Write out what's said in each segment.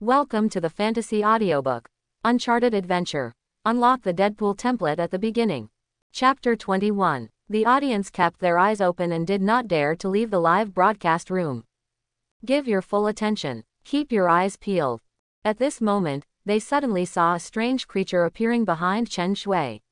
Welcome to the fantasy audiobook, Uncharted Adventure. Unlock the Deadpool template at the beginning. Chapter 21. The audience kept their eyes open and did not dare to leave the live broadcast room. Give your full attention. Keep your eyes peeled. At this moment, they suddenly saw a strange creature appearing behind Chen Shui.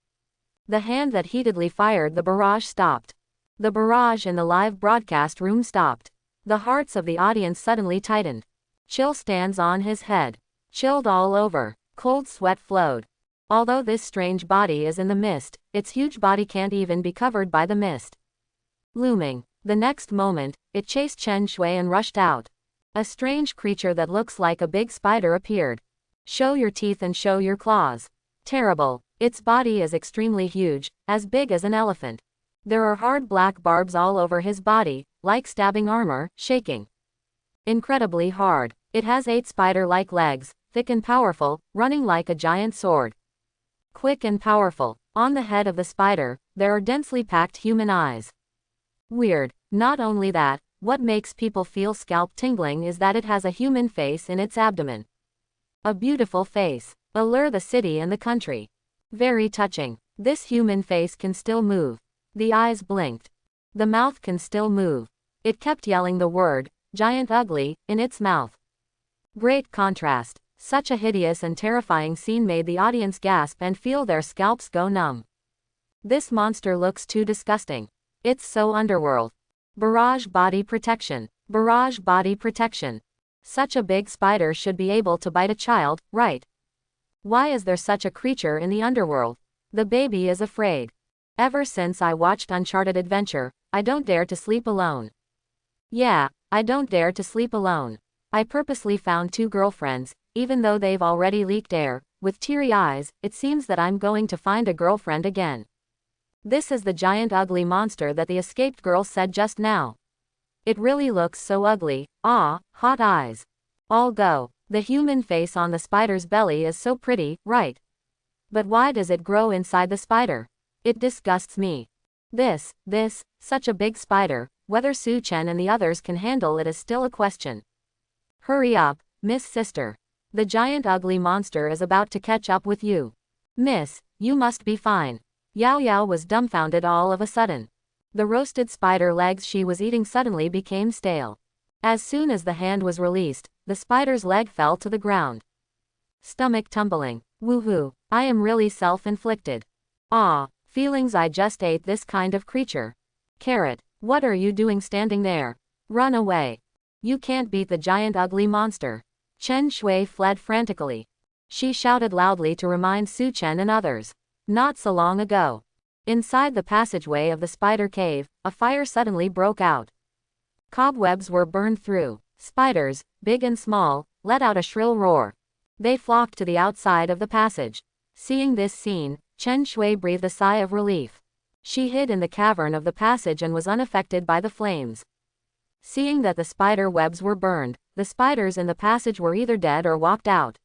The hand that heatedly fired the barrage stopped. The barrage in the live broadcast room stopped. The hearts of the audience suddenly tightened. Chill stands on his head. Chilled all over. Cold sweat flowed. Although this strange body is in the mist, its huge body can't even be covered by the mist. Looming. The next moment, it chased Chen Shui and rushed out. A strange creature that looks like a big spider appeared. Show your teeth and show your claws. Terrible. Its body is extremely huge, as big as an elephant. There are hard black barbs all over his body, like stabbing armor, shaking. Incredibly hard. It has 8 spider-like legs, thick and powerful, running like a giant sword. Quick and powerful. On the head of the spider, there are densely packed human eyes. Weird. Not only that, what makes people feel scalp tingling is that it has a human face in its abdomen. A beautiful face. Allure the city and the country. Very touching. This human face can still move. The eyes blinked. The mouth can still move. It kept yelling the word, giant ugly, in its mouth. Great contrast. Such a hideous and terrifying scene made the audience gasp and feel their scalps go numb. This monster looks too disgusting. It's so underworld. Barrage body protection. Barrage body protection. Such a big spider should be able to bite a child, right? Why is there such a creature in the underworld? The baby is afraid. Ever since I watched Uncharted Adventure, I don't dare to sleep alone. Yeah, I don't dare to sleep alone. I purposely found 2 girlfriends, even though they've already leaked air. With teary eyes, it seems that I'm going to find a girlfriend again. This is the giant ugly monster that the escaped girl said just now. It really looks so ugly. Ah, hot eyes. All go. The human face on the spider's belly is so pretty, right? But why does it grow inside the spider? It disgusts me. Such a big spider, whether Suchan and the others can handle it is still a question. Hurry up, Miss Sister. The giant ugly monster is about to catch up with you. Miss, you must be fine. Yao Yao was dumbfounded all of a sudden. The roasted spider legs she was eating suddenly became stale. As soon as the hand was released, the spider's leg fell to the ground. Stomach tumbling. Woohoo, I am really self-inflicted. Ah, feelings I just ate this kind of creature. Carrot, what are you doing standing there? Run away. You can't beat the giant ugly monster. Chen Shui fled frantically. She shouted loudly to remind Suchan and others. Not so long ago. Inside the passageway of the spider cave, a fire suddenly broke out. Cobwebs were burned through. Spiders, big and small, let out a shrill roar. They flocked to the outside of the passage. Seeing this scene, Chen Shui breathed a sigh of relief. She hid in the cavern of the passage and was unaffected by the flames. Seeing that the spider webs were burned, the spiders in the passage were either dead or walked out.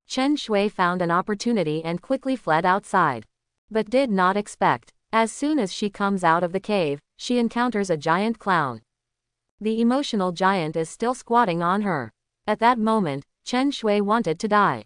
Chen Shui found an opportunity and quickly fled outside. But did not expect. As soon as she comes out of the cave, she encounters a giant clown. The emotional giant is still squatting on her. At that moment, Chen Shui wanted to die.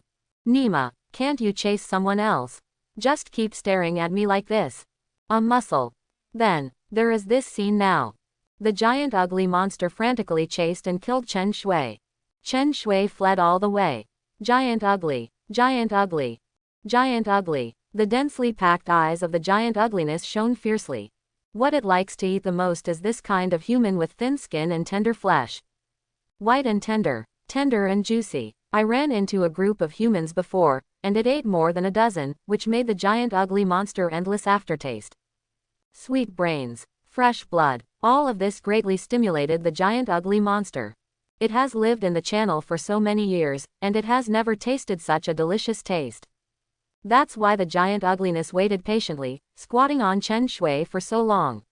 Nima, can't you chase someone else? Just keep staring at me like this. A muscle. Then, there is this scene now. The giant ugly monster frantically chased and killed Chen Shui. Chen Shui fled all the way. Giant ugly. Giant ugly. Giant ugly. The densely packed eyes of the giant ugliness shone fiercely. What it likes to eat the most is this kind of human with thin skin and tender flesh. White and tender. Tender and juicy. I ran into a group of humans before, and it ate more than a dozen, which made the giant ugly monster endless aftertaste. Sweet brains. Fresh blood. All of this greatly stimulated the giant ugly monster. It has lived in the channel for so many years, and it has never tasted such a delicious taste. That's why the giant ugliness waited patiently, squatting on Chen Shui for so long.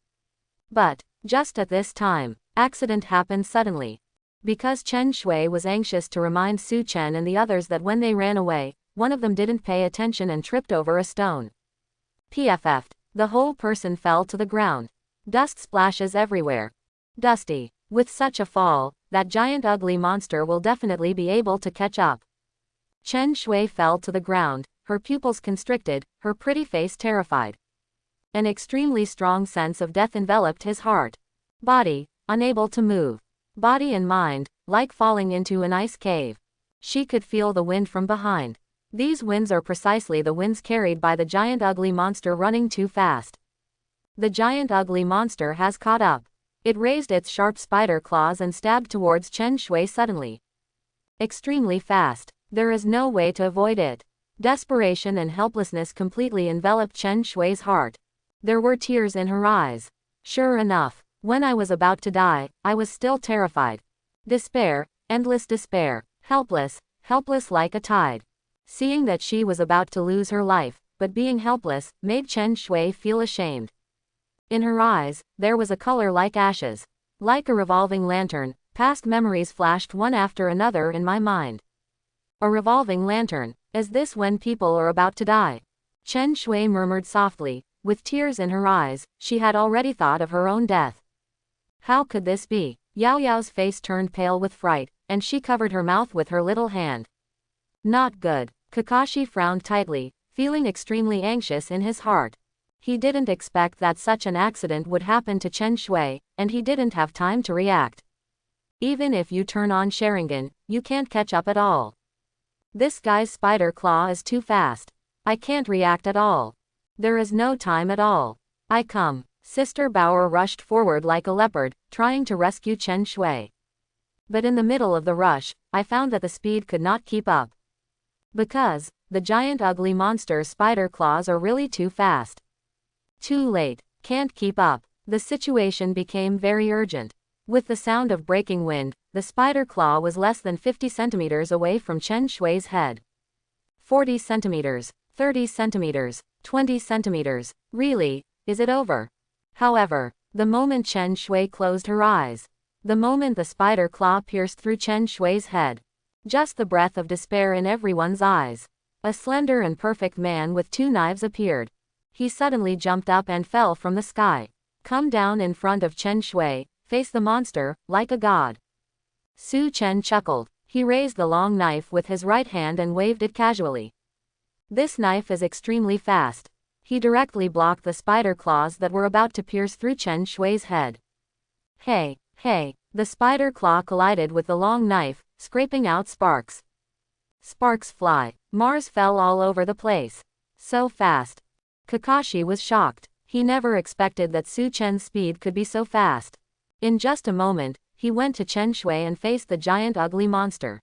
But, just at this time, accident happened suddenly. Because Chen Shui was anxious to remind Suchan and the others that when they ran away, one of them didn't pay attention and tripped over a stone. PFF'd. The whole person fell to the ground. Dust splashes everywhere. Dusty. With such a fall, that giant ugly monster will definitely be able to catch up. Chen Shui fell to the ground, her pupils constricted, her pretty face terrified. An extremely strong sense of death enveloped his heart. Body, unable to move. Body and mind, like falling into an ice cave. She could feel the wind from behind. These winds are precisely the winds carried by the giant ugly monster running too fast. The giant ugly monster has caught up. It raised its sharp spider claws and stabbed towards Chen Shui suddenly. Extremely fast. There is no way to avoid it. Desperation and helplessness completely enveloped Chen Shui's heart. There were tears in her eyes. Sure enough, when I was about to die, I was still terrified. Despair, endless despair, helpless like a tide. Seeing that she was about to lose her life, but being helpless, made Chen Shui feel ashamed. In her eyes, there was a color like ashes. Like a revolving lantern, past memories flashed one after another in my mind. A revolving lantern. Is this when people are about to die? Chen Shui murmured softly, with tears in her eyes. She had already thought of her own death. How could this be? Yao Yao's face turned pale with fright, and she covered her mouth with her little hand. Not good. Kakashi frowned tightly, feeling extremely anxious in his heart. He didn't expect that such an accident would happen to Chen Shui, and he didn't have time to react. Even if you turn on Sharingan, you can't catch up at all. This guy's spider claw is too fast. I can't react at all. There is no time at all. I come. Sister Bauer rushed forward like a leopard, trying to rescue Chen Shui. But in the middle of the rush, I found that the speed could not keep up. Because, the giant ugly monster's spider claws are really too fast. Too late. Can't keep up. The situation became very urgent. With the sound of breaking wind, the spider claw was less than 50 centimeters away from Chen Shui's head. 40 centimeters, 30 centimeters, 20 centimeters. Really, is it over? However, the moment Chen Shui closed her eyes, the moment the spider claw pierced through Chen Shui's head, just the breath of despair in everyone's eyes. A slender and perfect man with two knives appeared. He suddenly jumped up and fell from the sky. Come down in front of Chen Shui, face the monster, like a god. Suchan chuckled. He raised the long knife with his right hand and waved it casually. This knife is extremely fast. He directly blocked the spider claws that were about to pierce through Chen Shui's head. Hey, the spider claw collided with the long knife, scraping out sparks. Sparks fly. Mars fell all over the place. So fast. Kakashi was shocked. He never expected that Suchan's speed could be so fast. In just a moment, he went to Chen Shui and faced the giant ugly monster.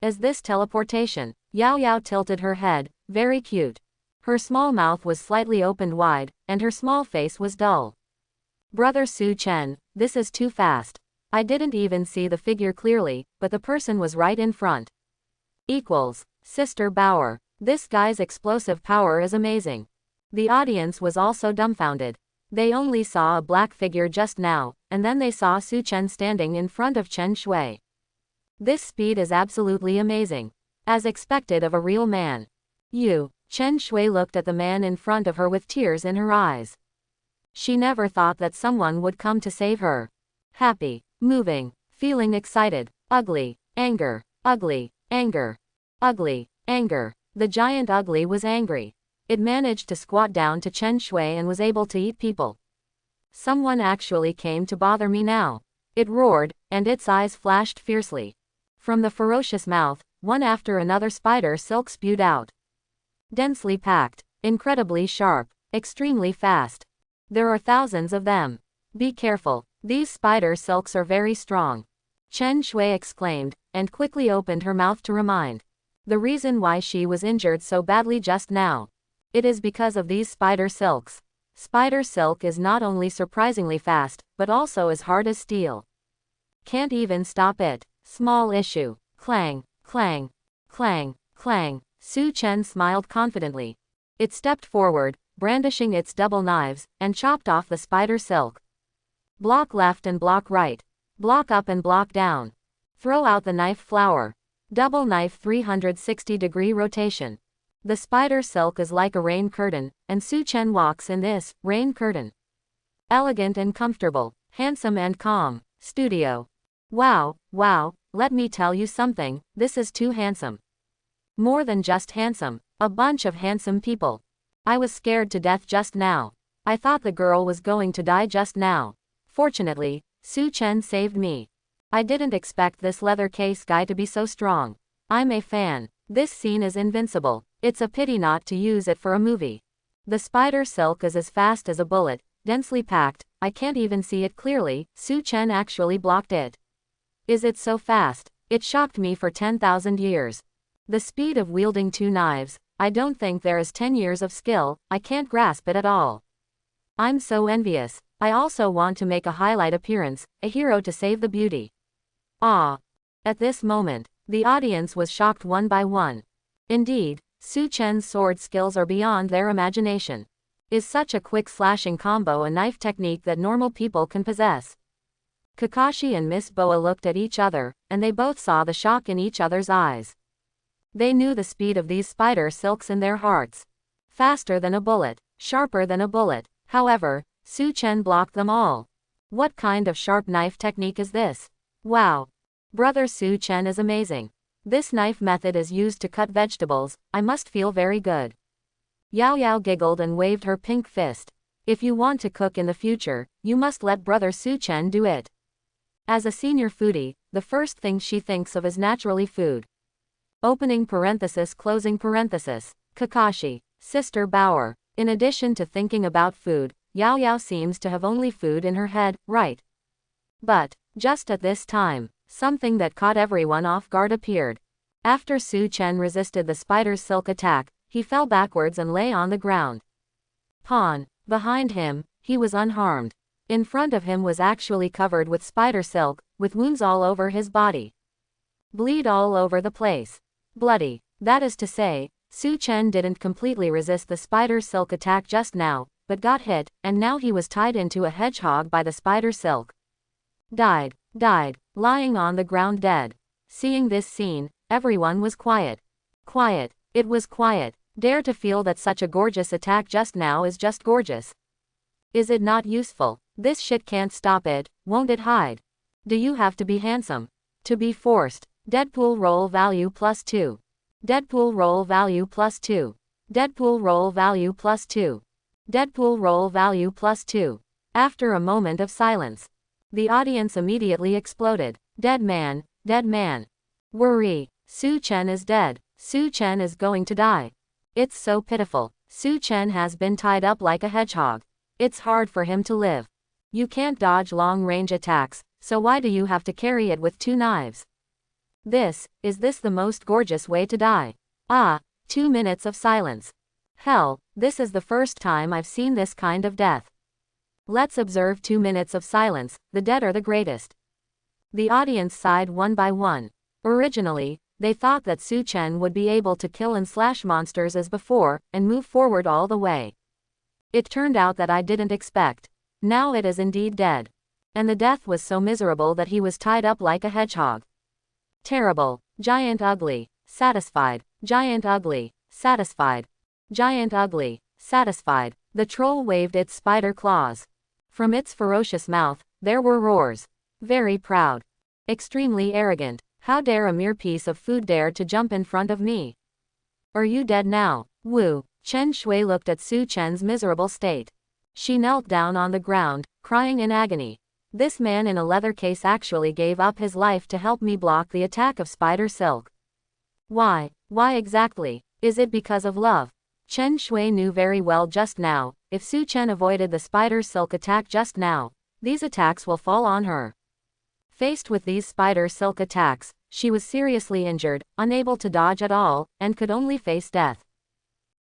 Is this teleportation? Yao Yao tilted her head, very cute. Her small mouth was slightly opened wide, and her small face was dull. Brother Suchan, this is too fast. I didn't even see the figure clearly, but the person was right in front. Equals. Sister Bauer. This guy's explosive power is amazing. The audience was also dumbfounded. They only saw a black figure just now, and then they saw Suchan standing in front of Chen Shui. This speed is absolutely amazing. As expected of a real man. Chen Shui looked at the man in front of her with tears in her eyes. She never thought that someone would come to save her. Happy, moving, feeling excited, ugly, anger, ugly, anger, ugly, anger. The giant ugly was angry. It managed to squat down to Chen Shui and was able to eat people. Someone actually came to bother me now. It roared, and its eyes flashed fiercely. From the ferocious mouth, one after another spider silk spewed out. Densely packed, incredibly sharp, extremely fast. There are thousands of them. Be careful, these spider silks are very strong. Chen Shui exclaimed, and quickly opened her mouth to remind. The reason why she was injured so badly just now. It is because of these spider silks. Spider silk is not only surprisingly fast, but also as hard as steel. Can't even stop it. Small issue. Clang, clang, clang, clang. Suchan smiled confidently. It stepped forward, brandishing its double knives, and chopped off the spider silk. Block left and block right. Block up and block down. Throw out the knife flower. Double knife 360-degree rotation. The spider silk is like a rain curtain, and Suchan walks in this rain curtain. Elegant and comfortable, handsome and calm. Studio. Wow, wow, let me tell you something, this is too handsome. More than just handsome, a bunch of handsome people. I was scared to death just now. I thought the girl was going to die just now. Fortunately, Suchan saved me. I didn't expect this leather case guy to be so strong. I'm a fan. This scene is invincible. It's a pity not to use it for a movie. The spider silk is as fast as a bullet, densely packed, I can't even see it clearly. Suchan actually blocked it. Is it so fast? It shocked me for 10,000 years. The speed of wielding two knives, I don't think there is 10 years of skill, I can't grasp it at all. I'm so envious. I also want to make a highlight appearance, a hero to save the beauty. Ah! At this moment, the audience was shocked one by one. Indeed, Suchan's sword skills are beyond their imagination. Is such a quick slashing combo a knife technique that normal people can possess? Kakashi and Miss Boa looked at each other, and they both saw the shock in each other's eyes. They knew the speed of these spider silks in their hearts. Faster than a bullet, sharper than a bullet. However, Suchan blocked them all. What kind of sharp knife technique is this? Wow! Brother Suchan is amazing. This knife method is used to cut vegetables, I must feel very good. Yao Yao giggled and waved her pink fist. If you want to cook in the future, you must let Brother Suchan do it. As a senior foodie, the first thing she thinks of is naturally food. Opening parenthesis closing parenthesis. Kakashi, Sister Bauer. In addition to thinking about food, Yao Yao seems to have only food in her head, right? But, just at this time, something that caught everyone off guard appeared. After Suchan resisted the spider's silk attack, he fell backwards and lay on the ground. Pawn. Behind him, he was unharmed. In front of him was actually covered with spider silk, with wounds all over his body. Bleed all over the place. Bloody. That is to say, Suchan didn't completely resist the spider silk attack just now, but got hit, and now he was tied into a hedgehog by the spider silk. Died, lying on the ground dead. Seeing this scene, everyone was quiet. Quiet, it was quiet. Dare to feel that such a gorgeous attack just now is just gorgeous. Is it not useful? This shit can't stop it, won't it hide? Do you have to be handsome? To be forced. Deadpool roll value +2. Deadpool roll value +2. Deadpool roll value +2. Deadpool roll value +2. After a moment of silence, the audience immediately exploded. Dead man, dead man. Worry. Suchan is dead. Suchan is going to die. It's so pitiful. Suchan has been tied up like a hedgehog. It's hard for him to live. You can't dodge long-range attacks, so why do you have to carry it with two knives? Is this the most gorgeous way to die? Ah, 2 minutes of silence. Hell, this is the first time I've seen this kind of death. Let's observe 2 minutes of silence, the dead are the greatest. The audience sighed one by one. Originally, they thought that Suchan would be able to kill and slash monsters as before, and move forward all the way. It turned out that I didn't expect. Now it is indeed dead. And the death was so miserable that he was tied up like a hedgehog. Terrible. Giant ugly. Satisfied. Giant ugly. Satisfied. Giant ugly. Satisfied. The troll waved its spider claws. From its ferocious mouth, there were roars. Very proud. Extremely arrogant. How dare a mere piece of food dare to jump in front of me? Are you dead now? Wu. Chen Shui looked at Suchan's miserable state. She knelt down on the ground, crying in agony. This man in a leather case actually gave up his life to help me block the attack of spider silk. Why? Why exactly? Is it because of love? Chen Shui knew very well just now, if Suchan avoided the spider silk attack just now, these attacks will fall on her. Faced with these spider silk attacks, she was seriously injured, unable to dodge at all, and could only face death.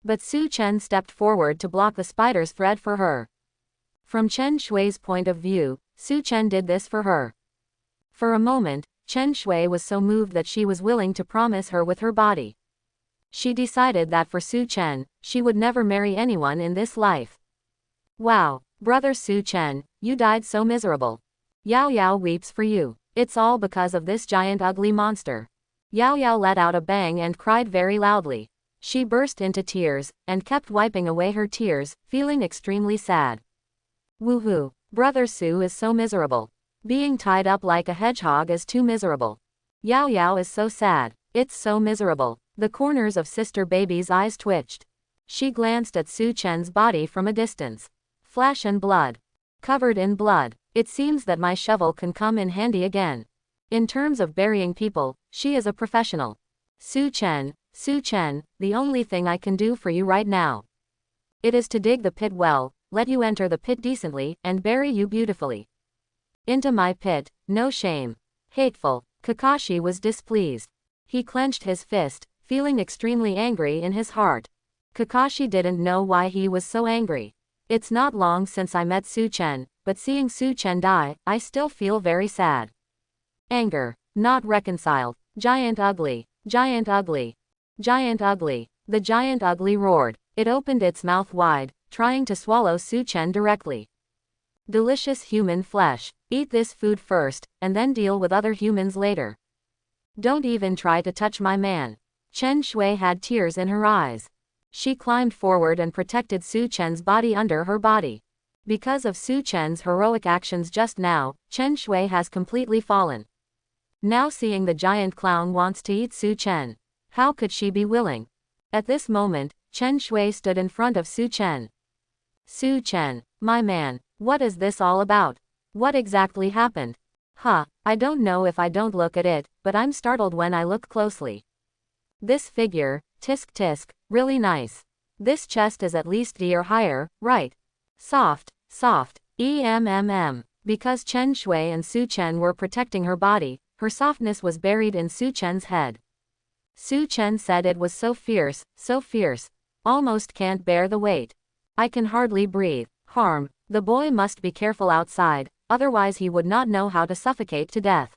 But Suchan stepped forward to block the spider's thread for her. From Chen Shui's point of view, Suchan did this for her. For a moment, Chen Shui was so moved that she was willing to promise her with her body. She decided that for Suchan, she would never marry anyone in this life. Wow, brother Suchan, you died so miserable. Yao Yao weeps for you. It's all because of this giant ugly monster. Yao Yao let out a bang and cried very loudly. She burst into tears, and kept wiping away her tears, feeling extremely sad. Woohoo, brother Su is so miserable. Being tied up like a hedgehog is too miserable. Yao Yao is so sad. It's so miserable. The corners of Sister Baby's eyes twitched. She glanced at Suchan's body from a distance. Flesh and blood. Covered in blood. It seems that my shovel can come in handy again. In terms of burying people, she is a professional. Suchan, the only thing I can do for you right now. It is to dig the pit well, let you enter the pit decently, and bury you beautifully. Into my pit, no shame. Hateful. Kakashi was displeased. He clenched his fist, feeling extremely angry in his heart. Kakashi didn't know why he was so angry. It's not long since I met Suchan, but seeing Suchan die, I still feel very sad. Anger. Not reconciled. Giant ugly. Giant ugly. Giant ugly. The giant ugly roared. It opened its mouth wide, trying to swallow Suchan directly. Delicious human flesh. Eat this food first, and then deal with other humans later. Don't even try to touch my man. Chen Shui had tears in her eyes. She climbed forward and protected Suchan's body under her body. Because of Suchan's heroic actions just now, Chen Shui has completely fallen. Now seeing the giant clown wants to eat Suchan. How could she be willing? At this moment, Chen Shui stood in front of Suchan. Suchan, my man, what is this all about? What exactly happened? I don't know if I don't look at it, but I'm startled when I look closely. This figure, tisk tisk, really nice. This chest is at least D or higher, right? Soft, Because Chen Shui and Suchan were protecting her body, her softness was buried in Suchan's head. Suchan said it was so fierce, almost can't bear the weight. I can hardly breathe. Harm, the boy must be careful outside, otherwise he would not know how to suffocate to death.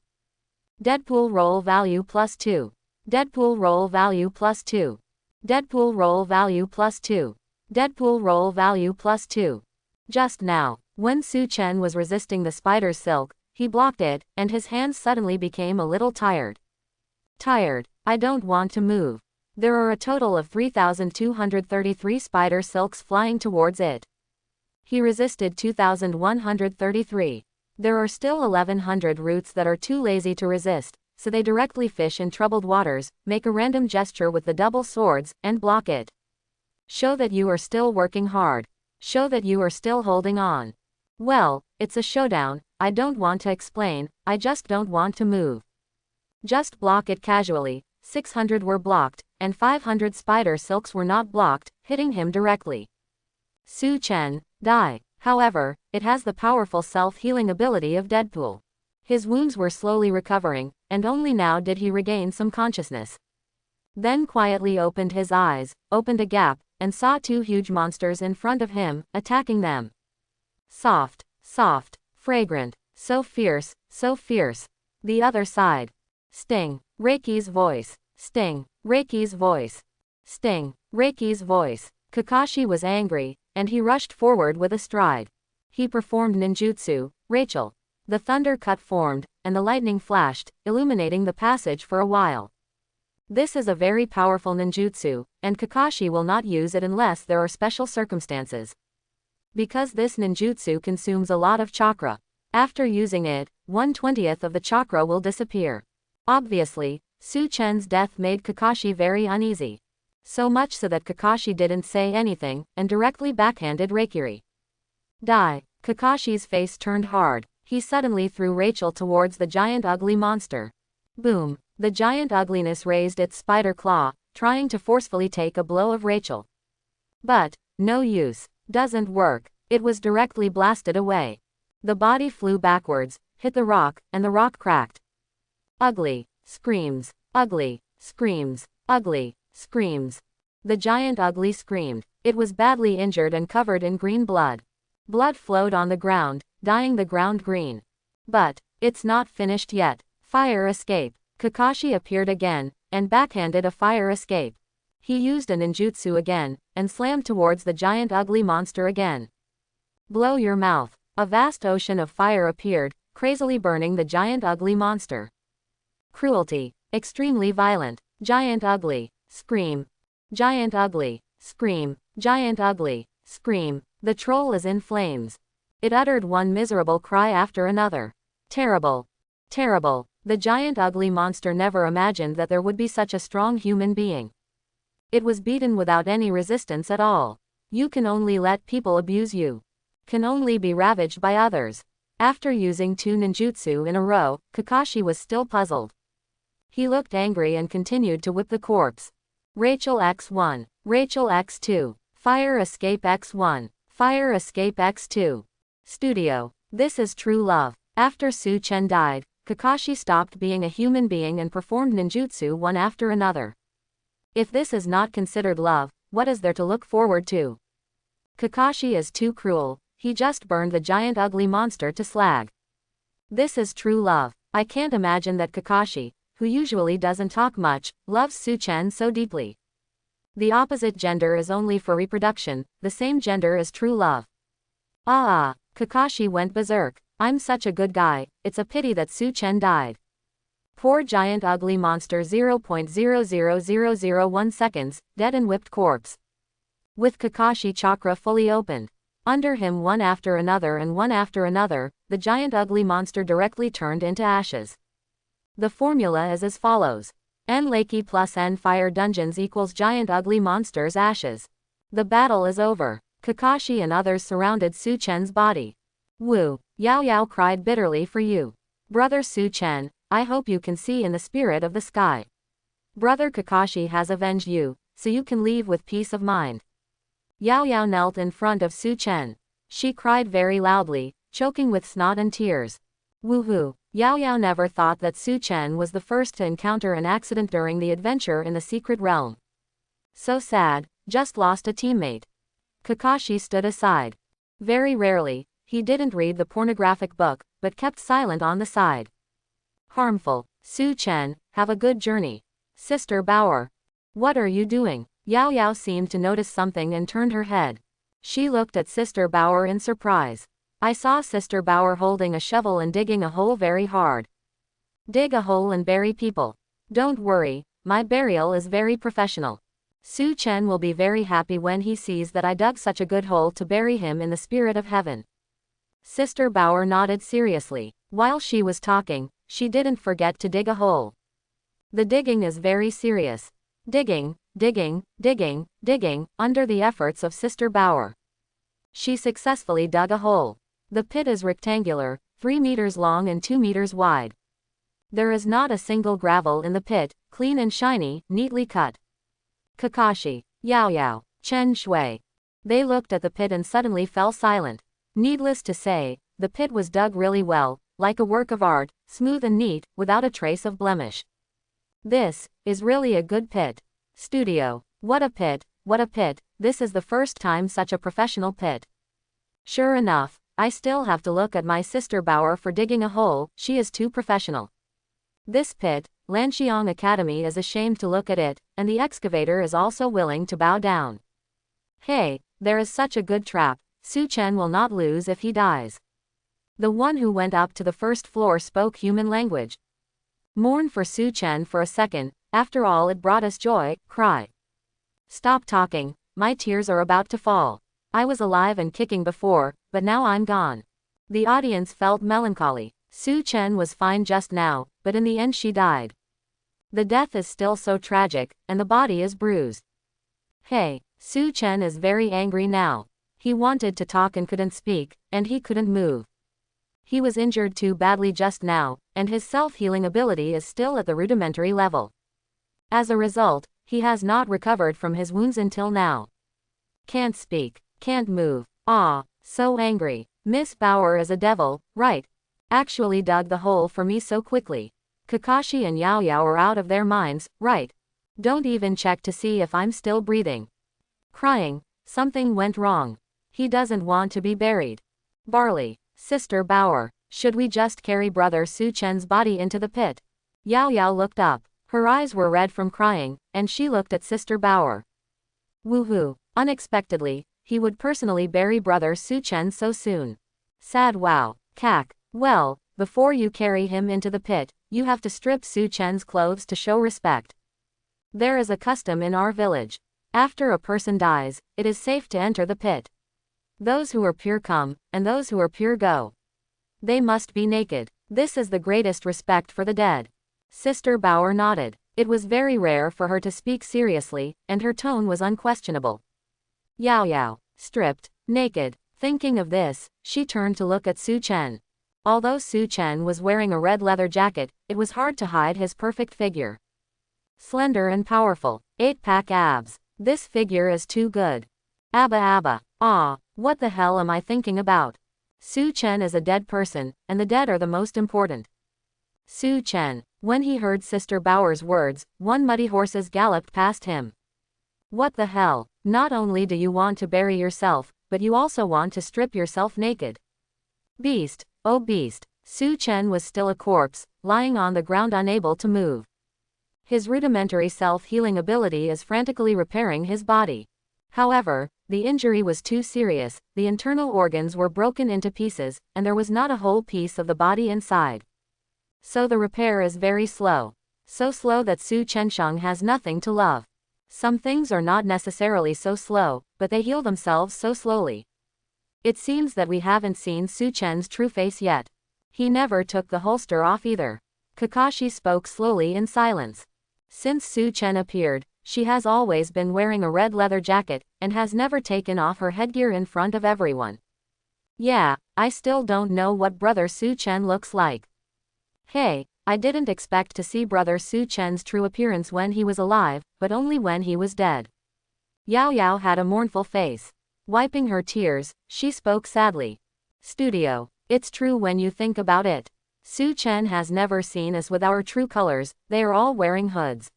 Deadpool roll value +2. Deadpool roll value +2. Deadpool roll value +2. Deadpool roll value +2. Just now, when Suchan was resisting the spider's silk, he blocked it, and his hands suddenly became a little tired. Tired. I don't want to move. There are a total of 3,233 spider silks flying towards it. He resisted 2,133. There are still 1,100 roots that are too lazy to resist, so they directly fish in troubled waters, make a random gesture with the double swords, and block it. Show that you are still working hard. Show that you are still holding on. Well, it's a showdown, I don't want to explain, I just don't want to move. Just block it casually. 600 were blocked, and 500 spider silks were not blocked, hitting him directly. Suchan, die. However, it has the powerful self-healing ability of Deadpool. His wounds were slowly recovering, and only now did he regain some consciousness. Then quietly opened his eyes, opened a gap, and saw two huge monsters in front of him, attacking them. Soft, fragrant, so fierce, The other side. Sting, Reiki's voice. Sting, Reiki's voice. Sting, Reiki's voice. Kakashi was angry, and he rushed forward with a stride. He performed ninjutsu, Rachel. The thunder cut formed, and the lightning flashed, illuminating the passage for a while. This is a very powerful ninjutsu, and Kakashi will not use it unless there are special circumstances. Because this ninjutsu consumes a lot of chakra. After using it, 1/20th of the chakra will disappear. Obviously, Suchan's death made Kakashi very uneasy. So much so that Kakashi didn't say anything, and directly backhanded Reikiri. Die. Kakashi's face turned hard. He suddenly threw Rachel towards the giant ugly monster. Boom. The giant ugliness raised its spider claw, trying to forcefully take a blow of Rachel. But, no use. Doesn't work. It was directly blasted away. The body flew backwards, hit the rock, and the rock cracked. Ugly. Screams. Ugly. Screams. Ugly. Screams. The giant ugly screamed. It was badly injured and covered in green blood. Blood flowed on the ground, dyeing the ground green. But, it's not finished yet. Fire escape. Kakashi appeared again, and backhanded a fire escape. He used a ninjutsu again, and slammed towards the giant ugly monster again. Blow your mouth. A vast ocean of fire appeared, crazily burning the giant ugly monster. Cruelty. Extremely violent. Giant ugly. Scream. Giant ugly. Scream. Giant ugly. Scream. The troll is in flames. It uttered one miserable cry after another. Terrible. Terrible. The giant ugly monster never imagined that there would be such a strong human being. It was beaten without any resistance at all. You can only let people abuse you. Can only be ravaged by others. After using 2 ninjutsu in a row, Kakashi was still puzzled. He looked angry and continued to whip the corpse. Rachel X1. Rachel X2. Fire Escape X1. Fire Escape X2. Studio. This is true love. After Suchan died, Kakashi stopped being a human being and performed ninjutsu one after another. If this is not considered love, what is there to look forward to? Kakashi is too cruel, he just burned the giant ugly monster to slag. This is true love. I can't imagine that Kakashi, who usually doesn't talk much, loves Suchan so deeply. The opposite gender is only for reproduction, the same gender is true love. Kakashi went berserk. I'm such a good guy, it's a pity that Suchan died. Poor giant ugly monster 0.00001 seconds, dead and whipped corpse. With Kakashi chakra fully opened. Under him one after another, the giant ugly monster directly turned into ashes. The formula is as follows. N Lakey plus N Fire Dungeons equals giant ugly monster's ashes. The battle is over. Kakashi and others surrounded Suchan's body. Woo! Yao Yao cried bitterly for you. Brother Suchan, I hope you can see in the spirit of the sky. Brother Kakashi has avenged you, so you can leave with peace of mind. Yao Yao knelt in front of Suchan. She cried very loudly, choking with snot and tears. Woohoo! Yao Yao never thought that Suchan was the first to encounter an accident during the adventure in the secret realm. So sad, just lost a teammate. Kakashi stood aside. Very rarely, he didn't read the pornographic book, but kept silent on the side. Harmful. Suchan, have a good journey. Sister Bauer. What are you doing? Yao Yao seemed to notice something and turned her head. She looked at Sister Bauer in surprise. I saw Sister Bauer holding a shovel and digging a hole very hard. Dig a hole and bury people. Don't worry, my burial is very professional. Suchan will be very happy when he sees that I dug such a good hole to bury him in the spirit of heaven. Sister Bauer nodded seriously. While she was talking, she didn't forget to dig a hole. The digging is very serious. Digging, digging, digging, digging, under the efforts of Sister Bauer. She successfully dug a hole. The pit is rectangular, 3 meters long and 2 meters wide. There is not a single gravel in the pit, clean and shiny, neatly cut. Kakashi, Yao Yao, Chen Shui. They looked at the pit and suddenly fell silent. Needless to say, the pit was dug really well, like a work of art, smooth and neat, without a trace of blemish. This is really a good pit. Studio. What a pit, this is the first time such a professional pit. Sure enough, I still have to look at my Sister Bauer for digging a hole, she is too professional. This pit, Lanxiang Academy is ashamed to look at it, and the excavator is also willing to bow down. Hey, there is such a good trap, Suchan will not lose if he dies. The one who went up to the first floor spoke human language. Mourn for Suchan for a second, after all it brought us joy, cry. Stop talking, my tears are about to fall. I was alive and kicking before, but now I'm gone. The audience felt melancholy. Suchan was fine just now, but in the end she died. The death is still so tragic, and the body is bruised. Hey, Suchan is very angry now. He wanted to talk and couldn't speak, and he couldn't move. He was injured too badly just now, and his self-healing ability is still at the rudimentary level. As a result, he has not recovered from his wounds until now. Can't speak, can't move, so angry. Miss Bauer is a devil, right? Actually dug the hole for me so quickly. Kakashi and Yao Yao are out of their minds, right? Don't even check to see if I'm still breathing. Crying, something went wrong. He doesn't want to be buried. Barley, Sister Bauer, should we just carry Brother Suchan's body into the pit? Yao Yao looked up. Her eyes were red from crying, and she looked at Sister Bauer. Woohoo! Unexpectedly, he would personally bury Brother Suchan so soon. Sad wow, cack. Well, before you carry him into the pit, you have to strip Suchan's clothes to show respect. There is a custom in our village. After a person dies, it is safe to enter the pit. Those who are pure come, and those who are pure go. They must be naked. This is the greatest respect for the dead. Sister Bauer nodded. It was very rare for her to speak seriously, and her tone was unquestionable. Yao Yao, stripped, naked. Thinking of this, she turned to look at Suchan. Although Suchan was wearing a red leather jacket, it was hard to hide his perfect figure. Slender and powerful, 8-pack abs. This figure is too good. Abba abba. Ah, what the hell am I thinking about? Suchan is a dead person, and the dead are the most important. Suchan. When he heard Sister Bauer's words, one muddy horses galloped past him. What the hell? Not only do you want to bury yourself, but you also want to strip yourself naked. Beast, oh beast. Suchan was still a corpse, lying on the ground unable to move. His rudimentary self-healing ability is frantically repairing his body. However, the injury was too serious, the internal organs were broken into pieces, and there was not a whole piece of the body inside. So the repair is very slow. So slow that Su Chensheng has nothing to love. Some things are not necessarily so slow, but they heal themselves so slowly. It seems that we haven't seen Su Chen's true face yet. He never took the holster off either. Kakashi spoke slowly in silence. Since Su Chen appeared, she has always been wearing a red leather jacket, and has never taken off her headgear in front of everyone. Yeah, I still don't know what Brother Su Chen looks like. Hey, I didn't expect to see Brother Su Chen's true appearance when he was alive, but only when he was dead. Yao Yao had a mournful face. Wiping her tears, she spoke sadly. Studio, it's true when you think about it. Su Chen has never seen us with our true colors, they are all wearing hoods.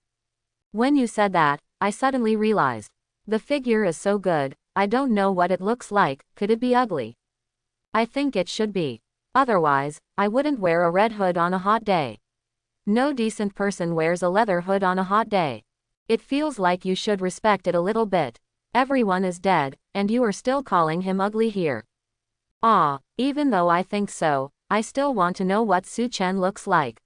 When you said that, I suddenly realized. The figure is so good, I don't know what it looks like, could it be ugly? I think it should be. Otherwise, I wouldn't wear a red hood on a hot day. No decent person wears a leather hood on a hot day. It feels like you should respect it a little bit. Everyone is dead, and you are still calling him ugly here. Ah, even though I think so, I still want to know what Su Chen looks like.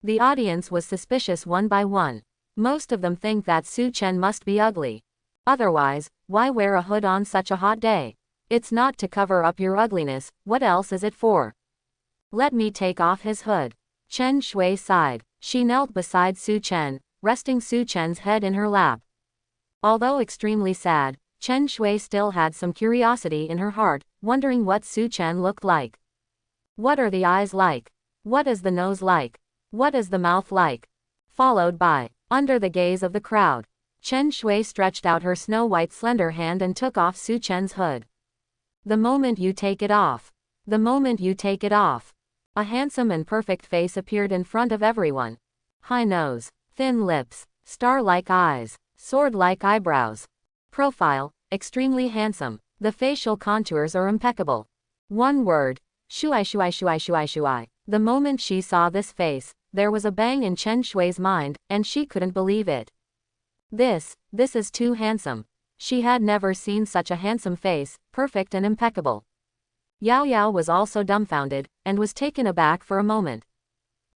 The audience was suspicious one by one. Most of them think that Su Chen must be ugly. Otherwise, why wear a hood on such a hot day? It's not to cover up your ugliness, what else is it for? Let me take off his hood. Chen Shui sighed. She knelt beside Su Chen, resting Su Chen's head in her lap. Although extremely sad, Chen Shui still had some curiosity in her heart, wondering what Su Chen looked like. What are the eyes like? What is the nose like? What is the mouth like? Followed by, under the gaze of the crowd, Chen Shui stretched out her snow-white slender hand and took off Su Chen's hood. The moment you take it off. The moment you take it off. A handsome and perfect face appeared in front of everyone. High nose, thin lips, star-like eyes, sword-like eyebrows. Profile, extremely handsome. The facial contours are impeccable. One word, shui shui shui shui shui. The moment she saw this face, there was a bang in Chen Shui's mind, and she couldn't believe it. This is too handsome. She had never seen such a handsome face, perfect and impeccable. Yao Yao was also dumbfounded, and was taken aback for a moment.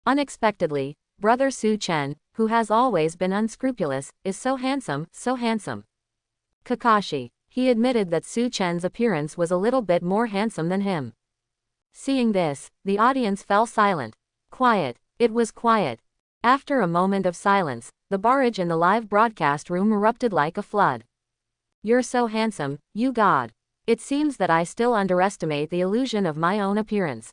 Unexpectedly, Brother Su Chen, who has always been unscrupulous, is so handsome, so handsome. Kakashi. He admitted that Su Chen's appearance was a little bit more handsome than him. Seeing this, the audience fell silent. Quiet. It was quiet. After a moment of silence, the barrage in the live broadcast room erupted like a flood. You're so handsome, you god. It seems that I still underestimate the illusion of my own appearance.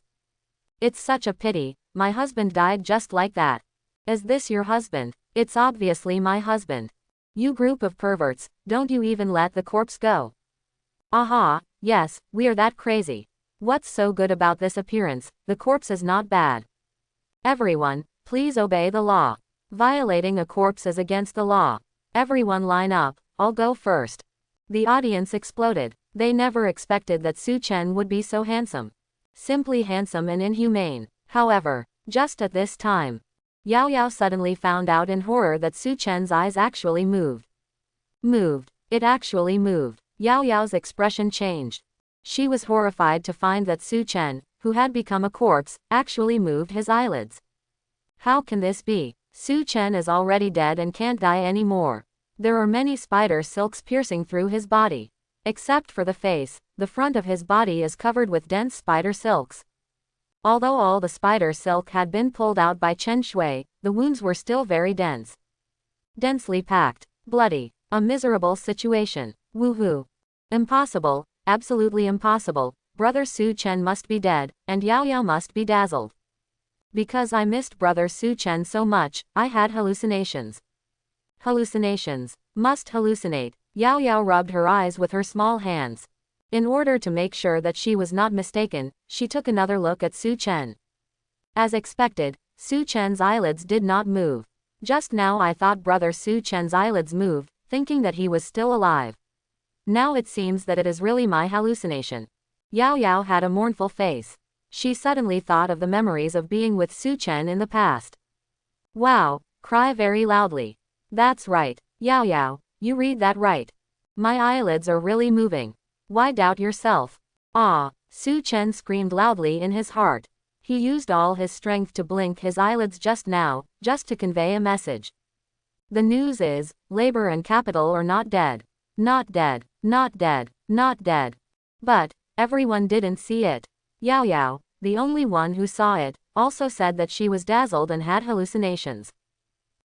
It's such a pity, my husband died just like that. Is this your husband? It's obviously my husband. You group of perverts, don't you even let the corpse go? Aha, yes, we're that crazy. What's so good about this appearance? The corpse is not bad. Everyone, please obey the law. Violating a corpse is against the law. Everyone line up, I'll go first. The audience exploded. They never expected that Su Chen would be so handsome. Simply handsome and inhumane. However, just at this time, Yao Yao suddenly found out in horror that Su Chen's eyes actually moved. Moved. It actually moved. Yao Yao's expression changed. She was horrified to find that Su Chen, who had become a corpse, actually moved his eyelids. How can this be? Su Chen is already dead and can't die anymore. There are many spider silks piercing through his body. Except for the face, the front of his body is covered with dense spider silks. Although all the spider silk had been pulled out by Chen Shui, the wounds were still very dense. Densely packed. Bloody. A miserable situation. Woohoo. Impossible, absolutely impossible. Brother Suchan must be dead, and Yao Yao must be dazzled. Because I missed Brother Suchan so much, I had hallucinations. Hallucinations. Must hallucinate. Yao Yao rubbed her eyes with her small hands. In order to make sure that she was not mistaken, she took another look at Suchan. As expected, Suchan's eyelids did not move. Just now I thought Brother Suchan's eyelids moved, thinking that he was still alive. Now it seems that it is really my hallucination. Yao Yao had a mournful face. She suddenly thought of the memories of being with Suchan in the past. Wow, cry very loudly. That's right, Yao Yao, you read that right. My eyelids are really moving. Why doubt yourself? Ah, Suchan screamed loudly in his heart. He used all his strength to blink his eyelids just now, just to convey a message. The news is, labor and capital are not dead. Not dead, not dead, not dead. But, everyone didn't see it. Yao Yao, the only one who saw it, also said that she was dazzled and had hallucinations.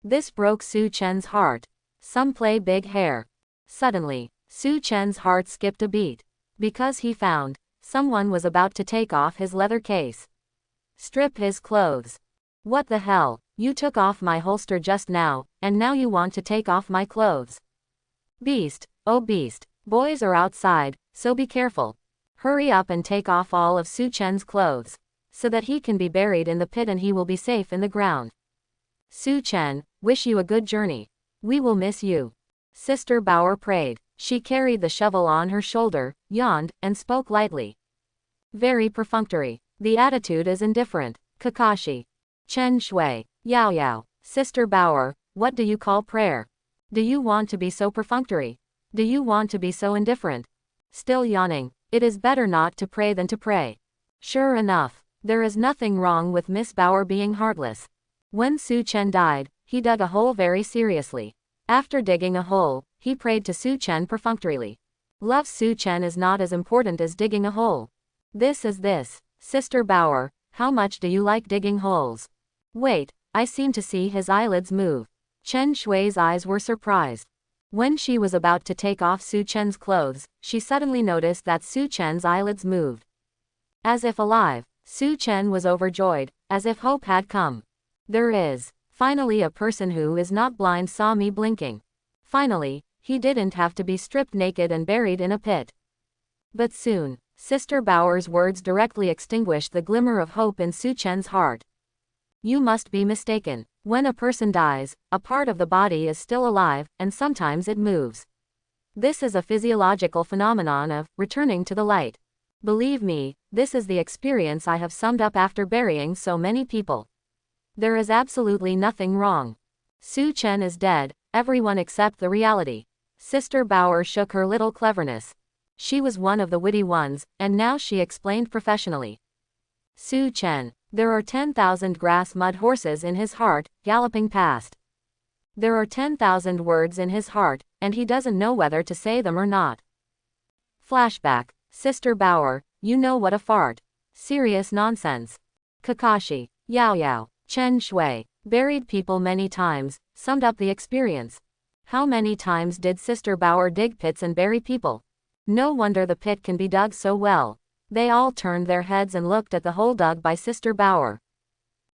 This broke Suchan's heart. Some play big hair. Suddenly, Suchan's heart skipped a beat. Because he found, someone was about to take off his leather case. Strip his clothes. What the hell, you took off my holster just now, and now you want to take off my clothes. Beast, oh beast, boys are outside, so be careful. Hurry up and take off all of Suchan's clothes, so that he can be buried in the pit and he will be safe in the ground. Suchan, wish you a good journey. We will miss you. Sister Bauer prayed. She carried the shovel on her shoulder, yawned, and spoke lightly. Very perfunctory. The attitude is indifferent. Kakashi. Chen Shui. Yao Yao. Sister Bauer, what do you call prayer? Do you want to be so perfunctory? Do you want to be so indifferent? Still yawning. It is better not to pray than to pray. Sure enough, there is nothing wrong with Miss Bauer being heartless. When Suchan died, he dug a hole very seriously. After digging a hole, he prayed to Suchan perfunctorily. Love Suchan is not as important as digging a hole. This is this. Sister Bauer, how much do you like digging holes? Wait, I seem to see his eyelids move. Chen Shui's eyes were surprised. When she was about to take off Suchan's clothes, she suddenly noticed that Suchan's eyelids moved. As if alive, Suchan was overjoyed, as if hope had come. There is, finally a person who is not blind saw me blinking. Finally, he didn't have to be stripped naked and buried in a pit. But soon, Sister Bauer's words directly extinguished the glimmer of hope in Suchan's heart. You must be mistaken. When a person dies, a part of the body is still alive, and sometimes it moves. This is a physiological phenomenon of returning to the light. Believe me, this is the experience I have summed up after burying so many people. There is absolutely nothing wrong. Suchan is dead, everyone accept the reality. Sister Bauer shook her little cleverness. She was one of the witty ones, and now she explained professionally. Suchan, there are 10,000 grass mud horses in his heart, galloping past. There are 10,000 words in his heart, and he doesn't know whether to say them or not. Flashback. Sister Bauer, you know what a fart. Serious nonsense. Kakashi, Yao Yao, Chen Shui, buried people many times, summed up the experience. How many times did Sister Bauer dig pits and bury people? No wonder the pit can be dug so well. They all turned their heads and looked at the hole dug by Sister Bauer.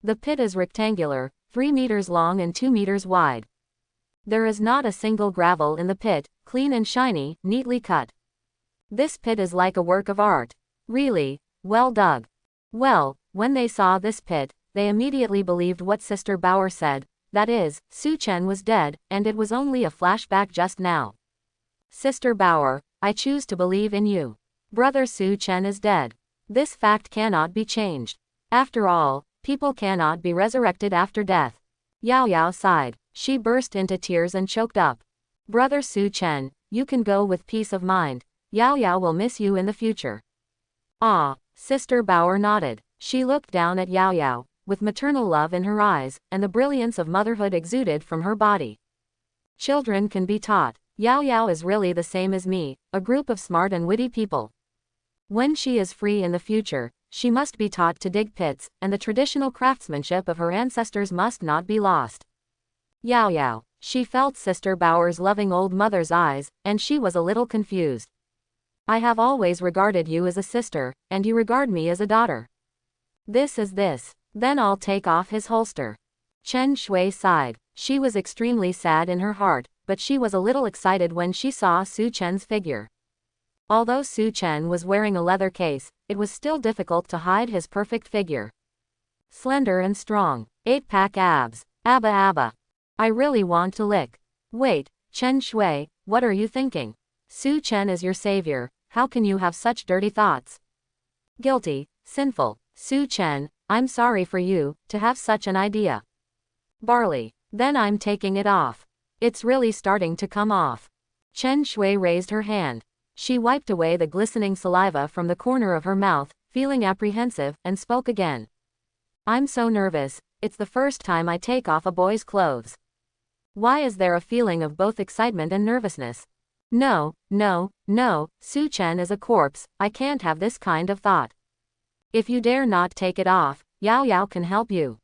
The pit is rectangular, 3 meters long and 2 meters wide. There is not a single gravel in the pit, clean and shiny, neatly cut. This pit is like a work of art. Really, well dug. Well, when they saw this pit, they immediately believed what Sister Bauer said, that is, Suchan was dead, and it was only a flashback just now. Sister Bauer, I choose to believe in you. Brother Suchan is dead. This fact cannot be changed. After all, people cannot be resurrected after death. Yao Yao sighed. She burst into tears and choked up. Brother Suchan, you can go with peace of mind. Yao Yao will miss you in the future. Ah, Sister Bauer nodded. She looked down at Yao Yao, with maternal love in her eyes, and the brilliance of motherhood exuded from her body. Children can be taught. Yao Yao is really the same as me, a group of smart and witty people. When she is free in the future, She must be taught to dig pits, and the traditional craftsmanship of her ancestors must not be lost. Yao Yao. She felt Sister Bauer's loving old mother's eyes, and she was a little confused. I have always regarded you as a sister, and you regard me as a daughter. This is this. Then I'll take off his holster. Chen Shui sighed. She was extremely sad in her heart, but she was a little excited when she saw Suchan's figure. Although Suchan was wearing a leather case, it was still difficult to hide his perfect figure. Slender and strong. 8-pack abs. Abba abba. I really want to lick. Wait, Chen Shui, what are you thinking? Suchan is your savior, how can you have such dirty thoughts? Guilty, sinful. Suchan, I'm sorry for you, to have such an idea. Barley. Then I'm taking it off. It's really starting to come off. Chen Shui raised her hand. She wiped away the glistening saliva from the corner of her mouth, feeling apprehensive, and spoke again. I'm so nervous, it's the first time I take off a boy's clothes. Why is there a feeling of both excitement and nervousness? No, no, no, Suchan is a corpse, I can't have this kind of thought. If you dare not take it off, Yao Yao can help you.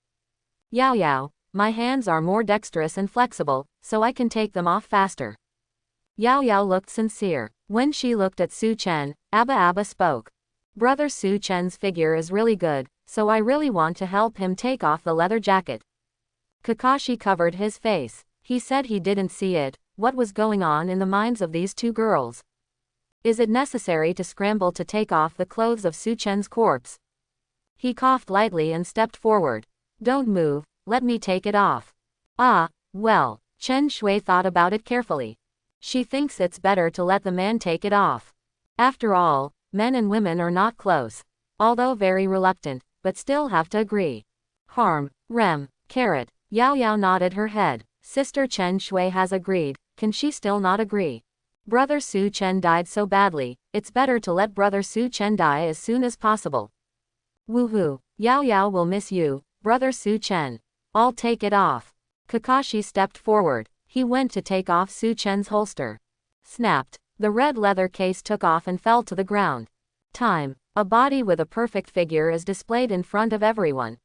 Yao Yao, my hands are more dexterous and flexible, so I can take them off faster. Yao Yao looked sincere. When she looked at Suchan, Abba Abba spoke. Brother Suchan's figure is really good, so I really want to help him take off the leather jacket. Kakashi covered his face. He said he didn't see it. What was going on in the minds of these two girls? Is it necessary to scramble to take off the clothes of Suchan's corpse? He coughed lightly and stepped forward. Don't move, let me take it off. Ah, well, Chen Shui thought about it carefully. She thinks it's better to let the man take it off. After all, men and women are not close. Although very reluctant, but still have to agree. Harm, Rem, Carrot. Yao Yao nodded her head. Sister Chen Shui has agreed, can she still not agree? Brother Suchan died so badly, it's better to let Brother Suchan die as soon as possible. Woohoo, Yao Yao will miss you, Brother Suchan. I'll take it off. Kakashi stepped forward. He went to take off Suchan's holster. Snapped. The red leather case took off and fell to the ground. Time. A body with a perfect figure is displayed in front of everyone.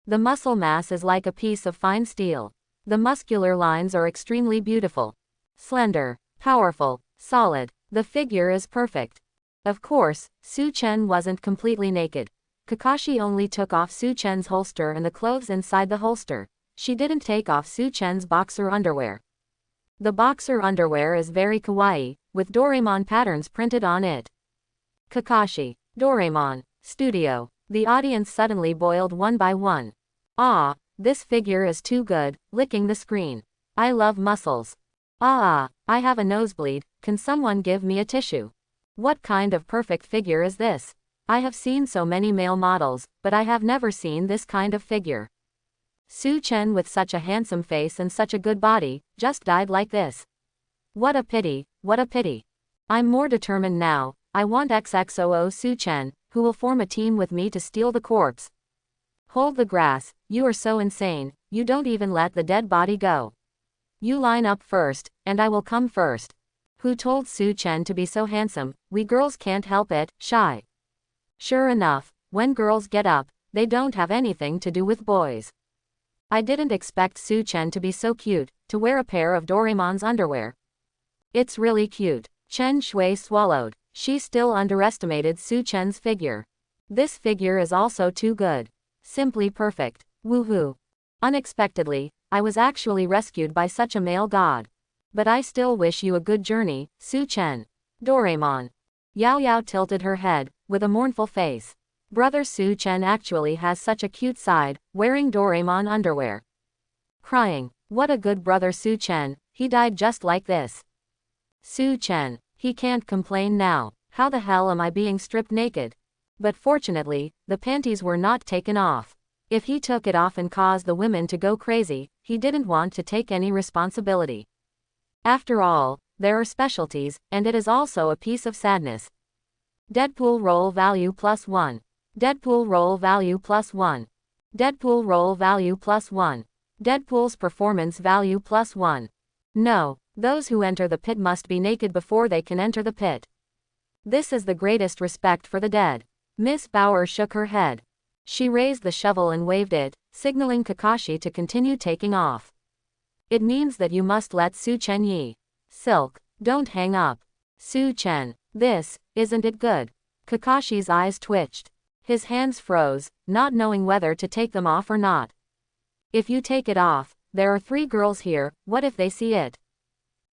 The muscle mass is like a piece of fine steel. The muscular lines are extremely beautiful. Slender, powerful, solid. The figure is perfect. Of course, Suchan wasn't completely naked. Kakashi only took off Suchan's holster and the clothes inside the holster. She didn't take off Suchan's boxer underwear. The boxer underwear is very kawaii, with Doraemon patterns printed on it. Kakashi, Doraemon, Studio. The audience suddenly boiled one by one. Ah, this figure is too good, licking the screen. I love muscles. I have a nosebleed, can someone give me a tissue? What kind of perfect figure is this? I have seen so many male models, but I have never seen this kind of figure. Suchan with such a handsome face and such a good body, just died like this. What a pity, what a pity. I'm more determined now, I want XXOO Suchan, who will form a team with me to steal the corpse. Hold the grass, you are so insane, you don't even let the dead body go. You line up first, and I will come first. Who told Suchan to be so handsome? We girls can't help it, shy. Sure enough, when girls get up, they don't have anything to do with boys. I didn't expect Suchan to be so cute, to wear a pair of Doraemon's underwear. It's really cute. Chen Shui swallowed. She still underestimated Suchan's figure. This figure is also too good. Simply perfect. Woohoo. Unexpectedly, I was actually rescued by such a male god. But I still wish you a good journey, Suchan. Doraemon. Yao Yao tilted her head, with a mournful face. Brother Suchan actually has such a cute side, wearing Doraemon underwear. Crying. What a good brother Suchan, he died just like this. Suchan. He can't complain now. How the hell am I being stripped naked? But fortunately, the panties were not taken off. If he took it off and caused the women to go crazy, he didn't want to take any responsibility. After all, there are specialties, and it is also a piece of sadness. Deadpool roll value +1. Deadpool roll value +1. Deadpool roll value +1. Deadpool's performance value +1. No, those who enter the pit must be naked before they can enter the pit. This is the greatest respect for the dead. Miss Bauer shook her head. She raised the shovel and waved it, signaling Kakashi to continue taking off. It means that you must let Suchan yi. Silk, don't hang up. Suchan, this, isn't it good? Kakashi's eyes twitched. His hands froze, not knowing whether to take them off or not. If you take it off, there are 3 girls here, what if they see it?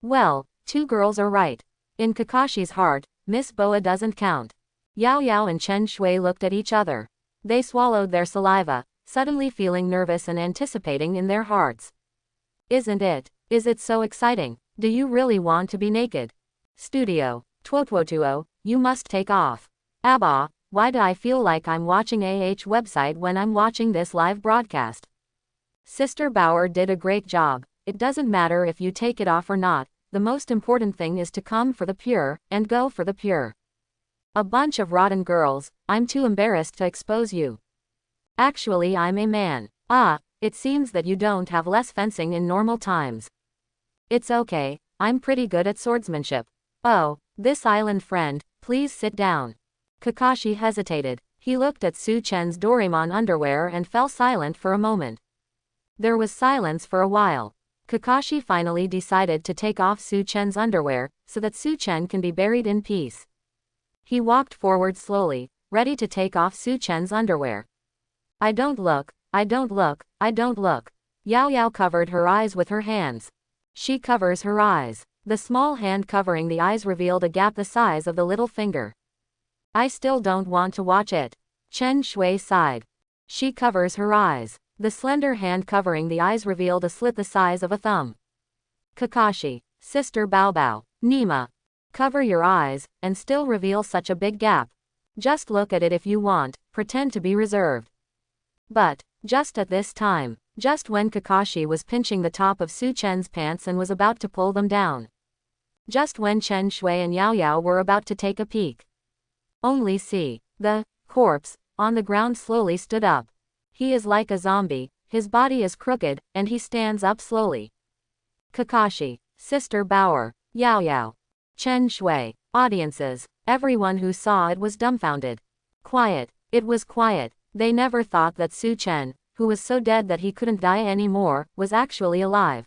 Well, 2 girls are right. In Kakashi's heart, Miss Boa doesn't count. Yao Yao and Chen Shui looked at each other. They swallowed their saliva, suddenly feeling nervous and anticipating in their hearts. Isn't it? Is it so exciting? Do you really want to be naked? Studio. Tuo, you must take off. Abba, why do I feel like I'm watching website when I'm watching this live broadcast? Sister Bauer did a great job. It doesn't matter if you take it off or not, the most important thing is to come for the pure, and go for the pure. A bunch of rotten girls, I'm too embarrassed to expose you. Actually I'm a man. Ah, it seems that you don't have less fencing in normal times. It's okay, I'm pretty good at swordsmanship. Oh, this island friend, please sit down. Kakashi hesitated. He looked at Suchan's Doraemon underwear and fell silent for a moment. There was silence for a while. Kakashi finally decided to take off Suchan's underwear, so that Suchan can be buried in peace. He walked forward slowly, ready to take off Suchan's underwear. I don't look. Yao Yao covered her eyes with her hands. She covers her eyes. The small hand covering the eyes revealed a gap the size of the little finger. I still don't want to watch it. Chen Shui sighed. She covers her eyes. The slender hand covering the eyes revealed a slit the size of a thumb. Kakashi, Sister Bao, Nima. Cover your eyes, and still reveal such a big gap. Just look at it if you want, pretend to be reserved. But, just at this time, just when Kakashi was pinching the top of Suchan's pants and was about to pull them down. Just when Chen Shui and Yao Yao were about to take a peek. Only see, the corpse on the ground slowly stood up. He is like a zombie, his body is crooked, and he stands up slowly. Kakashi, Sister Bauer, Yao Yao, Chen Shui, audiences, everyone who saw it was dumbfounded. Quiet, it was quiet. They never thought that Suchan, who was so dead that he couldn't die anymore, was actually alive.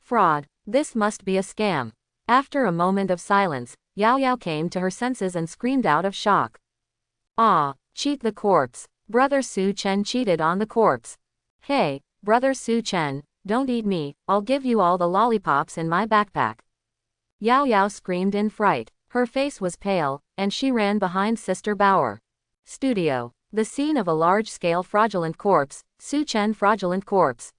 Fraud, this must be a scam. After a moment of silence, Yao Yao came to her senses and screamed out of shock. Ah, cheat the corpse. Brother Suchan cheated on the corpse. Hey, Brother Suchan, don't eat me, I'll give you all the lollipops in my backpack. Yao Yao screamed in fright. Her face was pale, and she ran behind Sister Bauer. Studio. The scene of a large-scale fraudulent corpse, Suchan fraudulent corpse.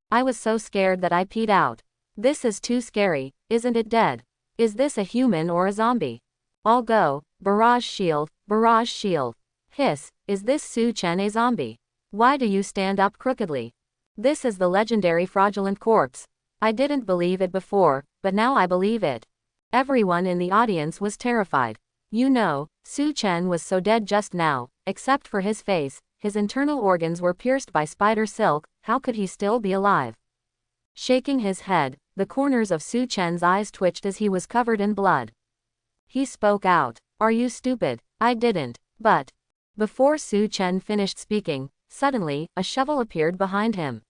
I was so scared that I peed out. This is too scary, isn't it dead? Is this a human or a zombie? I'll go, barrage shield, barrage shield. Hiss, is this Suchan a zombie? Why do you stand up crookedly? This is the legendary fraudulent corpse. I didn't believe it before, but now I believe it. Everyone in the audience was terrified. You know, Suchan was so dead just now, except for his face, his internal organs were pierced by spider silk, how could he still be alive? Shaking his head, the corners of Suchan's eyes twitched as he was covered in blood. He spoke out. Are you stupid? I didn't. But. Before Suchan finished speaking, suddenly, a shovel appeared behind him.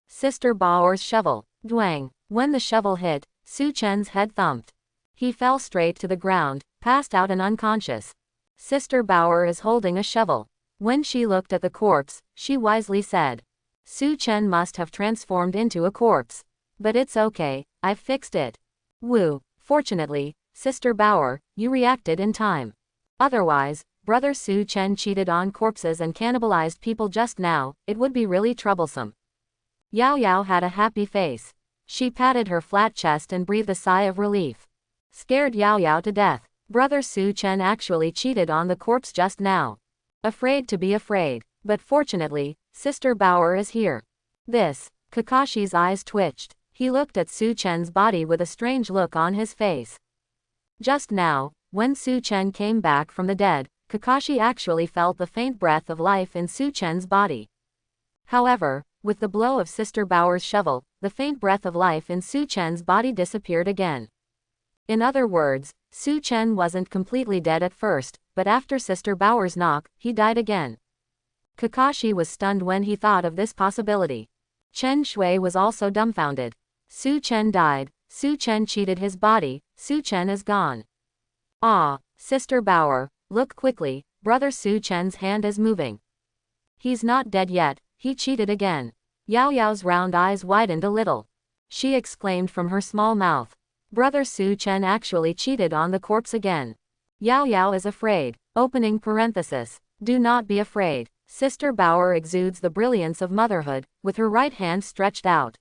Sister Bauer's shovel. Dwang. When the shovel hit, Suchan's head thumped. He fell straight to the ground, passed out and unconscious. Sister Bauer is holding a shovel. When she looked at the corpse, she wisely said, Suchan must have transformed into a corpse. But it's okay, I've fixed it. Woo. Fortunately, Sister Bauer, you reacted in time. Otherwise, Brother Suchan cheated on corpses and cannibalized people just now, it would be really troublesome. Yao Yao had a happy face. She patted her flat chest and breathed a sigh of relief. Scared Yao Yao to death. Brother Suchan actually cheated on the corpse just now. Afraid to be afraid. But fortunately, Sister Bauer is here. This. Kakashi's eyes twitched. He looked at Suchan's body with a strange look on his face. Just now, when Suchan came back from the dead, Kakashi actually felt the faint breath of life in Suchan's body. However, with the blow of Sister Bauer's shovel, the faint breath of life in Suchan's body disappeared again. In other words, Suchan wasn't completely dead at first, but after Sister Bauer's knock, he died again. Kakashi was stunned when he thought of this possibility. Chen Shui was also dumbfounded. Suchan died. Suchan cheated his body. Suchan is gone. Ah, Sister Bauer, look quickly, Brother Suchan's hand is moving. He's not dead yet, he cheated again. Yao Yao's round eyes widened a little. She exclaimed from her small mouth. Brother Suchan actually cheated on the corpse again. Yao Yao is afraid. Opening parenthesis. Do not be afraid. Sister Bauer exudes the brilliance of motherhood, with her right hand stretched out.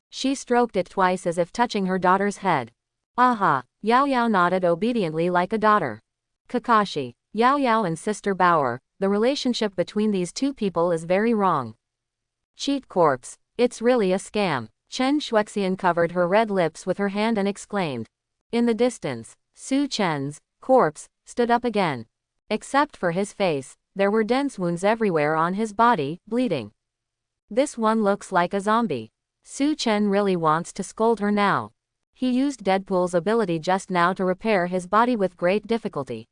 She stroked it twice as if touching her daughter's head. Aha! Yao Yao nodded obediently like a daughter. Kakashi, Yao Yao and Sister Bauer, the relationship between these two people is very wrong. Cheat corpse. It's really a scam. Chen Shuexian covered her red lips with her hand and exclaimed. In the distance, Su Chen's corpse stood up again. Except for his face, there were dense wounds everywhere on his body, bleeding. This one looks like a zombie. Su Chen really wants to scold her now. He used Deadpool's ability just now to repair his body with great difficulty.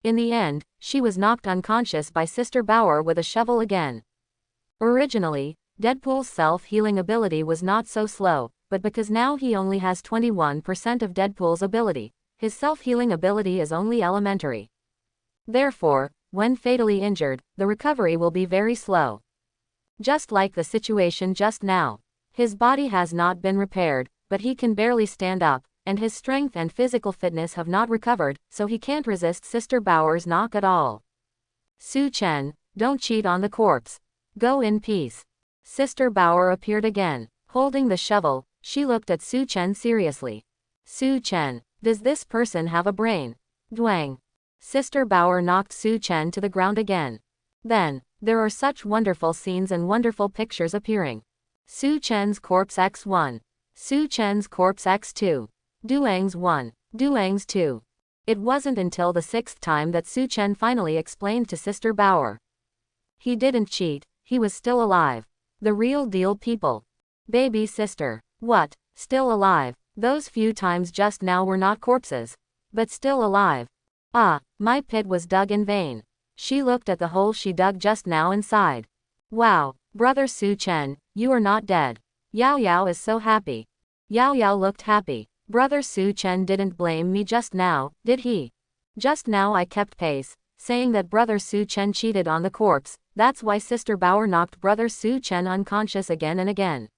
In the end, she was knocked unconscious by Sister Bauer with a shovel again. Originally, Deadpool's self-healing ability was not so slow, but because now he only has 21% of Deadpool's ability, his self-healing ability is only elementary. Therefore, when fatally injured, the recovery will be very slow. Just like the situation just now. His body has not been repaired, but he can barely stand up, and his strength and physical fitness have not recovered, so he can't resist Sister Bauer's knock at all. Su Chen, don't cheat on the corpse. Go in peace. Sister Bauer appeared again. Holding the shovel, she looked at Su Chen seriously. Su Chen, does this person have a brain? Dwang. Sister Bauer knocked Su Chen to the ground again. Then, there are such wonderful scenes and wonderful pictures appearing. Su Chen's corpse X1. Su Chen's corpse X2. Duang's 1. Duang's 2. It wasn't until the 6th time that Su Chen finally explained to Sister Bauer. He didn't cheat, he was still alive. The real deal people. Baby sister. What? Still alive? Those few times just now were not corpses. But still alive. Ah, my pit was dug in vain. She looked at the hole she dug just now and sighed. Wow, Brother Su Chen, you are not dead. Yao Yao is so happy. Yao Yao looked happy. Brother Su Chen didn't blame me just now, did he? Just now I kept pace, saying that Brother Su Chen cheated on the corpse, that's why Sister Bauer knocked Brother Su Chen unconscious again and again.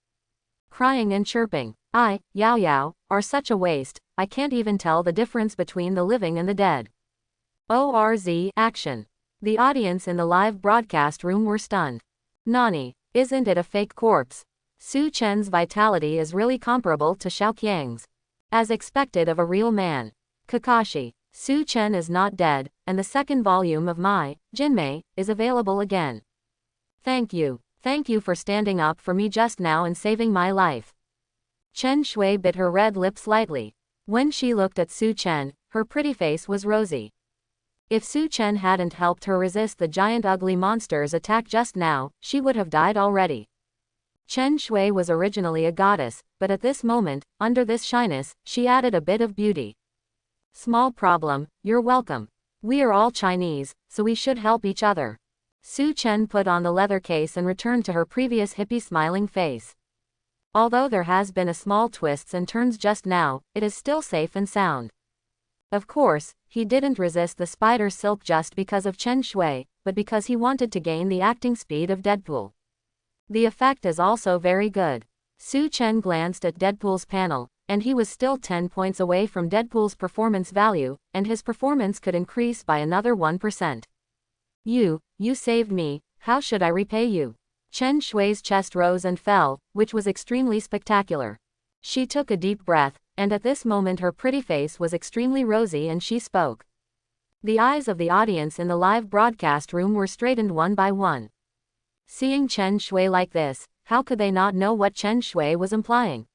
Crying and chirping, Yao Yao, are such a waste, I can't even tell the difference between the living and the dead. ORZ, action. The audience in the live broadcast room were stunned. Nani, isn't it a fake corpse? Su Chen's vitality is really comparable to Xiaoqiang's. As expected of a real man. Kakashi, Su Chen is not dead, and the second volume of my, Jinmei, is available again. Thank you for standing up for me just now and saving my life. Chen Shui bit her red lip slightly. When she looked at Su Chen, her pretty face was rosy. If Su Chen hadn't helped her resist the giant ugly monster's attack just now, she would have died already. Chen Shui was originally a goddess, but at this moment, under this shyness, she added a bit of beauty. Small problem, you're welcome. We are all Chinese, so we should help each other. Su Chen put on the leather case and returned to her previous hippie smiling face. Although there has been a small twists and turns just now, it is still safe and sound. Of course, he didn't resist the spider silk just because of Chen Shui, but because he wanted to gain the acting speed of Deadpool. The effect is also very good. Su Chen glanced at Deadpool's panel, and he was still 10 points away from Deadpool's performance value, and his performance could increase by another 1%. You saved me, how should I repay you? Chen Shui's chest rose and fell, which was extremely spectacular. She took a deep breath, and at this moment her pretty face was extremely rosy and she spoke. The eyes of the audience in the live broadcast room were straightened one by one. Seeing Chen Shui like this, how could they not know what Chen Shui was implying?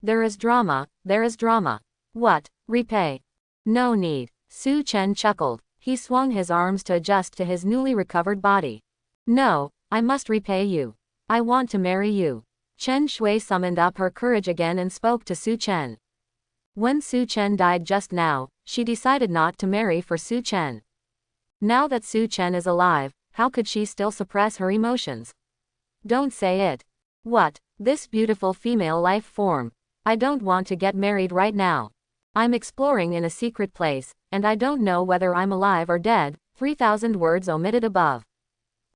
There is drama, there is drama. What? Repay? No need. Su Chen chuckled. He swung his arms to adjust to his newly recovered body. No, I must repay you. I want to marry you. Chen Shui summoned up her courage again and spoke to Su Chen. When Su Chen died just now, she decided not to marry for Su Chen. Now that Suchan is alive, how could she still suppress her emotions? Don't say it. What? This beautiful female life form. I don't want to get married right now. I'm exploring in a secret place, and I don't know whether I'm alive or dead. 3,000 words omitted above.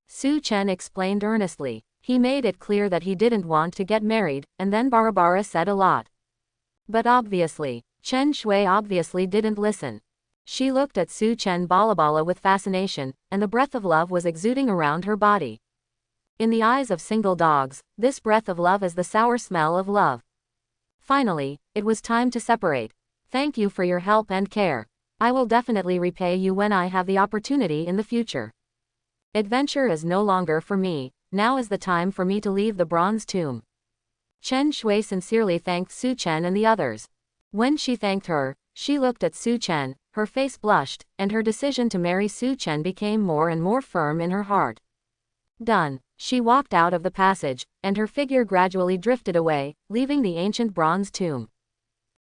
Suchan explained earnestly. He made it clear that he didn't want to get married, and then Barabara said a lot. But obviously, Chen Shui obviously didn't listen. She looked at Suchan Balabala with fascination, and the breath of love was exuding around her body. In the eyes of single dogs, this breath of love is the sour smell of love. Finally, it was time to separate. Thank you for your help and care. I will definitely repay you when I have the opportunity in the future. Adventure is no longer for me, now is the time for me to leave the bronze tomb. Chen Shui sincerely thanked Suchan and the others. When she thanked her, she looked at Suchan, her face blushed, and her decision to marry Suchan became more and more firm in her heart. Done. She walked out of the passage, and her figure gradually drifted away, leaving the ancient bronze tomb.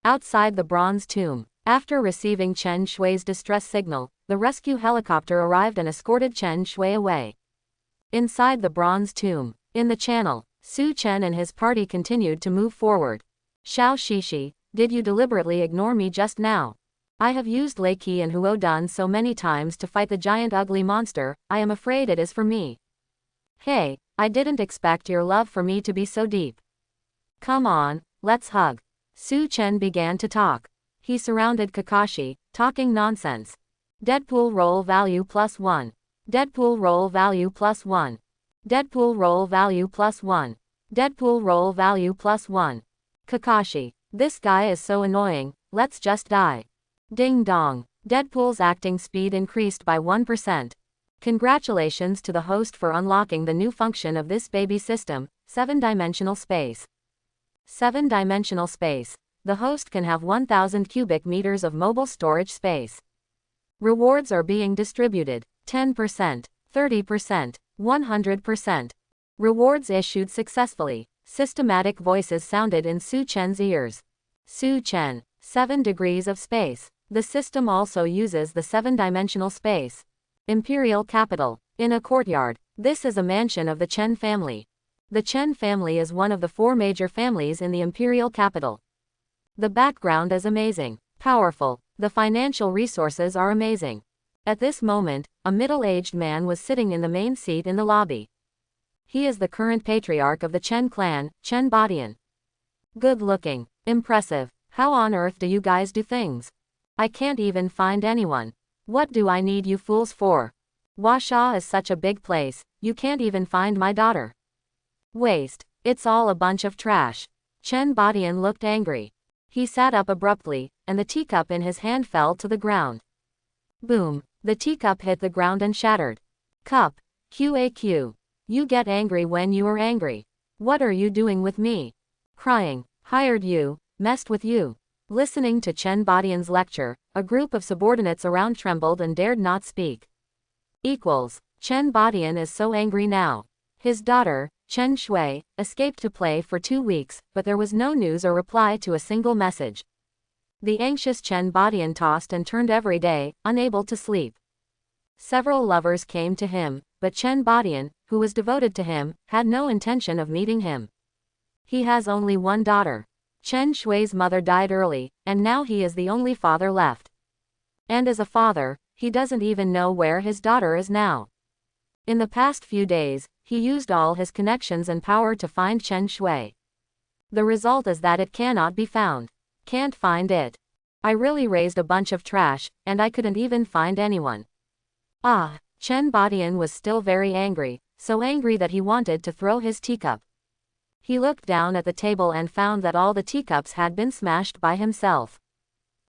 Outside the bronze tomb, after receiving Chen Shui's distress signal, the rescue helicopter arrived and escorted Chen Shui away. Inside the bronze tomb, in the channel, Suchan and his party continued to move forward. Xiao Shishi, did you deliberately ignore me just now? I have used Lei Qi and Huo Dan so many times to fight the giant ugly monster, I am afraid it is for me. Hey, I didn't expect your love for me to be so deep. Come on, let's hug. Suchan began to talk. He surrounded Kakashi, talking nonsense. Deadpool roll value +1. Deadpool roll value +1. Deadpool roll value +1. Deadpool roll value +1. Kakashi, this guy is so annoying, let's just die. Ding dong. Deadpool's acting speed increased by 1%. Congratulations to the host for unlocking the new function of this baby system, 7-dimensional space. 7-dimensional space. The host can have 1,000 cubic meters of mobile storage space. Rewards are being distributed. 10%, 30%, 100%. Rewards issued successfully. Systematic voices sounded in Suchan's ears. Suchan, 7 degrees of space. The system also uses the 7-dimensional space. Imperial capital. In a courtyard. This is a mansion of the Chen family. The Chen family is one of the 4 major families in the imperial capital. The background is amazing. Powerful. The financial resources are amazing. At this moment, a middle-aged man was sitting in the main seat in the lobby. He is the current patriarch of the Chen clan, Chen Badian. Good-looking. Impressive. How on earth do you guys do things? I can't even find anyone. What do I need you fools for? Washa is such a big place, you can't even find my daughter. Waste. It's all a bunch of trash. Chen Badian looked angry. He sat up abruptly, and the teacup in his hand fell to the ground. Boom. The teacup hit the ground and shattered. Cup. QAQ. You get angry when you are angry. What are you doing with me? Crying. Hired you, messed with you. Listening to Chen Badian's lecture, a group of subordinates around trembled and dared not speak. Chen Badian is so angry now. His daughter, Chen Shui, escaped to play for 2 weeks, but there was no news or reply to a single message. The anxious Chen Badian tossed and turned every day, unable to sleep. Several lovers came to him, but Chen Badian, who was devoted to him, had no intention of meeting him. He has only one daughter. Chen Shui's mother died early, and now he is the only father left. And as a father, he doesn't even know where his daughter is now. In the past few days, he used all his connections and power to find Chen Shui. The result is that it cannot be found. Can't find it. I really raised a bunch of trash, and I couldn't even find anyone. Ah, Chen Badian was still very angry, so angry that he wanted to throw his teacup. He looked down at the table and found that all the teacups had been smashed by himself.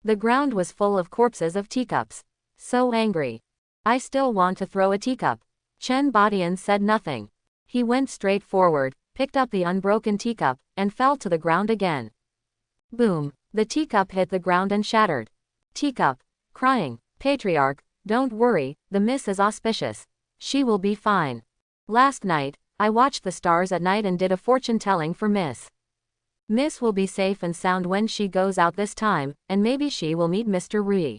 The ground was full of corpses of teacups. So angry. I still want to throw a teacup. Chen Badian said nothing. He went straight forward, picked up the unbroken teacup, and fell to the ground again. Boom. The teacup hit the ground and shattered. Teacup. Crying. Patriarch, don't worry, the miss is auspicious. She will be fine. Last night, I watched the stars at night and did a fortune-telling for Miss. Miss will be safe and sound when she goes out this time, and maybe she will meet Mr. Rui.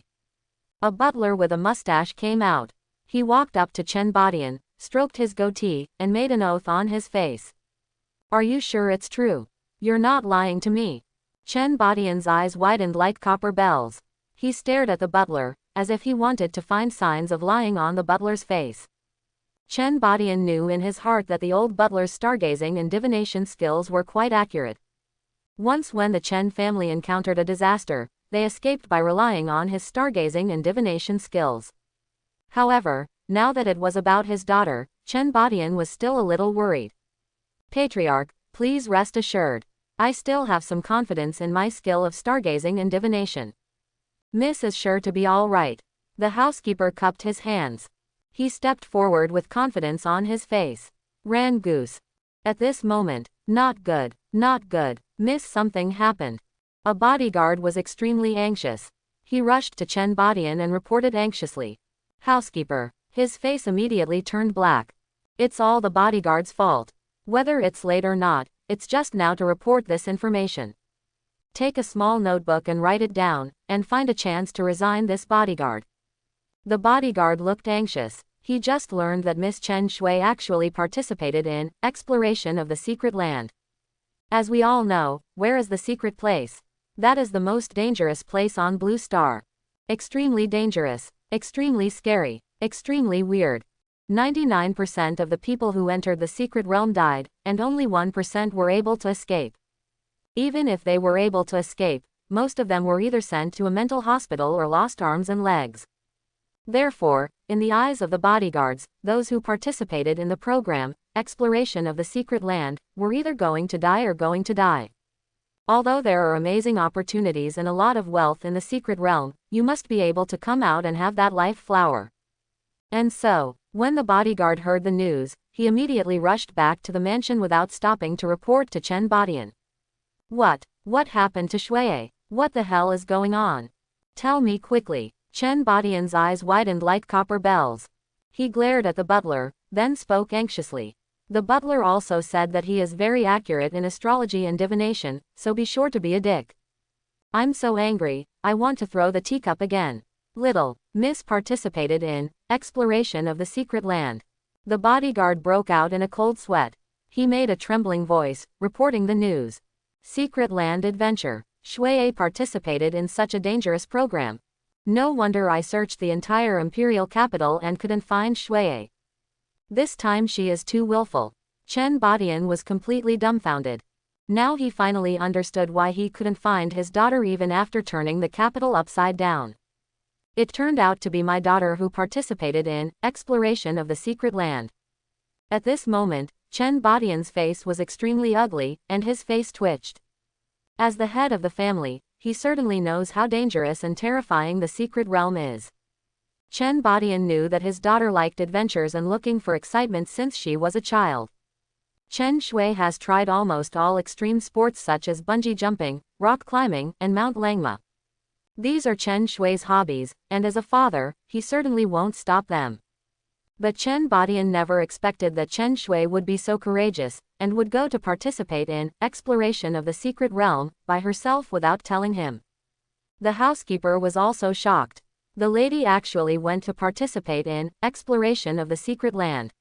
A butler with a mustache came out. He walked up to Chen Badian, stroked his goatee, and made an oath on his face. Are you sure it's true? You're not lying to me. Chen Badian's eyes widened like copper bells. He stared at the butler, as if he wanted to find signs of lying on the butler's face. Chen Badian knew in his heart that the old butler's stargazing and divination skills were quite accurate. Once when the Chen family encountered a disaster, they escaped by relying on his stargazing and divination skills. However, now that it was about his daughter, Chen Badian was still a little worried. Patriarch, please rest assured. I still have some confidence in my skill of stargazing and divination. Miss is sure to be all right. The housekeeper cupped his hands. He stepped forward with confidence on his face. Ran goose. At this moment, not good, not good, Miss, something happened. A bodyguard was extremely anxious. He rushed to Chen Badian and reported anxiously. Housekeeper. His face immediately turned black. It's all the bodyguard's fault. Whether it's late or not, it's just now to report this information. Take a small notebook and write it down, and find a chance to resign this bodyguard. The bodyguard looked anxious. He just learned that Miss Chen Shui actually participated in exploration of the secret land. As we all know, where is the secret place? That is the most dangerous place on Blue Star. Extremely dangerous, extremely scary, extremely weird. 99% of the people who entered the secret realm died, and only 1% were able to escape. Even if they were able to escape, most of them were either sent to a mental hospital or lost arms and legs. Therefore, in the eyes of the bodyguards, those who participated in the program, exploration of the secret land, were either going to die or going to die. Although there are amazing opportunities and a lot of wealth in the secret realm, you must be able to come out and have that life flower. And so, when the bodyguard heard the news, he immediately rushed back to the mansion without stopping to report to Chen Badian. What happened to Shui? What the hell is going on? Tell me quickly. Chen Badian's eyes widened like copper bells. He glared at the butler, then spoke anxiously. The butler also said that he is very accurate in astrology and divination, so be sure to be a dick. I'm so angry, I want to throw the teacup again. Little Miss participated in exploration of the secret land. The bodyguard broke out in a cold sweat. He made a trembling voice, reporting the news. Secret land adventure. Shui participated in such a dangerous program. No wonder I searched the entire imperial capital and couldn't find Shui. This time she is too willful. Chen Badian was completely dumbfounded. Now he finally understood why he couldn't find his daughter even after turning the capital upside down. It turned out to be my daughter who participated in exploration of the secret land. At this moment, Chen Badian's face was extremely ugly, and his face twitched. As the head of the family, he certainly knows how dangerous and terrifying the secret realm is. Chen Badian knew that his daughter liked adventures and looking for excitement since she was a child. Chen Shui has tried almost all extreme sports such as bungee jumping, rock climbing, and Mount Langma. These are Chen Shui's hobbies, and as a father, he certainly won't stop them. But Chen Badian never expected that Chen Shui would be so courageous, and would go to participate in exploration of the secret realm by herself without telling him. The housekeeper was also shocked. The lady actually went to participate in exploration of the secret land.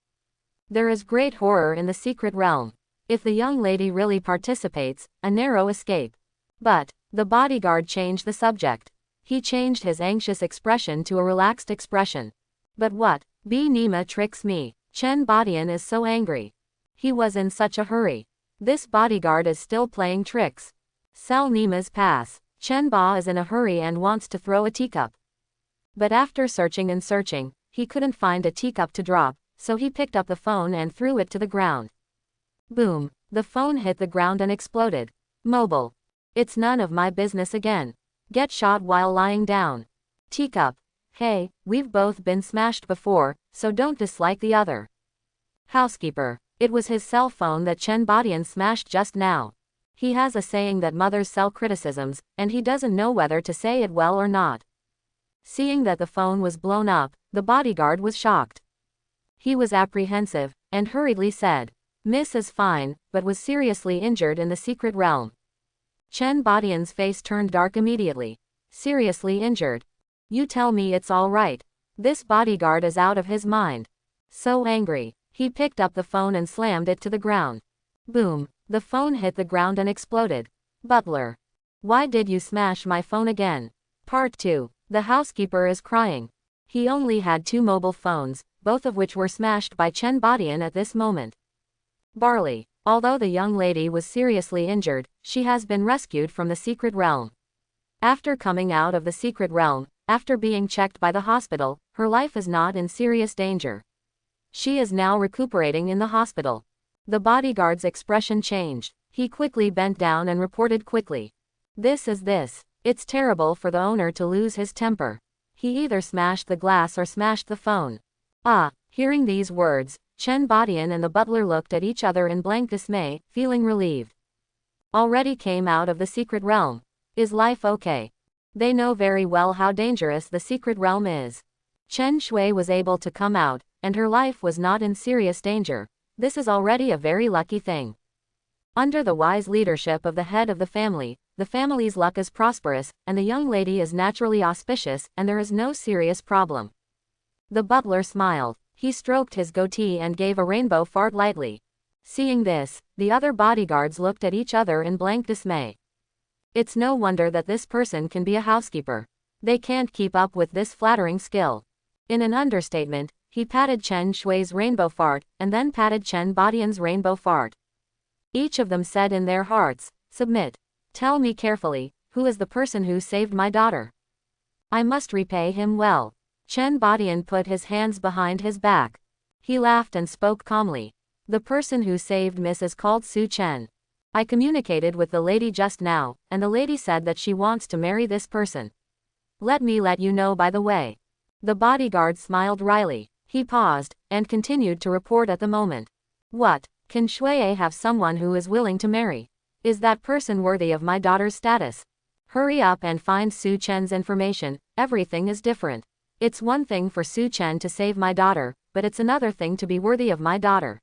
There is great horror in the secret realm. If the young lady really participates, a narrow escape. But the bodyguard changed the subject. He changed his anxious expression to a relaxed expression. But what? B. Nima tricks me. Chen Badian is so angry. He was in such a hurry. This bodyguard is still playing tricks. Sell Nima's pass. Chen Ba is in a hurry and wants to throw a teacup. But after searching and searching, he couldn't find a teacup to drop, so he picked up the phone and threw it to the ground. Boom! The phone hit the ground and exploded. Mobile. It's none of my business again. Get shot while lying down. Teacup. Hey, we've both been smashed before, so don't dislike the other. Housekeeper. It was his cell phone that Chen Badian smashed just now. He has a saying that mothers sell criticisms, and he doesn't know whether to say it well or not. Seeing that the phone was blown up, the bodyguard was shocked. He was apprehensive, and hurriedly said, Miss is fine, but was seriously injured in the secret realm. Chen Badian's face turned dark immediately. Seriously injured? You tell me it's all right. This bodyguard is out of his mind. So angry, he picked up the phone and slammed it to the ground. Boom, the phone hit the ground and exploded. Butler. Why did you smash my phone again? Part 2. The housekeeper is crying. He only had 2 mobile phones, both of which were smashed by Chen Badian at this moment. Barley. Although the young lady was seriously injured, she has been rescued from the secret realm. After coming out of the secret realm, after being checked by the hospital, her life is not in serious danger. She is now recuperating in the hospital. The bodyguard's expression changed. He quickly bent down and reported quickly. This. It's terrible for the owner to lose his temper. He either smashed the glass or smashed the phone. Hearing these words, Chen Badian and the butler looked at each other in blank dismay, feeling relieved. Already came out of the secret realm. Is life okay? They know very well how dangerous the secret realm is. Chen Shui was able to come out, and her life was not in serious danger. This is already a very lucky thing. Under the wise leadership of the head of the family's luck is prosperous, and the young lady is naturally auspicious, and there is no serious problem. The butler smiled. He stroked his goatee and gave a rainbow fart lightly. Seeing this, the other bodyguards looked at each other in blank dismay. It's no wonder that this person can be a housekeeper. They can't keep up with this flattering skill. In an understatement, he patted Chen Shui's rainbow fart, and then patted Chen Badian's rainbow fart. Each of them said in their hearts, submit. Tell me carefully, who is the person who saved my daughter? I must repay him well. Chen Badian put his hands behind his back. He laughed and spoke calmly. The person who saved Miss is called Suchan. I communicated with the lady just now, and the lady said that she wants to marry this person. Let me let you know by the way. The bodyguard smiled wryly. He paused, and continued to report at the moment. What? Can Shui have someone who is willing to marry? Is that person worthy of my daughter's status? Hurry up and find Suchan's information, everything is different. It's one thing for Suchan to save my daughter, but it's another thing to be worthy of my daughter.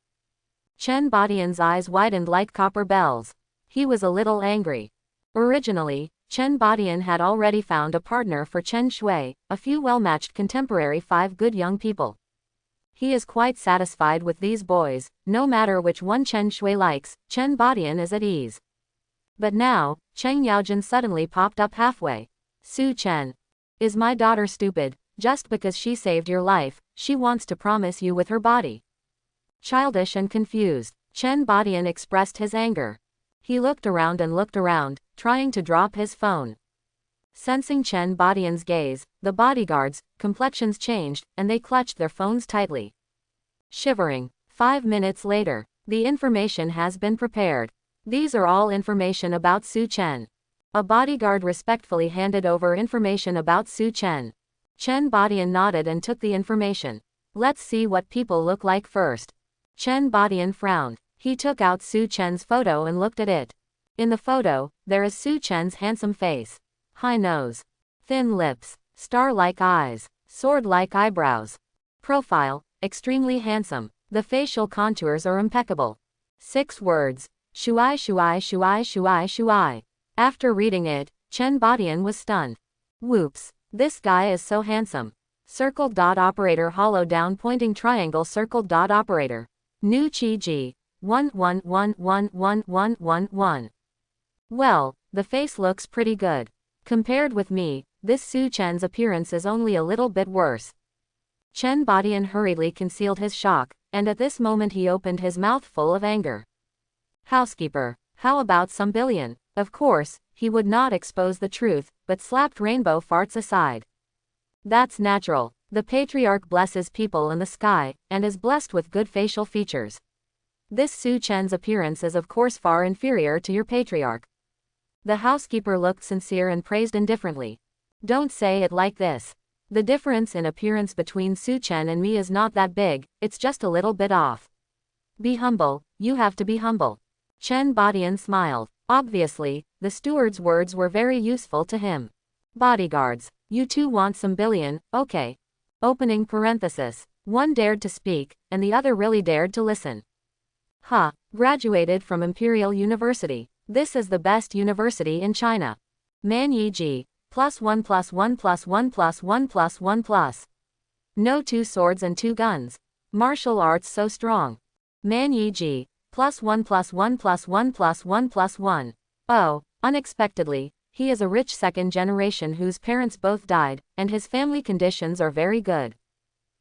Chen Badian's eyes widened like copper bells. He was a little angry. Originally, Chen Badian had already found a partner for Chen Shui, a few well-matched contemporary 5 good young people. He is quite satisfied with these boys, no matter which one Chen Shui likes, Chen Badian is at ease. But now, Cheng Yaojin suddenly popped up halfway. Suchan. Is my daughter stupid? Just because she saved your life, she wants to promise you with her body. Childish and confused, Chen Badian expressed his anger. He looked around, trying to drop his phone. Sensing Chen Badian's gaze, the bodyguards' complexions changed, and they clutched their phones tightly. Shivering. 5 minutes later, the information has been prepared. These are all information about Suchan. A bodyguard respectfully handed over information about Suchan. Chen Badian nodded and took the information. Let's see what people look like first. Chen Badian frowned. He took out Suchan's photo and looked at it. In the photo, there is Suchan's handsome face. High nose. Thin lips. Star-like eyes. Sword-like eyebrows. Profile, extremely handsome. The facial contours are impeccable. 6 words. Shui Shui Shui Shui Shui. After reading it, Chen Badian was stunned. Whoops. This guy is so handsome. Circle dot operator hollow down pointing triangle circle dot operator. Nu Chi Ji. 1111111. Well, the face looks pretty good. Compared with me, this Suchan's appearance is only a little bit worse. Chen Badian hurriedly concealed his shock, and at this moment he opened his mouth full of anger. Housekeeper, how about some billion? Of course, he would not expose the truth, but slapped rainbow farts aside. That's natural. The patriarch blesses people in the sky, and is blessed with good facial features. This Suchan's appearance is of course far inferior to your patriarch. The housekeeper looked sincere and praised indifferently. Don't say it like this. The difference in appearance between Suchan and me is not that big, it's just a little bit off. Be humble, you have to be humble. Chen Badian smiled. Obviously, the steward's words were very useful to him. Bodyguards, you two want some billion, okay. Opening parenthesis. One dared to speak, and the other really dared to listen. Graduated from Imperial University. This is the best university in China. Man Yi Ji. +1 +1 +1 +1 +1 +. No 2 swords and 2 guns. Martial arts so strong. Man Yi Ji. +1+1+1+1+1. Oh, unexpectedly, he is a rich second generation whose parents both died, and his family conditions are very good.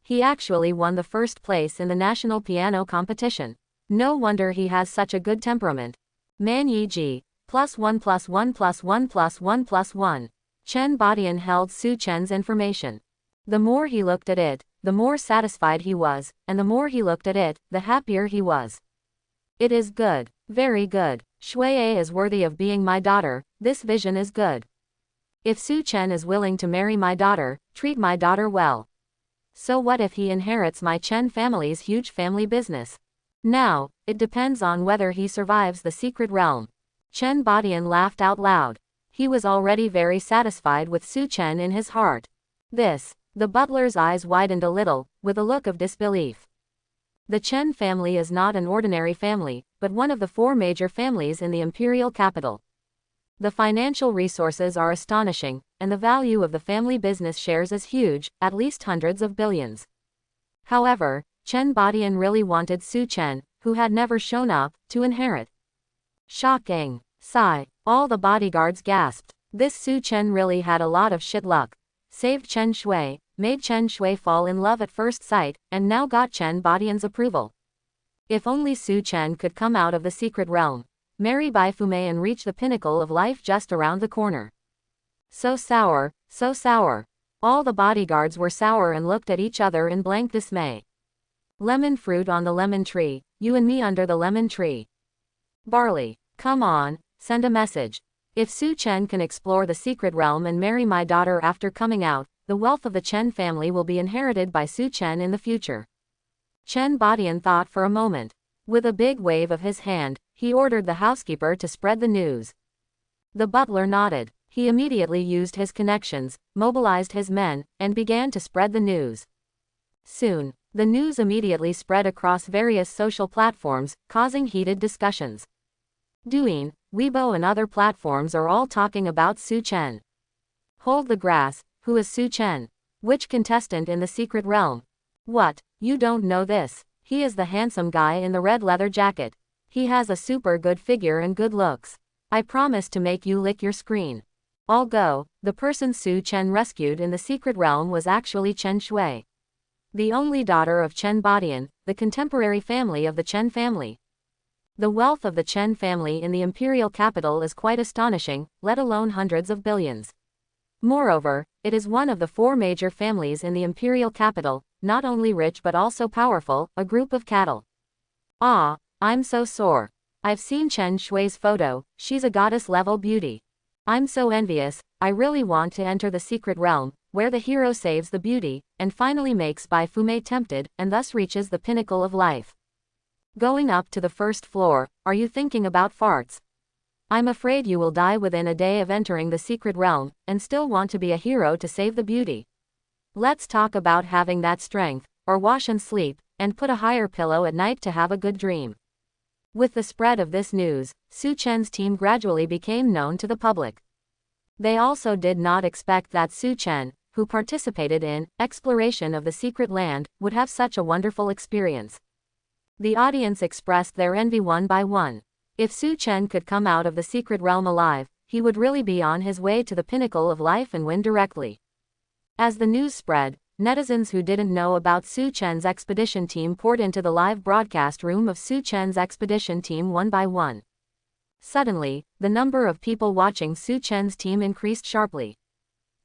He actually won the first place in the national piano competition. No wonder he has such a good temperament. Man Yi Ji. +1+1+1+1+1. Chen Badian held Suchan's information. The more he looked at it, the more satisfied he was, and the more he looked at it, the happier he was. It is good. Very good. Shui is worthy of being my daughter. This vision is good. If Suchan is willing to marry my daughter, treat my daughter well. So what if he inherits my Chen family's huge family business? Now, it depends on whether he survives the secret realm. Chen Badian laughed out loud. He was already very satisfied with Suchan in his heart. The butler's eyes widened a little, with a look of disbelief. The Chen family is not an ordinary family, but one of the 4 major families in the imperial capital. The financial resources are astonishing, and the value of the family business shares is huge, at least hundreds of billions. However, Chen Badian really wanted Suchan, who had never shown up, to inherit. Shocking. Sigh. All the bodyguards gasped. This Suchan really had a lot of shit luck. Saved Chen Shui, made Chen Shui fall in love at first sight, and now got Chen Badian's approval. If only Suchan could come out of the secret realm, marry Bai Fumei and reach the pinnacle of life just around the corner. So sour, so sour. All the bodyguards were sour and looked at each other in blank dismay. Lemon fruit on the lemon tree, you and me under the lemon tree. Barley, come on, send a message. If Suchan can explore the secret realm and marry my daughter after coming out, the wealth of the Chen family will be inherited by Suchan in the future. Chen Badian thought for a moment. With a big wave of his hand, he ordered the housekeeper to spread the news. The butler nodded. He immediately used his connections, mobilized his men, and began to spread the news. Soon, the news immediately spread across various social platforms, causing heated discussions. Douyin, Weibo and other platforms are all talking about Suchan. Hold the grass, who is Suchan? Which contestant in the secret realm? What, you don't know this? He is the handsome guy in the red leather jacket. He has a super good figure and good looks. I promise to make you lick your screen. I'll go. The person Suchan rescued in the secret realm was actually Chen Shui, the only daughter of Chen Badian, the contemporary family of the Chen family. The wealth of the Chen family in the imperial capital is quite astonishing, let alone hundreds of billions. Moreover, it is one of the 4 major families in the imperial capital, not only rich but also powerful, a group of cattle. Ah, I'm so sore. I've seen Chen Shui's photo, she's a goddess-level beauty. I'm so envious, I really want to enter the secret realm, where the hero saves the beauty, and finally makes Bai Fumei tempted, and thus reaches the pinnacle of life. Going up to the first floor, are you thinking about farts? I'm afraid you will die within a day of entering the secret realm, and still want to be a hero to save the beauty. Let's talk about having that strength, or wash and sleep, and put a higher pillow at night to have a good dream. With the spread of this news, Suchan's team gradually became known to the public. They also did not expect that Suchan, who participated in exploration of the secret land, would have such a wonderful experience. The audience expressed their envy one by one. If Suchan could come out of the secret realm alive, he would really be on his way to the pinnacle of life and win directly. As the news spread, netizens who didn't know about Suchan's expedition team poured into the live broadcast room of Suchan's expedition team one by one. Suddenly, the number of people watching Suchan's team increased sharply.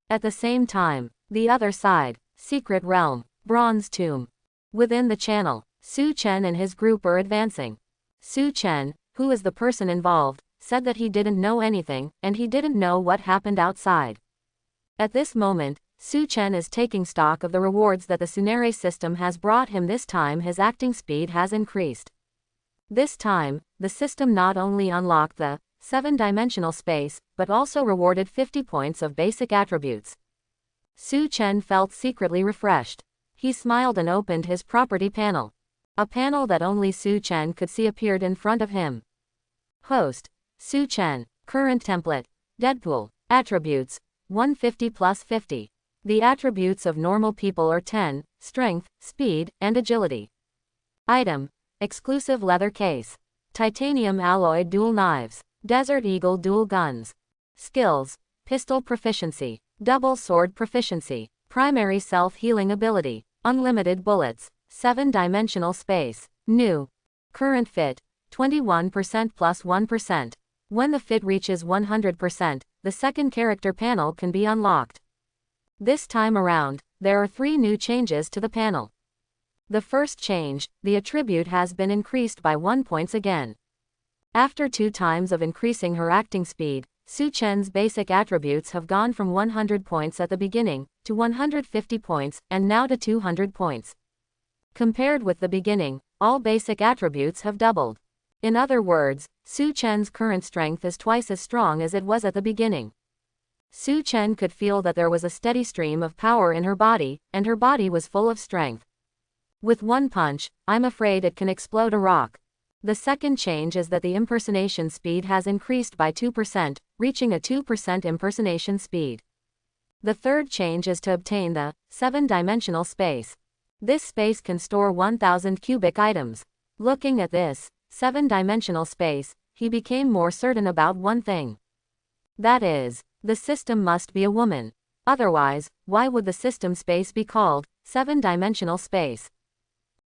At the same time, the other side, secret realm, bronze tomb. Within the channel, Suchan and his group are advancing. Suchan, who is the person involved, said that he didn't know anything, and he didn't know what happened outside. At this moment, Suchan is taking stock of the rewards that the Tsunere system has brought him. This time his acting speed has increased. This time, the system not only unlocked the 7-dimensional space, but also rewarded 50 points of basic attributes. Suchan felt secretly refreshed. He smiled and opened his property panel. A panel that only Suchan could see appeared in front of him. Host, Suchan, current template, Deadpool, attributes, 150 plus 50. The attributes of normal people are 10, strength, speed, and agility. Item: exclusive leather case. Titanium alloy dual knives. Desert Eagle dual guns. Skills: pistol proficiency. Double sword proficiency. Primary self-healing ability. Unlimited bullets. 7-dimensional space. New. Current fit: 21% plus 1%. When the fit reaches 100%, the second character panel can be unlocked. This time around, there are 3 new changes to the panel. The first change, the attribute has been increased by 1 points again. After 2 times of increasing her acting speed, Suchan's basic attributes have gone from 100 points at the beginning, to 150 points, and now to 200 points. Compared with the beginning, all basic attributes have doubled. In other words, Suchan's current strength is twice as strong as it was at the beginning. Suchan could feel that there was a steady stream of power in her body, and her body was full of strength. With one punch, I'm afraid it can explode a rock. The second change is that the impersonation speed has increased by 2%, reaching a 2% impersonation speed. The third change is to obtain the 7-dimensional space. This space can store 1000 cubic items. Looking at this 7-dimensional space, he became more certain about one thing. That is, the system must be a woman. Otherwise, why would the system space be called 7-dimensional space?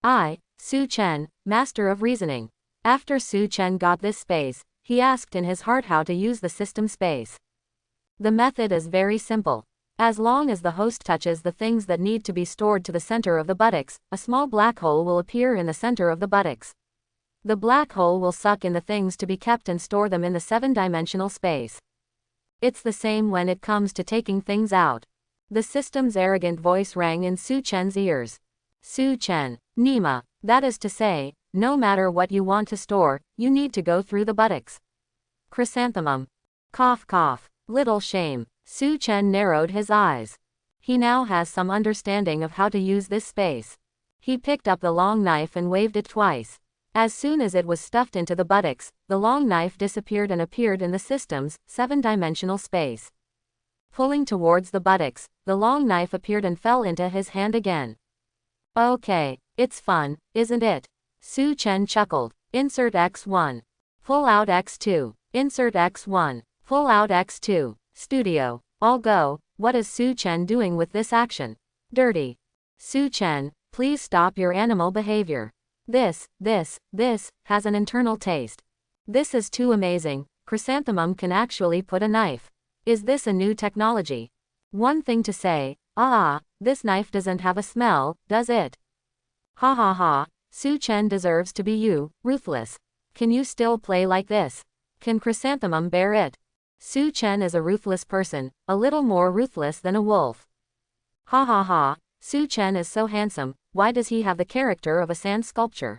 Suchan, master of reasoning. After Suchan got this space, he asked in his heart how to use the system space. The method is very simple. As long as the host touches the things that need to be stored to the center of the buttocks, a small black hole will appear in the center of the buttocks. The black hole will suck in the things to be kept and store them in the 7-dimensional space. It's the same when it comes to taking things out. The system's arrogant voice rang in Suchan's ears. Suchan, Nima, that is to say, no matter what you want to store, you need to go through the buttocks. Chrysanthemum. Cough cough. Little shame. Suchan narrowed his eyes. He now has some understanding of how to use this space. He picked up the long knife and waved it twice. As soon as it was stuffed into the buttocks, the long knife disappeared and appeared in the system's 7-dimensional space. Pulling towards the buttocks, the long knife appeared and fell into his hand again. Okay, it's fun, isn't it? Suchan chuckled. Insert X1. Pull out X2. Insert X1. Pull out X2. Studio. All go. What is Suchan doing with this action? Dirty. Suchan, please stop your animal behavior. This has an internal taste. This is too amazing. Chrysanthemum can actually put a knife. Is this a new technology? One thing to say, this knife doesn't have a smell, does it? Ha ha ha. Suchan deserves to be you, ruthless. Can you still play like this? Can Chrysanthemum bear it? Suchan is a ruthless person, a little more ruthless than a wolf. Ha ha ha. Suchan is so handsome, why does he have the character of a sand sculpture?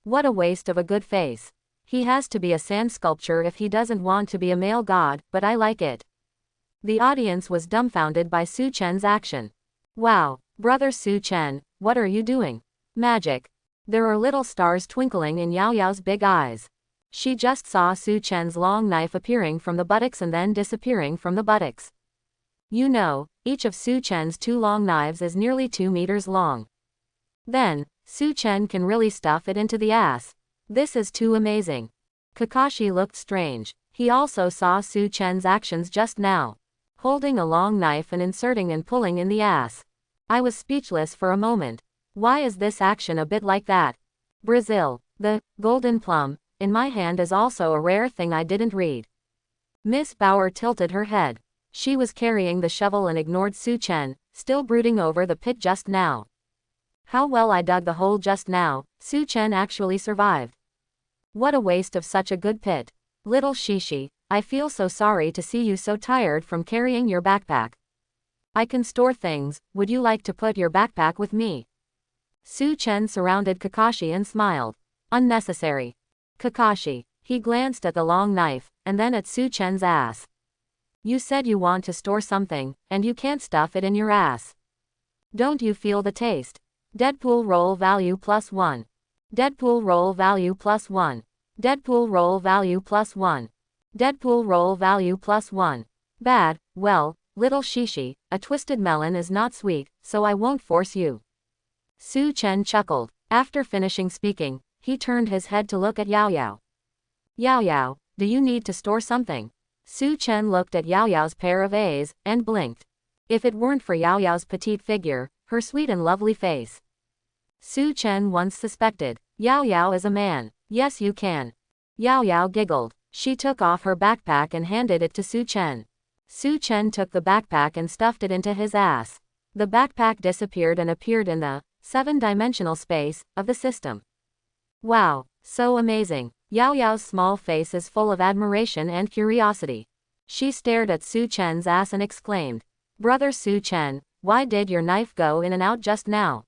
What a waste of a good face. He has to be a sand sculpture if he doesn't want to be a male god, but I like it. The audience was dumbfounded by Suchan's action. Wow, brother Suchan, what are you doing? Magic. There are little stars twinkling in Yao Yao's big eyes. She just saw Suchan's long knife appearing from the buttocks and then disappearing from the buttocks. You know, each of Suchan's 2 long knives is nearly 2 meters long. Then, Suchan can really stuff it into the ass. This is too amazing. Kakashi looked strange. He also saw Suchan's actions just now. Holding a long knife and inserting and pulling in the ass. I was speechless for a moment. Why is this action a bit like that? Brazil. The golden plum in my hand is also a rare thing I didn't read. Miss Bauer tilted her head. She was carrying the shovel and ignored Suchan, still brooding over the pit just now. How well I dug the hole just now. Suchan actually survived. What a waste of such a good pit. Little Shishi, I feel so sorry to see you so tired from carrying your backpack. I can store things, would you like to put your backpack with me? Suchan surrounded Kakashi and smiled. Unnecessary. Kakashi. He glanced at the long knife, and then at Suchan's ass. You said you want to store something, and you can't stuff it in your ass. Don't you feel the taste? Deadpool roll value +1. Deadpool roll value +1. Deadpool roll value +1. Deadpool roll value +1. Bad, well, Little Shishi, a twisted melon is not sweet, so I won't force you. Suchan chuckled. After finishing speaking, he turned his head to look at Yao Yao. Yao Yao, do you need to store something? Suchan looked at Yao Yao's pair of A's, and blinked. If it weren't for Yao Yao's petite figure, her sweet and lovely face. Suchan once suspected, Yao Yao is a man. Yes you can. Yao Yao giggled. She took off her backpack and handed it to Suchan. Suchan took the backpack and stuffed it into his ass. The backpack disappeared and appeared in the seven-dimensional space of the system. Wow, so amazing. Yao Yao's small face is full of admiration and curiosity. She stared at Suchan's ass and exclaimed, Brother Suchan, why did your knife go in and out just now?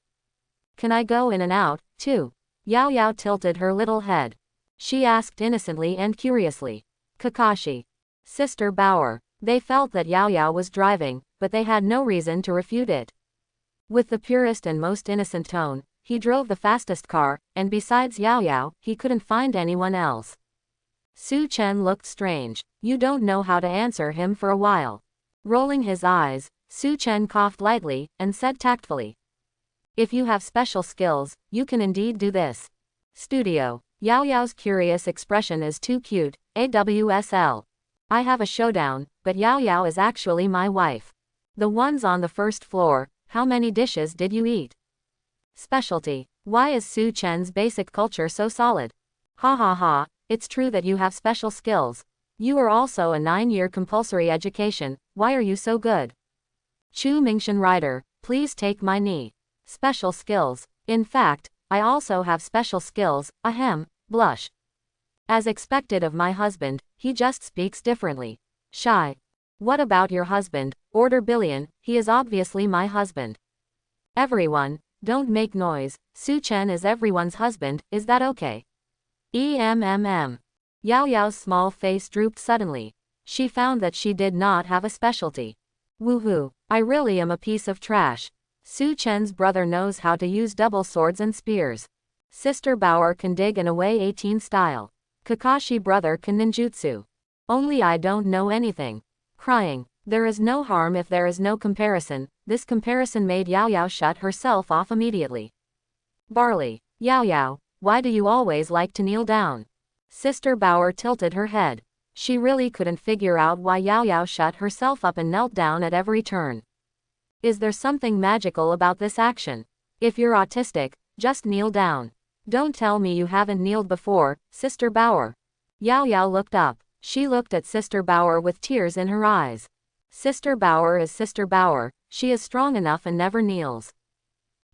Can I go in and out, too? Yao Yao tilted her little head. She asked innocently and curiously. Kakashi. Sister Bauer. They felt that Yao Yao was driving, but they had no reason to refute it. With the purest and most innocent tone, he drove the fastest car, and besides Yao Yao, he couldn't find anyone else. Suchan looked strange. You don't know how to answer him for a while. Rolling his eyes, Suchan coughed lightly, and said tactfully. If you have special skills, you can indeed do this. Studio. Yao Yao's curious expression is too cute, AWSL. I have a showdown, but Yao Yao is actually my wife. The ones on the first floor, how many dishes did you eat? Specialty. Why is Suchan's basic culture so solid? Ha ha ha, it's true that you have special skills. You are also a 9-year compulsory education, why are you so good? Chu Mingshan Rider, please take my knee. Special skills. In fact, I also have special skills, ahem, blush. As expected of my husband, he just speaks differently. Shy. What about your husband? Order Billion, he is obviously my husband. Everyone, don't make noise, Suchan is everyone's husband, is that okay? Yao Yao's small face drooped suddenly. She found that she did not have a specialty. Woohoo, I really am a piece of trash. Suchan's brother knows how to use double swords and spears. Sister Bauer can dig in a way 18 style. Kakashi brother can ninjutsu. Only I don't know anything. Crying. There is no harm if there is no comparison. This comparison made Yao Yao shut herself off immediately. Barley. Yao Yao, why do you always like to kneel down? Sister Bauer tilted her head. She really couldn't figure out why Yao Yao shut herself up and knelt down at every turn. Is there something magical about this action? If you're autistic, just kneel down. Don't tell me you haven't kneeled before, Sister Bauer. Yao Yao looked up. She looked at Sister Bauer with tears in her eyes. Sister Bauer is Sister Bauer, she is strong enough and never kneels.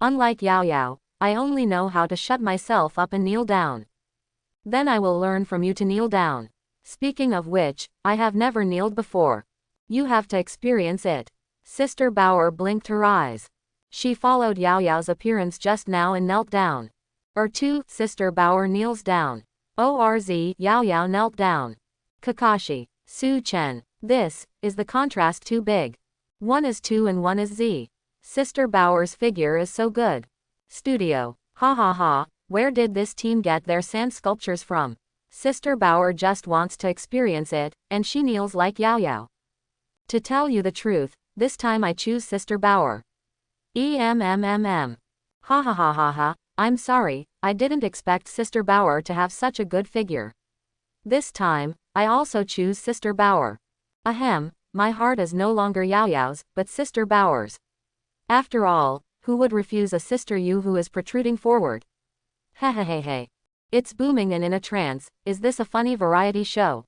Unlike Yao Yao, I only know how to shut myself up and kneel down. Then I will learn from you to kneel down. Speaking of which, I have never kneeled before. You have to experience it. Sister Bauer blinked her eyes. She followed Yao Yao's appearance just now and knelt down. Two, Sister Bauer kneels down. Orz, Yao Yao knelt down. Kakashi. Suchan. This is the contrast too big. One is 2 and one is Z. Sister Bauer's figure is so good. Studio. Ha ha ha, where did this team get their sand sculptures from? Sister Bauer just wants to experience it, and she kneels like Yao Yao. To tell you the truth, this time I choose Sister Bauer. Ha ha ha ha ha, I'm sorry, I didn't expect Sister Bauer to have such a good figure. This time, I also choose Sister Bauer. Ahem, my heart is no longer Yao Yao's, but Sister Bauer's. After all, who would refuse a sister you who is protruding forward? Hehehehe. It's booming and in a trance, is this a funny variety show?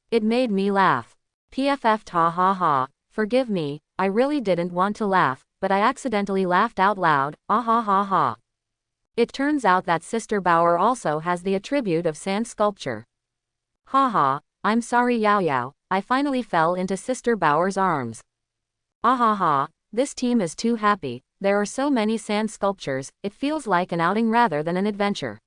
It made me laugh. PFF ha ha ha, forgive me, I really didn't want to laugh, but I accidentally laughed out loud, ah ha ha ha. It turns out that Sister Bauer also has the attribute of sand sculpture. Ha ha, I'm sorry Yao Yao, I finally fell into Sister Bauer's arms. Ah ha ha, this team is too happy, there are so many sand sculptures, it feels like an outing rather than an adventure.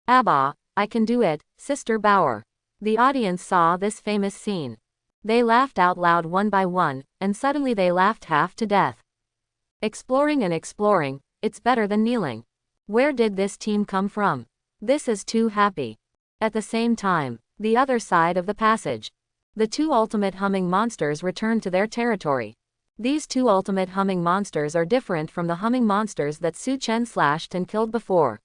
Abba, I can do it, Sister Bauer. The audience saw this famous scene. They laughed out loud one by one, and suddenly they laughed half to death. Exploring and exploring, it's better than kneeling. Where did this team come from? This is too happy. At the same time, the other side of the passage. The two ultimate humming monsters returned to their territory. These two ultimate humming monsters are different from the humming monsters that Suchan slashed and killed before.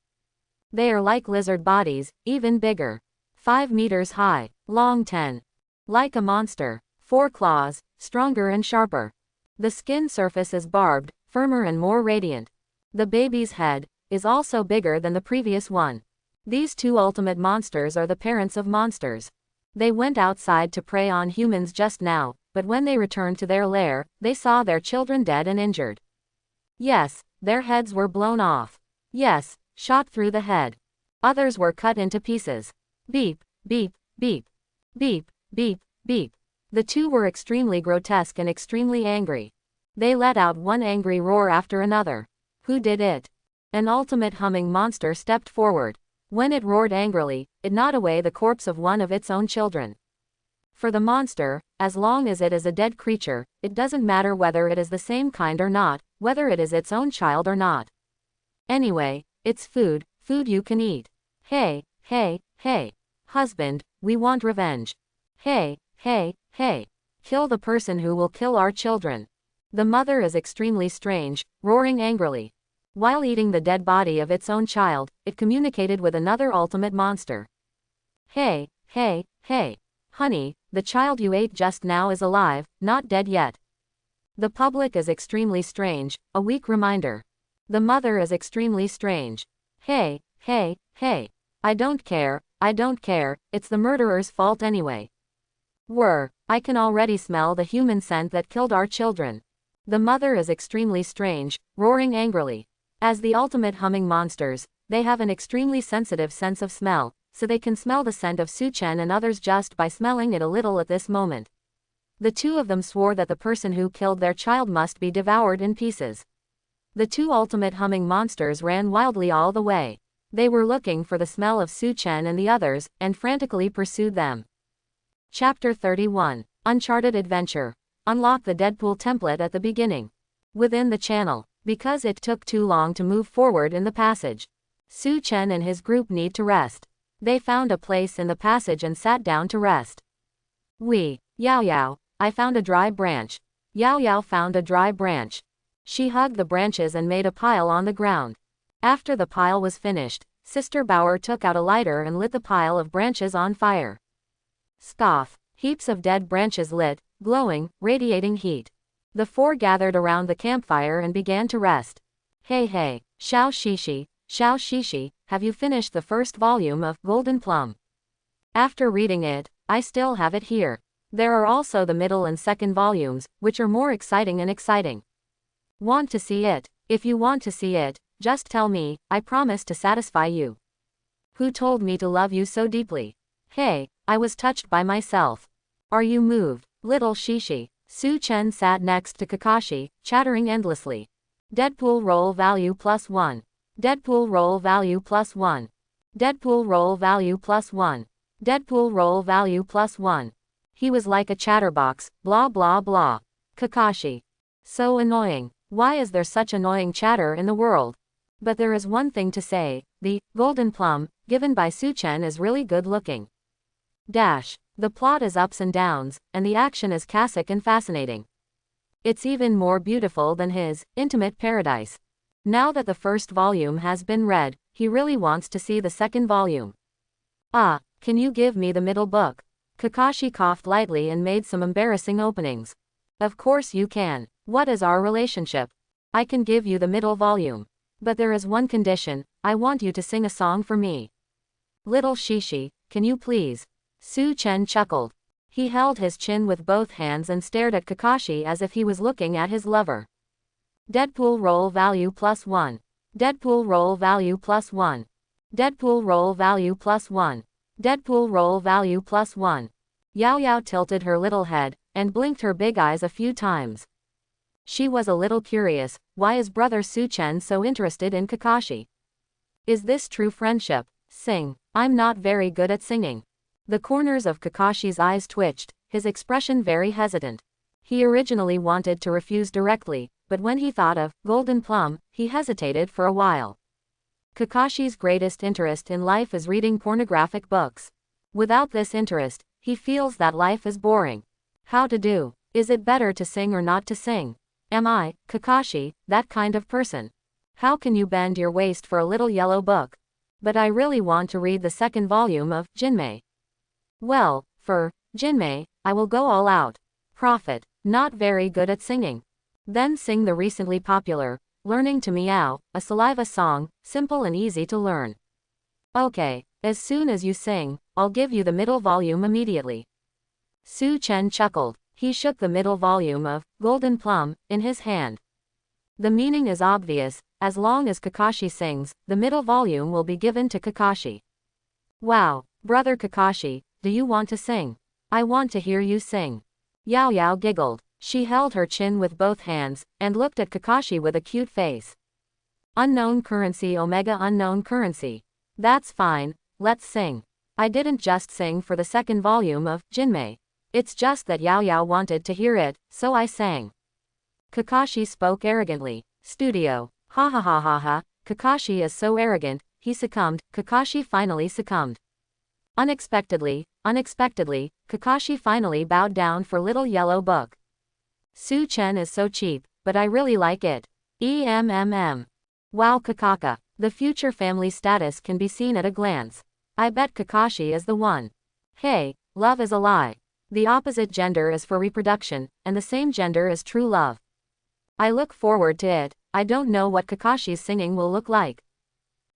They are like lizard bodies, even bigger. 5 meters high, long 10. Like a monster. 4 claws, stronger and sharper. The skin surface is barbed, firmer and more radiant. The baby's head is also bigger than the previous one. These two ultimate monsters are the parents of monsters. They went outside to prey on humans just now, but when they returned to their lair, they saw their children dead and injured. Yes, their heads were blown off. Yes, shot through the head. Others were cut into pieces. Beep, beep, beep. Beep, beep, beep. The two were extremely grotesque and extremely angry. They let out one angry roar after another. Who did it? An ultimate humming monster stepped forward. When it roared angrily, it gnawed away the corpse of one of its own children. For the monster, as long as it is a dead creature, it doesn't matter whether it is the same kind or not, whether it is its own child or not. Anyway, it's food, food you can eat. Hey, hey, hey. Husband, we want revenge. Hey, hey, hey. Kill the person who will kill our children. The mother is extremely strange, roaring angrily. While eating the dead body of its own child, it communicated with another ultimate monster. Hey, hey, hey. Honey, the child you ate just now is alive, not dead yet. The public is extremely strange, a weak reminder. The mother is extremely strange. Hey, hey, hey. I don't care, it's the murderer's fault anyway. I can already smell the human scent that killed our children. The mother is extremely strange, roaring angrily. As the ultimate humming monsters, they have an extremely sensitive sense of smell, so they can smell the scent of Suchan and others just by smelling it a little at this moment. The two of them swore that the person who killed their child must be devoured in pieces. The two ultimate humming monsters ran wildly all the way. They were looking for the smell of Suchan and the others, and frantically pursued them. Chapter 31. Uncharted Adventure. Unlock the Deadpool template at the beginning. Within the channel. Because it took too long to move forward in the passage. Suchan and his group need to rest. They found a place in the passage and sat down to rest. Yao Yao, I found a dry branch. Yao Yao found a dry branch. She hugged the branches and made a pile on the ground. After the pile was finished, Sister Bauer took out a lighter and lit the pile of branches on fire. Scoff. Heaps of dead branches lit, glowing, radiating heat. The four gathered around the campfire and began to rest. Hey hey, Xiao Shishi, have you finished the first volume of Golden Plum? After reading it, I still have it here. There are also the middle and second volumes, which are more exciting and exciting. Want to see it? If you want to see it, just tell me, I promise to satisfy you. Who told me to love you so deeply? Hey, I was touched by myself. Are you moved, little Shishi? Suchan sat next to Kakashi, chattering endlessly. Deadpool roll value +1. Deadpool roll value +1. Deadpool roll value +1. Deadpool roll value +1. He was like a chatterbox, blah blah blah. Kakashi. So annoying. Why is there such annoying chatter in the world? But there is one thing to say, the Golden Plum, given by Suchan is really good looking. The plot is ups and downs, and the action is classic and fascinating. It's even more beautiful than his Intimate Paradise. Now that the first volume has been read, he really wants to see the second volume. Can you give me the middle book? Kakashi coughed lightly and made some embarrassing openings. Of course you can. What is our relationship? I can give you the middle volume. But there is one condition, I want you to sing a song for me. Little Shishi, can you please? Suchan chuckled. He held his chin with both hands and stared at Kakashi as if he was looking at his lover. Deadpool roll value +1. Deadpool roll value +1. Deadpool roll value +1. Deadpool roll value +1. Yao Yao tilted her little head, and blinked her big eyes a few times. She was a little curious, why is brother Suchan so interested in Kakashi? Is this true friendship? Sing. I'm not very good at singing. The corners of Kakashi's eyes twitched, his expression very hesitant. He originally wanted to refuse directly, but when he thought of Golden Plum, he hesitated for a while. Kakashi's greatest interest in life is reading pornographic books. Without this interest, He feels that life is boring. How to do? Is it better to sing or not to sing? Am I, Kakashi, that kind of person? How can you bend your waist for a little yellow book? But I really want to read the second volume of Jinmei. Well, for Jinmei, I will go all out. Prophet, not very good at singing. Then sing the recently popular, Learning to Meow, a saliva song, simple and easy to learn. Okay, as soon as you sing, I'll give you the middle volume immediately. Suchan chuckled. He shook the middle volume of Golden Plum in his hand. The meaning is obvious. As long as Kakashi sings, the middle volume will be given to Kakashi. Wow, brother Kakashi, do you want to sing? I want to hear you sing. Yao Yao giggled. She held her chin with both hands, and looked at Kakashi with a cute face. Unknown currency omega unknown currency. That's fine, let's sing. I didn't just sing for the second volume of Jinmei. It's just that Yao Yao wanted to hear it, so I sang. Kakashi spoke arrogantly. Studio. Ha ha ha ha ha, Kakashi is so arrogant, he succumbed. Kakashi finally succumbed. Unexpectedly, Kakashi finally bowed down for Little Yellow Book. Suchan is so cheap, but I really like it. Wow Kakaka, the future family status can be seen at a glance. I bet Kakashi is the one. Hey, love is a lie. The opposite gender is for reproduction, and the same gender is true love. I look forward to it. I don't know what Kakashi's singing will look like.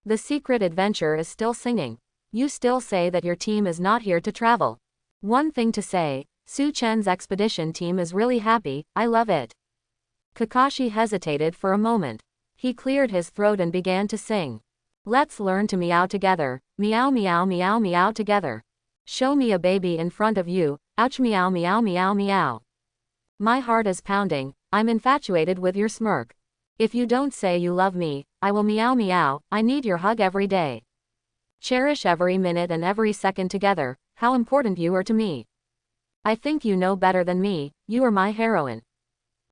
The secret adventure is still singing. You still say that your team is not here to travel. One thing to say, Suchan's expedition team is really happy, I love it. Kakashi hesitated for a moment. He cleared his throat and began to sing. Let's learn to meow together, meow meow meow meow together. Show me a baby in front of you, ouch meow meow meow meow. My heart is pounding, I'm infatuated with your smirk. If you don't say you love me, I will meow meow, I need your hug every day. Cherish every minute and every second together, how important you are to me. I think you know better than me, you are my heroine.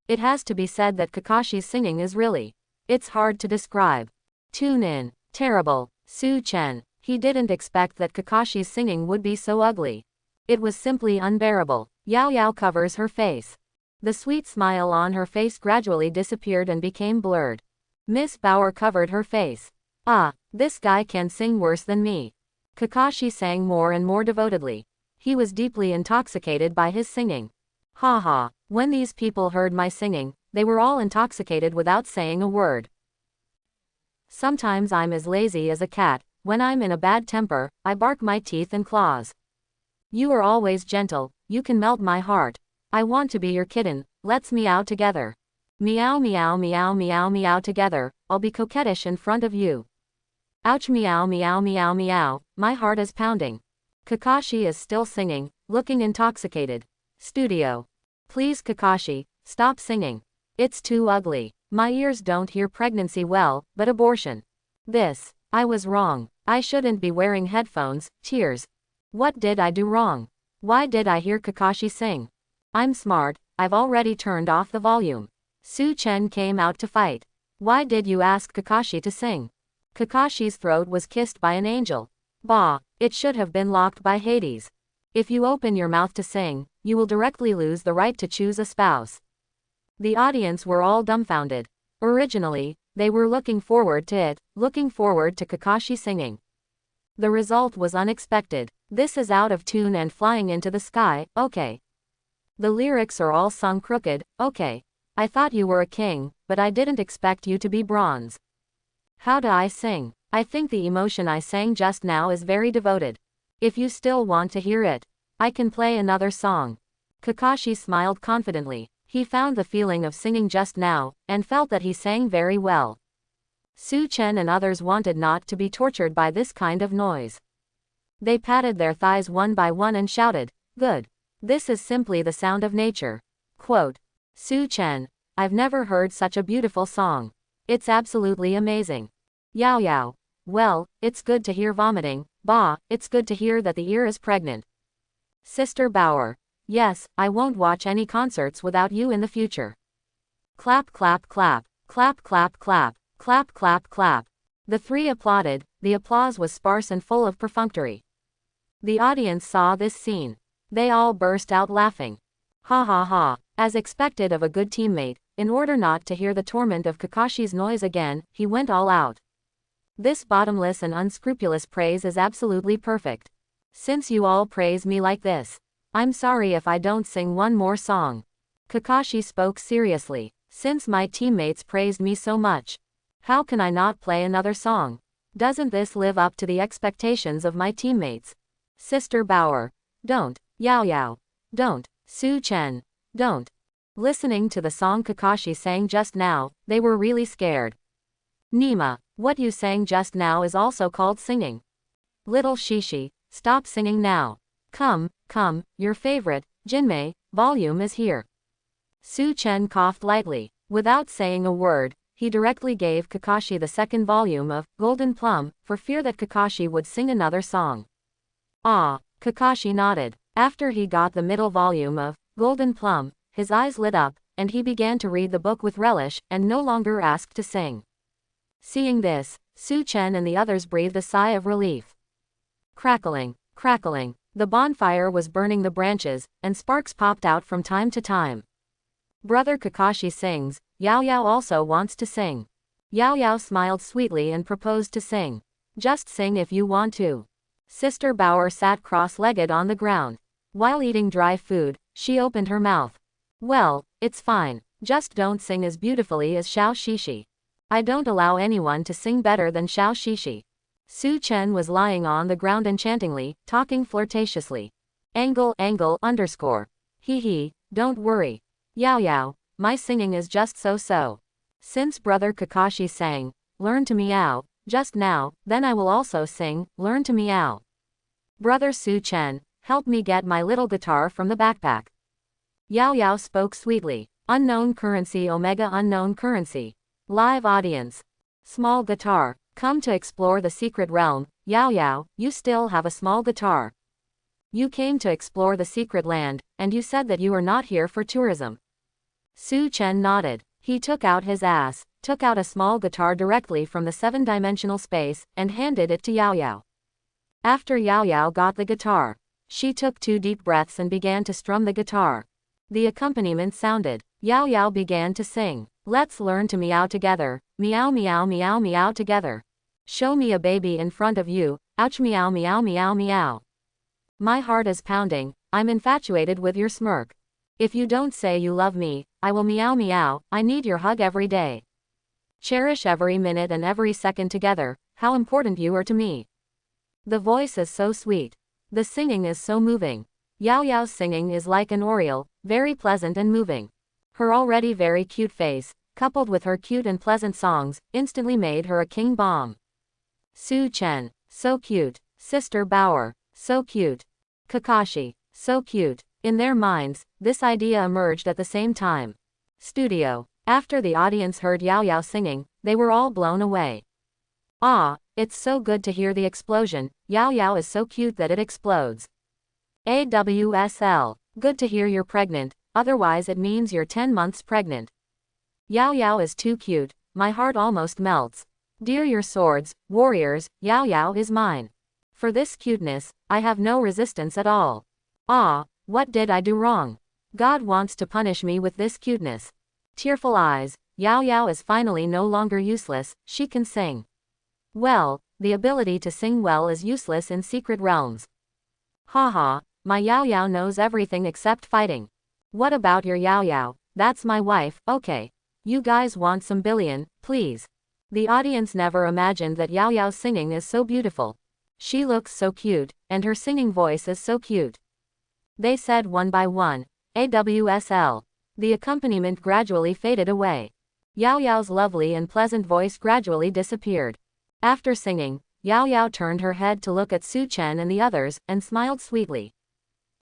It has to be said that Kakashi's singing is really, it's hard to describe. Tune in. Terrible. Suchan. He didn't expect that Kakashi's singing would be so ugly. It was simply unbearable. Yao Yao covers her face. The sweet smile on her face gradually disappeared and became blurred. Miss Bauer covered her face. Ah, this guy can sing worse than me. Kakashi sang more and more devotedly. He was deeply intoxicated by his singing. Ha ha, when these people heard my singing, they were all intoxicated without saying a word. Sometimes I'm as lazy as a cat. When I'm in a bad temper, I bark my teeth and claws. You are always gentle, you can melt my heart. I want to be your kitten, let's meow together. Meow meow meow meow meow together, I'll be coquettish in front of you. Ouch meow meow meow meow, my heart is pounding. Kakashi is still singing, looking intoxicated. Studio. Please Kakashi, stop singing. It's too ugly. My ears don't hear pregnancy well, but abortion. I was wrong. I shouldn't be wearing headphones, tears. What did I do wrong? Why did I hear Kakashi sing? I'm smart, I've already turned off the volume. Suchan came out to fight. Why did you ask Kakashi to sing? Kakashi's throat was kissed by an angel. Bah, it should have been locked by Hades. If you open your mouth to sing, you will directly lose the right to choose a spouse. The audience were all dumbfounded. Originally, they were looking forward to Kakashi singing. The result was unexpected. This is out of tune and flying into the sky, okay. The lyrics are all sung crooked, okay. I thought you were a king, but I didn't expect you to be bronze. How do I sing? I think the emotion I sang just now is very devoted. If you still want to hear it, I can play another song. Kakashi smiled confidently. He found the feeling of singing just now, and felt that he sang very well. Suchan and others wanted not to be tortured by this kind of noise. They patted their thighs one by one and shouted, "Good. This is simply the sound of nature." Quote, Suchan, I've never heard such a beautiful song. It's absolutely amazing. Yao Yao, well, it's good to hear vomiting. Bah, it's good to hear that the ear is pregnant. Sister Bauer, yes, I won't watch any concerts without you in the future. Clap clap clap, clap clap clap, clap clap clap. The three applauded. The applause was sparse and full of perfunctory. The audience saw this scene. They all burst out laughing. Ha ha ha. As expected of a good teammate, in order not to hear the torment of Kakashi's noise again, he went all out. This bottomless and unscrupulous praise is absolutely perfect. Since you all praise me like this, I'm sorry if I don't sing one more song. Kakashi spoke seriously. Since my teammates praised me so much, how can I not play another song? Doesn't this live up to the expectations of my teammates? Sister Bauer, don't. Yao Yao, don't. Suchan, don't. Listening to the song Kakashi sang just now, they were really scared. Nima, what you sang just now is also called singing. Little Shishi, stop singing now. Come, your favorite, Jinmei, volume is here. Suchan coughed lightly. Without saying a word, he directly gave Kakashi the second volume of Golden Plum, for fear that Kakashi would sing another song. Ah, Kakashi nodded. After he got the middle volume of Golden Plum, his eyes lit up, and he began to read the book with relish, and no longer asked to sing. Seeing this, Suchan and the others breathed a sigh of relief. Crackling, crackling. The bonfire was burning the branches, and sparks popped out from time to time. Brother Kakashi sings, Yao Yao also wants to sing. Yao Yao smiled sweetly and proposed to sing. Just sing if you want to. Sister Bauer sat cross-legged on the ground. While eating dry food, she opened her mouth. Well, it's fine, just don't sing as beautifully as Xiao Shishi. I don't allow anyone to sing better than Xiao Shishi. Suchan was lying on the ground enchantingly, talking flirtatiously. Angle underscore. Hee, don't worry. Yao Yao, my singing is just so-so. Since brother Kakashi sang, learn to meow, just now, then I will also sing, learn to meow. Brother Suchan, help me get my little guitar from the backpack. Yao Yao spoke sweetly. Unknown currency Omega unknown currency. Live audience. Small guitar. Come to explore the secret realm. Yao Yao, you still have a small guitar. You came to explore the secret land, and you said that you are not here for tourism. Suchan nodded. He took out a small guitar directly from the 7-dimensional space, and handed it to Yao Yao. After Yao Yao got the guitar, she took 2 deep breaths and began to strum the guitar. The accompaniment sounded. Yao Yao began to sing. Let's learn to meow together. Meow meow meow meow together. Show me a baby in front of you. Ouch meow meow meow meow. My heart is pounding. I'm infatuated with your smirk. If you don't say you love me, I will meow meow. I need your hug every day. Cherish every minute and every second together. How important you are to me. The voice is so sweet. The singing is so moving. Yao Yao's singing is like an aureole, very pleasant and moving. Her already very cute face, coupled with her cute and pleasant songs, instantly made her a king bomb. Suchan, so cute. Sister Bauer, so cute. Kakashi, so cute. In their minds, this idea emerged at the same time. Studio. After the audience heard Yao Yao singing, they were all blown away. Ah, it's so good to hear the explosion. Yao Yao is so cute that it explodes. AWSL. Good to hear you're pregnant, otherwise it means you're 10 months pregnant. Yao Yao is too cute, my heart almost melts. Dear your swords, warriors, Yao Yao is mine. For this cuteness, I have no resistance at all. Ah, what did I do wrong? God wants to punish me with this cuteness. Tearful eyes, Yao Yao is finally no longer useless, she can sing. Well, the ability to sing well is useless in secret realms. Haha, my Yao Yao knows everything except fighting. What about your Yao Yao? That's my wife, okay. You guys want some billion, please. The audience never imagined that Yao Yao's singing is so beautiful. She looks so cute, and her singing voice is so cute. They said one by one, AWSL. The accompaniment gradually faded away. Yao Yao's lovely and pleasant voice gradually disappeared. After singing, Yao Yao turned her head to look at Suchan and the others, and smiled sweetly.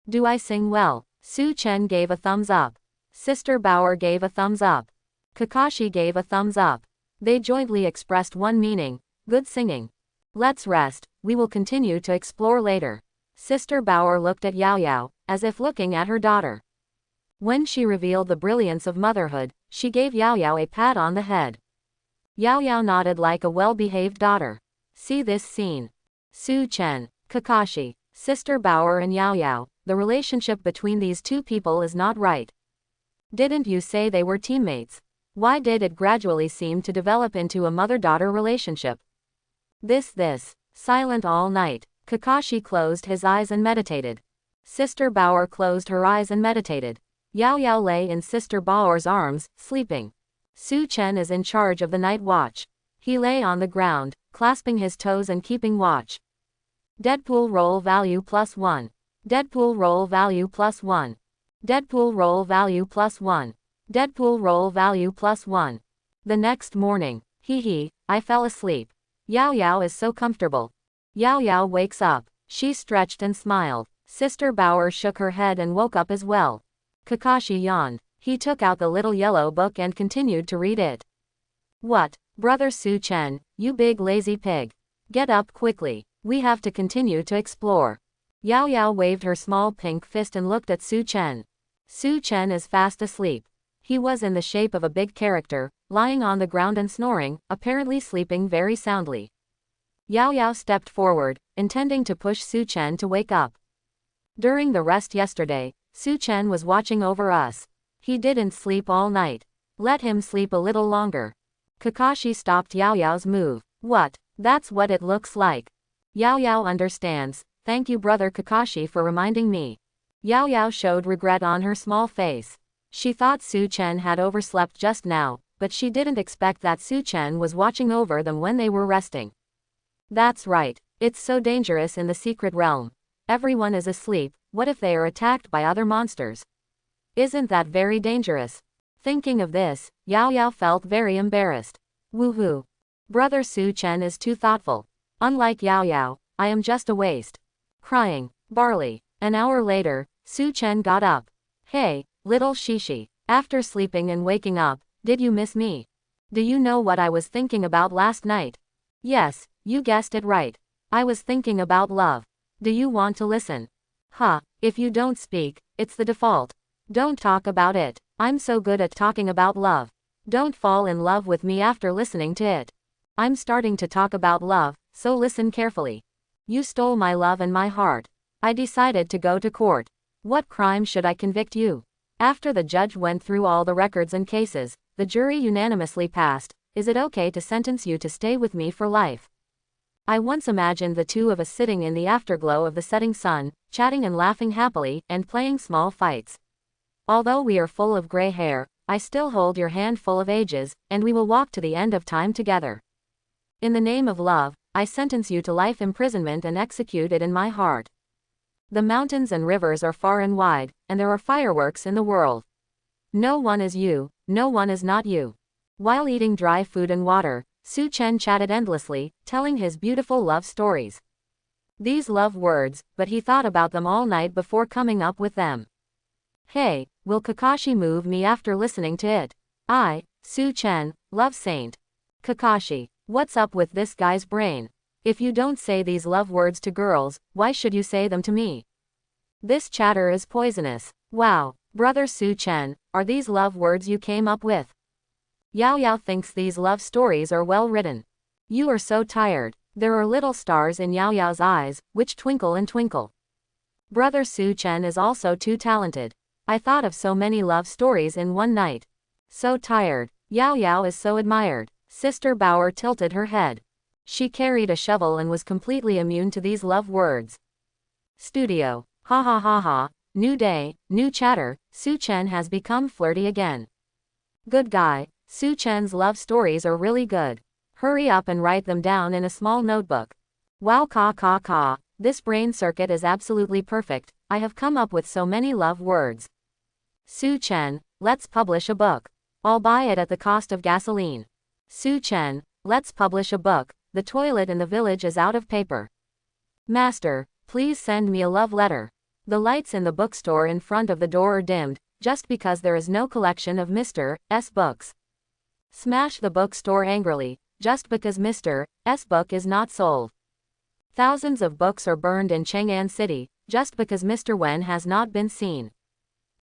Do I sing well? Suchan gave a thumbs up. Sister Bauer gave a thumbs up. Kakashi gave a thumbs up. They jointly expressed one meaning, good singing. Let's rest, we will continue to explore later. Sister Bauer looked at Yao Yao, as if looking at her daughter. When she revealed the brilliance of motherhood, she gave Yao Yao a pat on the head. Yao Yao nodded like a well-behaved daughter. See this scene. Suchan, Kakashi, Sister Bauer and Yao Yao, the relationship between these two people is not right. Didn't you say they were teammates? Why did it gradually seem to develop into a mother-daughter relationship? This. Silent all night. Kakashi closed his eyes and meditated. Sister Bauer closed her eyes and meditated. Yao Yao lay in Sister Bauer's arms, sleeping. Suchan is in charge of the night watch. He lay on the ground, clasping his toes and keeping watch. Deadpool roll value +1. Deadpool roll value +1. Deadpool roll value +1. Deadpool roll value +1. The next morning. I fell asleep. Yao Yao is so comfortable. Yao Yao wakes up. She stretched and smiled. Sister Bauer shook her head and woke up as well. Kakashi yawned. He took out the little yellow book and continued to read it. What? Brother Suchan, you big lazy pig. Get up quickly. We have to continue to explore. Yao Yao waved her small pink fist and looked at Suchan. Suchan is fast asleep. He was in the shape of a big character, lying on the ground and snoring, apparently sleeping very soundly. Yao Yao stepped forward, intending to push Suchan to wake up. During the rest yesterday, Suchan was watching over us. He didn't sleep all night. Let him sleep a little longer. Kakashi stopped Yao Yao's move. What? That's what it looks like. Yao Yao understands. Thank you, brother Kakashi, for reminding me. Yao Yao showed regret on her small face. She thought Suchan had overslept just now, but she didn't expect that Suchan was watching over them when they were resting. That's right. It's so dangerous in the secret realm. Everyone is asleep. What if they are attacked by other monsters? Isn't that very dangerous? Thinking of this, Yao Yao felt very embarrassed. Woohoo. Brother Suchan is too thoughtful. Unlike Yao Yao, I am just a waste. Crying. Barley. An hour later, Suchan got up. Hey, little Shishi. After sleeping and waking up, did you miss me? Do you know what I was thinking about last night? Yes, you guessed it right. I was thinking about love. Do you want to listen? If you don't speak, it's the default. Don't talk about it. I'm so good at talking about love. Don't fall in love with me after listening to it. I'm starting to talk about love, so listen carefully. You stole my love and my heart. I decided to go to court. What crime should I convict you? After the judge went through all the records and cases, the jury unanimously passed. Is it okay to sentence you to stay with me for life? I once imagined the two of us sitting in the afterglow of the setting sun, chatting and laughing happily, and playing small fights. Although we are full of gray hair, I still hold your hand full of ages, and we will walk to the end of time together. In the name of love, I sentence you to life imprisonment and execute it in my heart. The mountains and rivers are far and wide, and there are fireworks in the world. No one is you, no one is not you. While eating dry food and water, Suchan chatted endlessly, telling his beautiful love stories. These love words, but he thought about them all night before coming up with them. Hey, will Kakashi move me after listening to it? I, Suchan, love saint. Kakashi, what's up with this guy's brain? If you don't say these love words to girls, why should you say them to me? This chatter is poisonous. Wow, brother Suchan, are these love words you came up with? Yao Yao thinks these love stories are well written. You are so tired. There are little stars in Yao Yao's eyes, which twinkle and twinkle. Brother Suchan is also too talented. I thought of so many love stories in one night. So tired. Yao Yao is so admired. Sister Bauer tilted her head. She carried a shovel and was completely immune to these love words. Studio. Ha ha ha ha. New day, new chatter. Suchan has become flirty again. Good guy. Suchan's love stories are really good. Hurry up and write them down in a small notebook. Wow, ka. This brain circuit is absolutely perfect. I have come up with so many love words. Suchan, let's publish a book. I'll buy it at the cost of gasoline. Suchan, let's publish a book. The toilet in the village is out of paper. Master, please send me a love letter. The lights in the bookstore in front of the door are dimmed, just because there is no collection of Mr. S books. Smash the bookstore angrily, just because Mr. S book is not sold. Thousands of books are burned in Chang'an City, just because Mr. Wen has not been seen.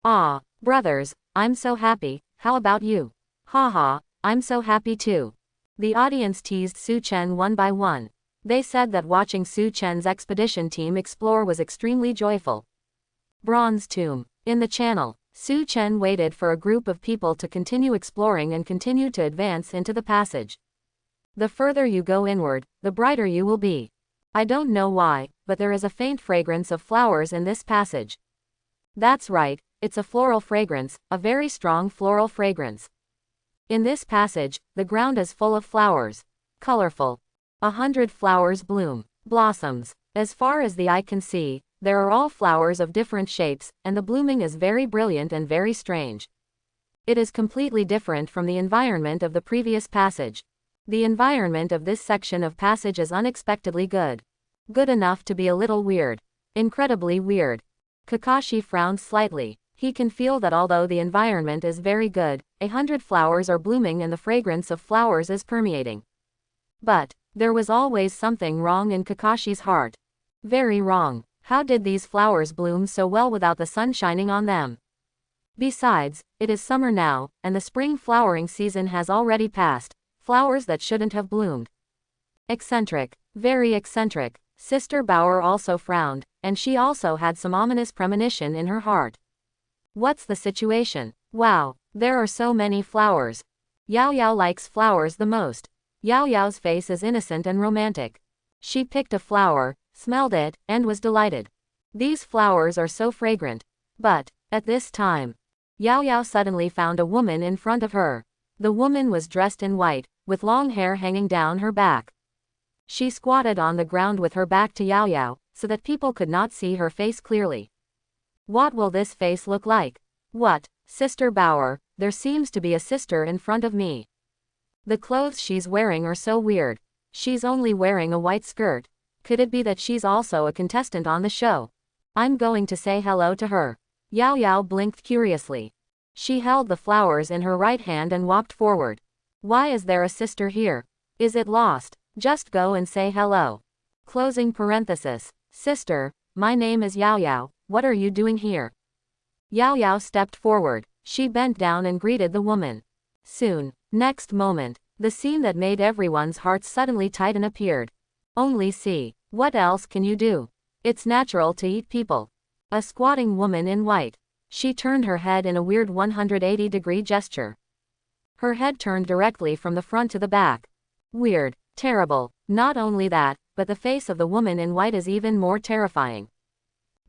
Ah, brothers, I'm so happy, how about you? Haha, I'm so happy too. The audience teased Suchan one by one. They said that watching Suchan's expedition team explore was extremely joyful. Bronze tomb. In the channel, Suchan waited for a group of people to continue exploring and continued to advance into the passage. The further you go inward, the brighter you will be. I don't know why, but there is a faint fragrance of flowers in this passage. That's right, it's a floral fragrance, a very strong floral fragrance. In this passage, the ground is full of flowers. Colorful. 100 flowers bloom. Blossoms. As far as the eye can see, there are all flowers of different shapes, and the blooming is very brilliant and very strange. It is completely different from the environment of the previous passage. The environment of this section of passage is unexpectedly good. Good enough to be a little weird. Incredibly weird. Kakashi frowned slightly. He can feel that although the environment is very good, 100 flowers are blooming and the fragrance of flowers is permeating. But there was always something wrong in Kakashi's heart. Very wrong. How did these flowers bloom so well without the sun shining on them? Besides, it is summer now, and the spring flowering season has already passed. Flowers that shouldn't have bloomed. Eccentric. Very eccentric. Sister Bauer also frowned, and she also had some ominous premonition in her heart. What's the situation? Wow, there are so many flowers. Yao Yao likes flowers the most. Yao Yao's face is innocent and romantic. She picked a flower, smelled it, and was delighted. These flowers are so fragrant. But, at this time, Yao Yao suddenly found a woman in front of her. The woman was dressed in white, with long hair hanging down her back. She squatted on the ground with her back to Yao Yao, so that people could not see her face clearly. What will this face look like? What, Sister Bauer, there seems to be a sister in front of me. The clothes she's wearing are so weird. She's only wearing a white skirt. Could it be that she's also a contestant on the show? I'm going to say hello to her. Yao Yao blinked curiously. She held the flowers in her right hand and walked forward. Why is there a sister here? Is it lost? Just go and say hello. Closing parenthesis. Sister, my name is Yao Yao, what are you doing here? Yao Yao stepped forward. She bent down and greeted the woman. Soon, next moment, the scene that made everyone's hearts suddenly tighten appeared. Only see. What else can you do? It's natural to eat people. A squatting woman in white. She turned her head in a weird 180-degree gesture. Her head turned directly from the front to the back. Weird. Terrible. Not only that, but the face of the woman in white is even more terrifying.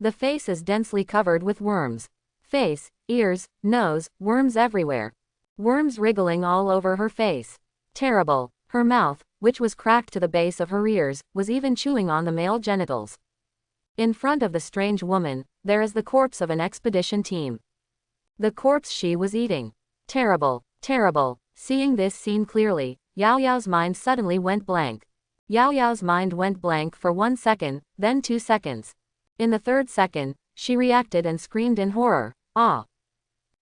The face is densely covered with worms. Face, ears, nose, worms everywhere. Worms wriggling all over her face. Terrible. Her mouth, which was cracked to the base of her ears, was even chewing on the male genitals. In front of the strange woman, there is the corpse of an expedition team. The corpse she was eating. Terrible. Terrible. Seeing this scene clearly, Yao Yao's mind suddenly went blank. Yao Yao's mind went blank for 1 second, then 2 seconds. In the 3rd second, she reacted and screamed in horror. Ah!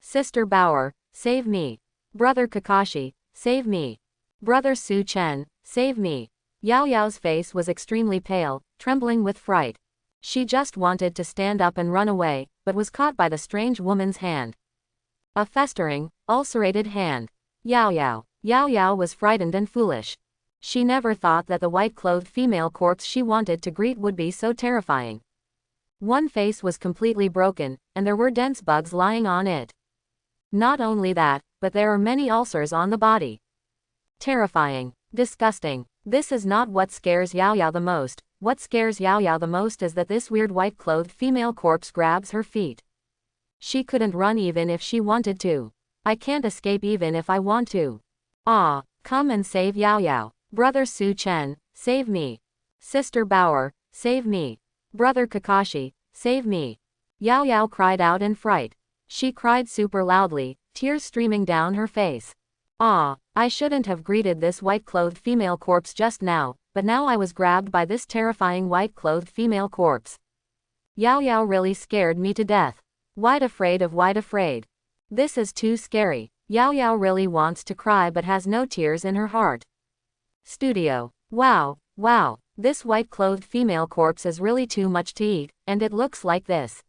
Sister Bauer, save me. Brother Kakashi, save me. Brother Suchan, save me. Yao Yao's face was extremely pale, trembling with fright. She just wanted to stand up and run away, but was caught by the strange woman's hand. A festering, ulcerated hand. Yao Yao. Yao Yao was frightened and foolish. She never thought that the white-clothed female corpse she wanted to greet would be so terrifying. One face was completely broken, and there were dense bugs lying on it. Not only that, but there are many ulcers on the body. Terrifying. Disgusting. This is not what scares Yao Yao the most. What scares Yao Yao the most is that this weird white-clothed female corpse grabs her feet. She couldn't run even if she wanted to. I can't escape even if I want to. Ah, come and save Yao Yao. Brother Suchan, save me. Sister Bauer, save me. Brother Kakashi, save me. Yao Yao cried out in fright. She cried super loudly, tears streaming down her face. Ah, I shouldn't have greeted this white-clothed female corpse just now, but now I was grabbed by this terrifying white-clothed female corpse. Yao Yao really scared me to death. Wide afraid of wide afraid. This is too scary. Yao Yao really wants to cry but has no tears in her heart. Studio. Wow, wow, this white-clothed female corpse is really too much to eat, and it looks like this.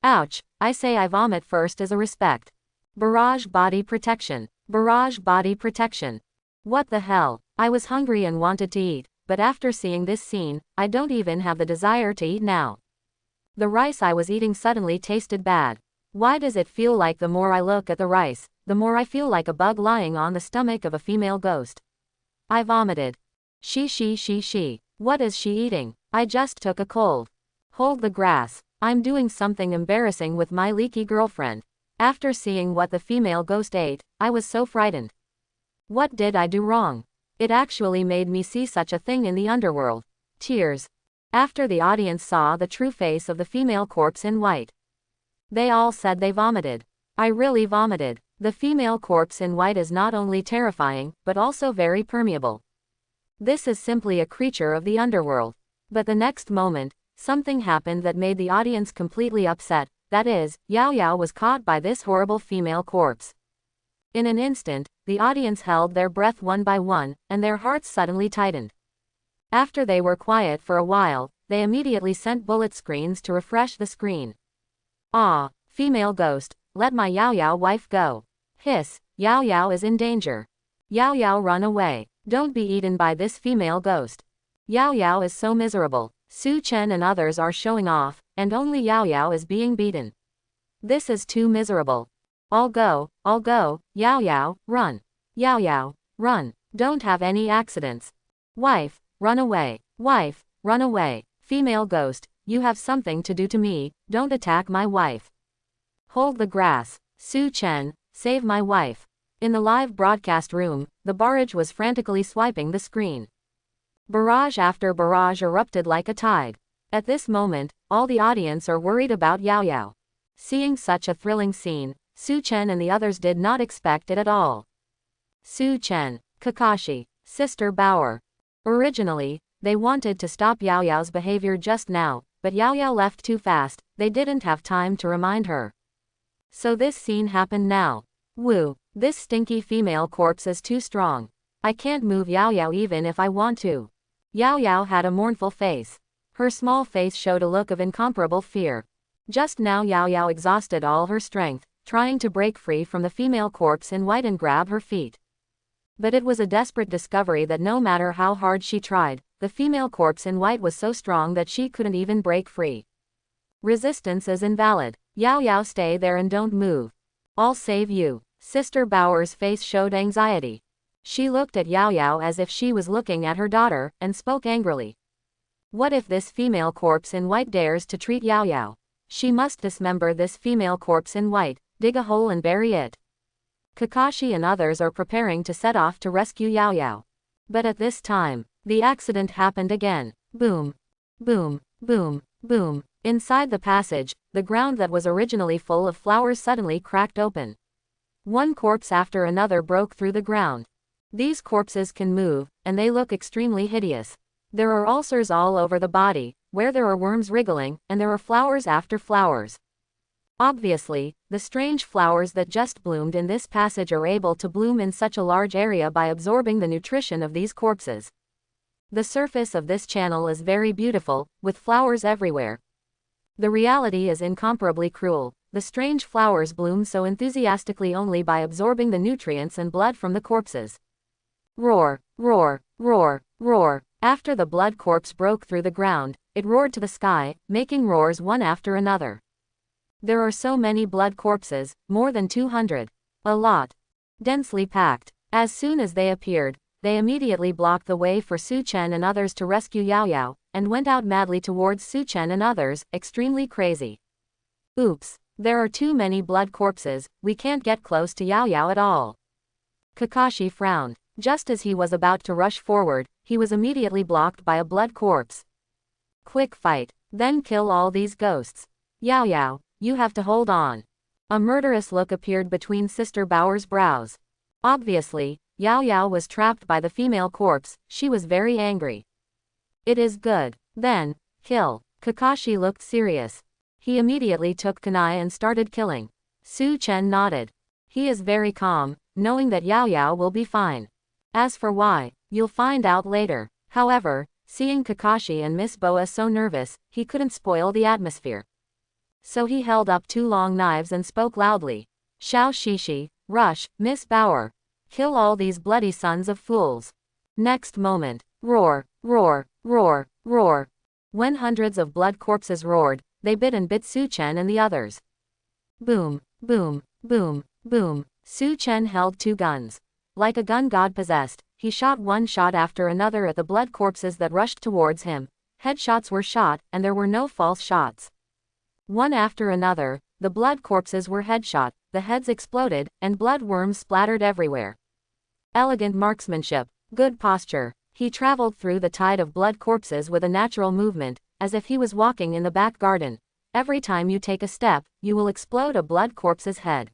Ouch, I say I vomit first as a respect. Barrage body protection. Barrage body protection. What the hell? I was hungry and wanted to eat, but after seeing this scene, I don't even have the desire to eat now. The rice I was eating suddenly tasted bad. Why does it feel like the more I look at the rice, the more I feel like a bug lying on the stomach of a female ghost? I vomited. She. What is she eating? I just took a cold. Hold the grass. I'm doing something embarrassing with my leaky girlfriend. After seeing what the female ghost ate, I was so frightened. What did I do wrong? It actually made me see such a thing in the underworld. Tears. After the audience saw the true face of the female corpse in white, they all said they vomited. I really vomited. The female corpse in white is not only terrifying, but also very permeable. This is simply a creature of the underworld. But the next moment, something happened that made the audience completely upset. That is, Yao Yao was caught by this horrible female corpse. In an instant, the audience held their breath one by one, and their hearts suddenly tightened. After they were quiet for a while, they immediately sent bullet screens to refresh the screen. Ah, female ghost, let my Yao Yao wife go. Hiss, Yao Yao is in danger. Yao Yao, run away. Don't be eaten by this female ghost. Yao Yao is so miserable. Suchan and others are showing off, and only Yao Yao is being beaten. This is too miserable. I'll go, Yao Yao, run. Yao Yao, run. Don't have any accidents. Wife, run away. Wife, run away. Female ghost, you have something to do to me, don't attack my wife. Hold the grass. Suchan, save my wife. In the live broadcast room, the barrage was frantically swiping the screen. Barrage after barrage erupted like a tide. At this moment, all the audience are worried about Yao Yao. Seeing such a thrilling scene, Suchan and the others did not expect it at all. Suchan, Kakashi, Sister Bauer. Originally, they wanted to stop Yao Yao's behavior just now, but Yao Yao left too fast, they didn't have time to remind her. So this scene happened now. Woo, this stinky female corpse is too strong. I can't move Yao Yao even if I want to. Yao Yao had a mournful face. Her small face showed a look of incomparable fear. Just now Yao Yao exhausted all her strength, trying to break free from the female corpse in white and grab her feet. But it was a desperate discovery that no matter how hard she tried, the female corpse in white was so strong that she couldn't even break free. Resistance is invalid. Yao Yao, stay there and don't move. I'll save you. Sister Bauer's face showed anxiety. She looked at Yao Yao as if she was looking at her daughter, and spoke angrily. What if this female corpse in white dares to treat Yao Yao? She must dismember this female corpse in white, dig a hole and bury it. Kakashi and others are preparing to set off to rescue Yao Yao. But at this time, the accident happened again. Boom. Boom. Boom. Boom. Inside the passage, the ground that was originally full of flowers suddenly cracked open. One corpse after another broke through the ground. These corpses can move, and they look extremely hideous. There are ulcers all over the body, where there are worms wriggling, and there are flowers after flowers. Obviously, the strange flowers that just bloomed in this passage are able to bloom in such a large area by absorbing the nutrition of these corpses. The surface of this channel is very beautiful, with flowers everywhere. The reality is incomparably cruel. The strange flowers bloom so enthusiastically only by absorbing the nutrients and blood from the corpses. Roar, roar, roar, roar. After the blood corpse broke through the ground, it roared to the sky, making roars one after another. There are so many blood corpses, more than 200. A lot. Densely packed. As soon as they appeared, they immediately blocked the way for Suchan and others to rescue Yao Yao, and went out madly towards Suchan and others, extremely crazy. Oops, there are too many blood corpses, we can't get close to Yao Yao at all. Kakashi frowned. Just as he was about to rush forward, he was immediately blocked by a blood corpse. Quick fight, then kill all these ghosts. Yao Yao, you have to hold on. A murderous look appeared between Sister Bauer's brows. Obviously, Yao Yao was trapped by the female corpse, she was very angry. It is good. Then, kill. Kakashi looked serious. He immediately took kunai and started killing. Suchan nodded. He is very calm, knowing that Yao Yao will be fine. As for why, you'll find out later. However, seeing Kakashi and Miss Boa so nervous, he couldn't spoil the atmosphere. So he held up two long knives and spoke loudly. Xiao Shishi, rush, Miss Bauer. Kill all these bloody sons of fools. Next moment, roar, roar, roar, roar. When hundreds of blood corpses roared, they bit and bit Suchan and the others. Boom, boom, boom, boom. Suchan held 2 guns. Like a gun god possessed, he shot one shot after another at the blood corpses that rushed towards him. Headshots were shot, and there were no false shots. One after another, the blood corpses were headshot, the heads exploded, and blood worms splattered everywhere. Elegant marksmanship, good posture. He traveled through the tide of blood corpses with a natural movement, as if he was walking in the back garden. Every time you take a step, you will explode a blood corpse's head.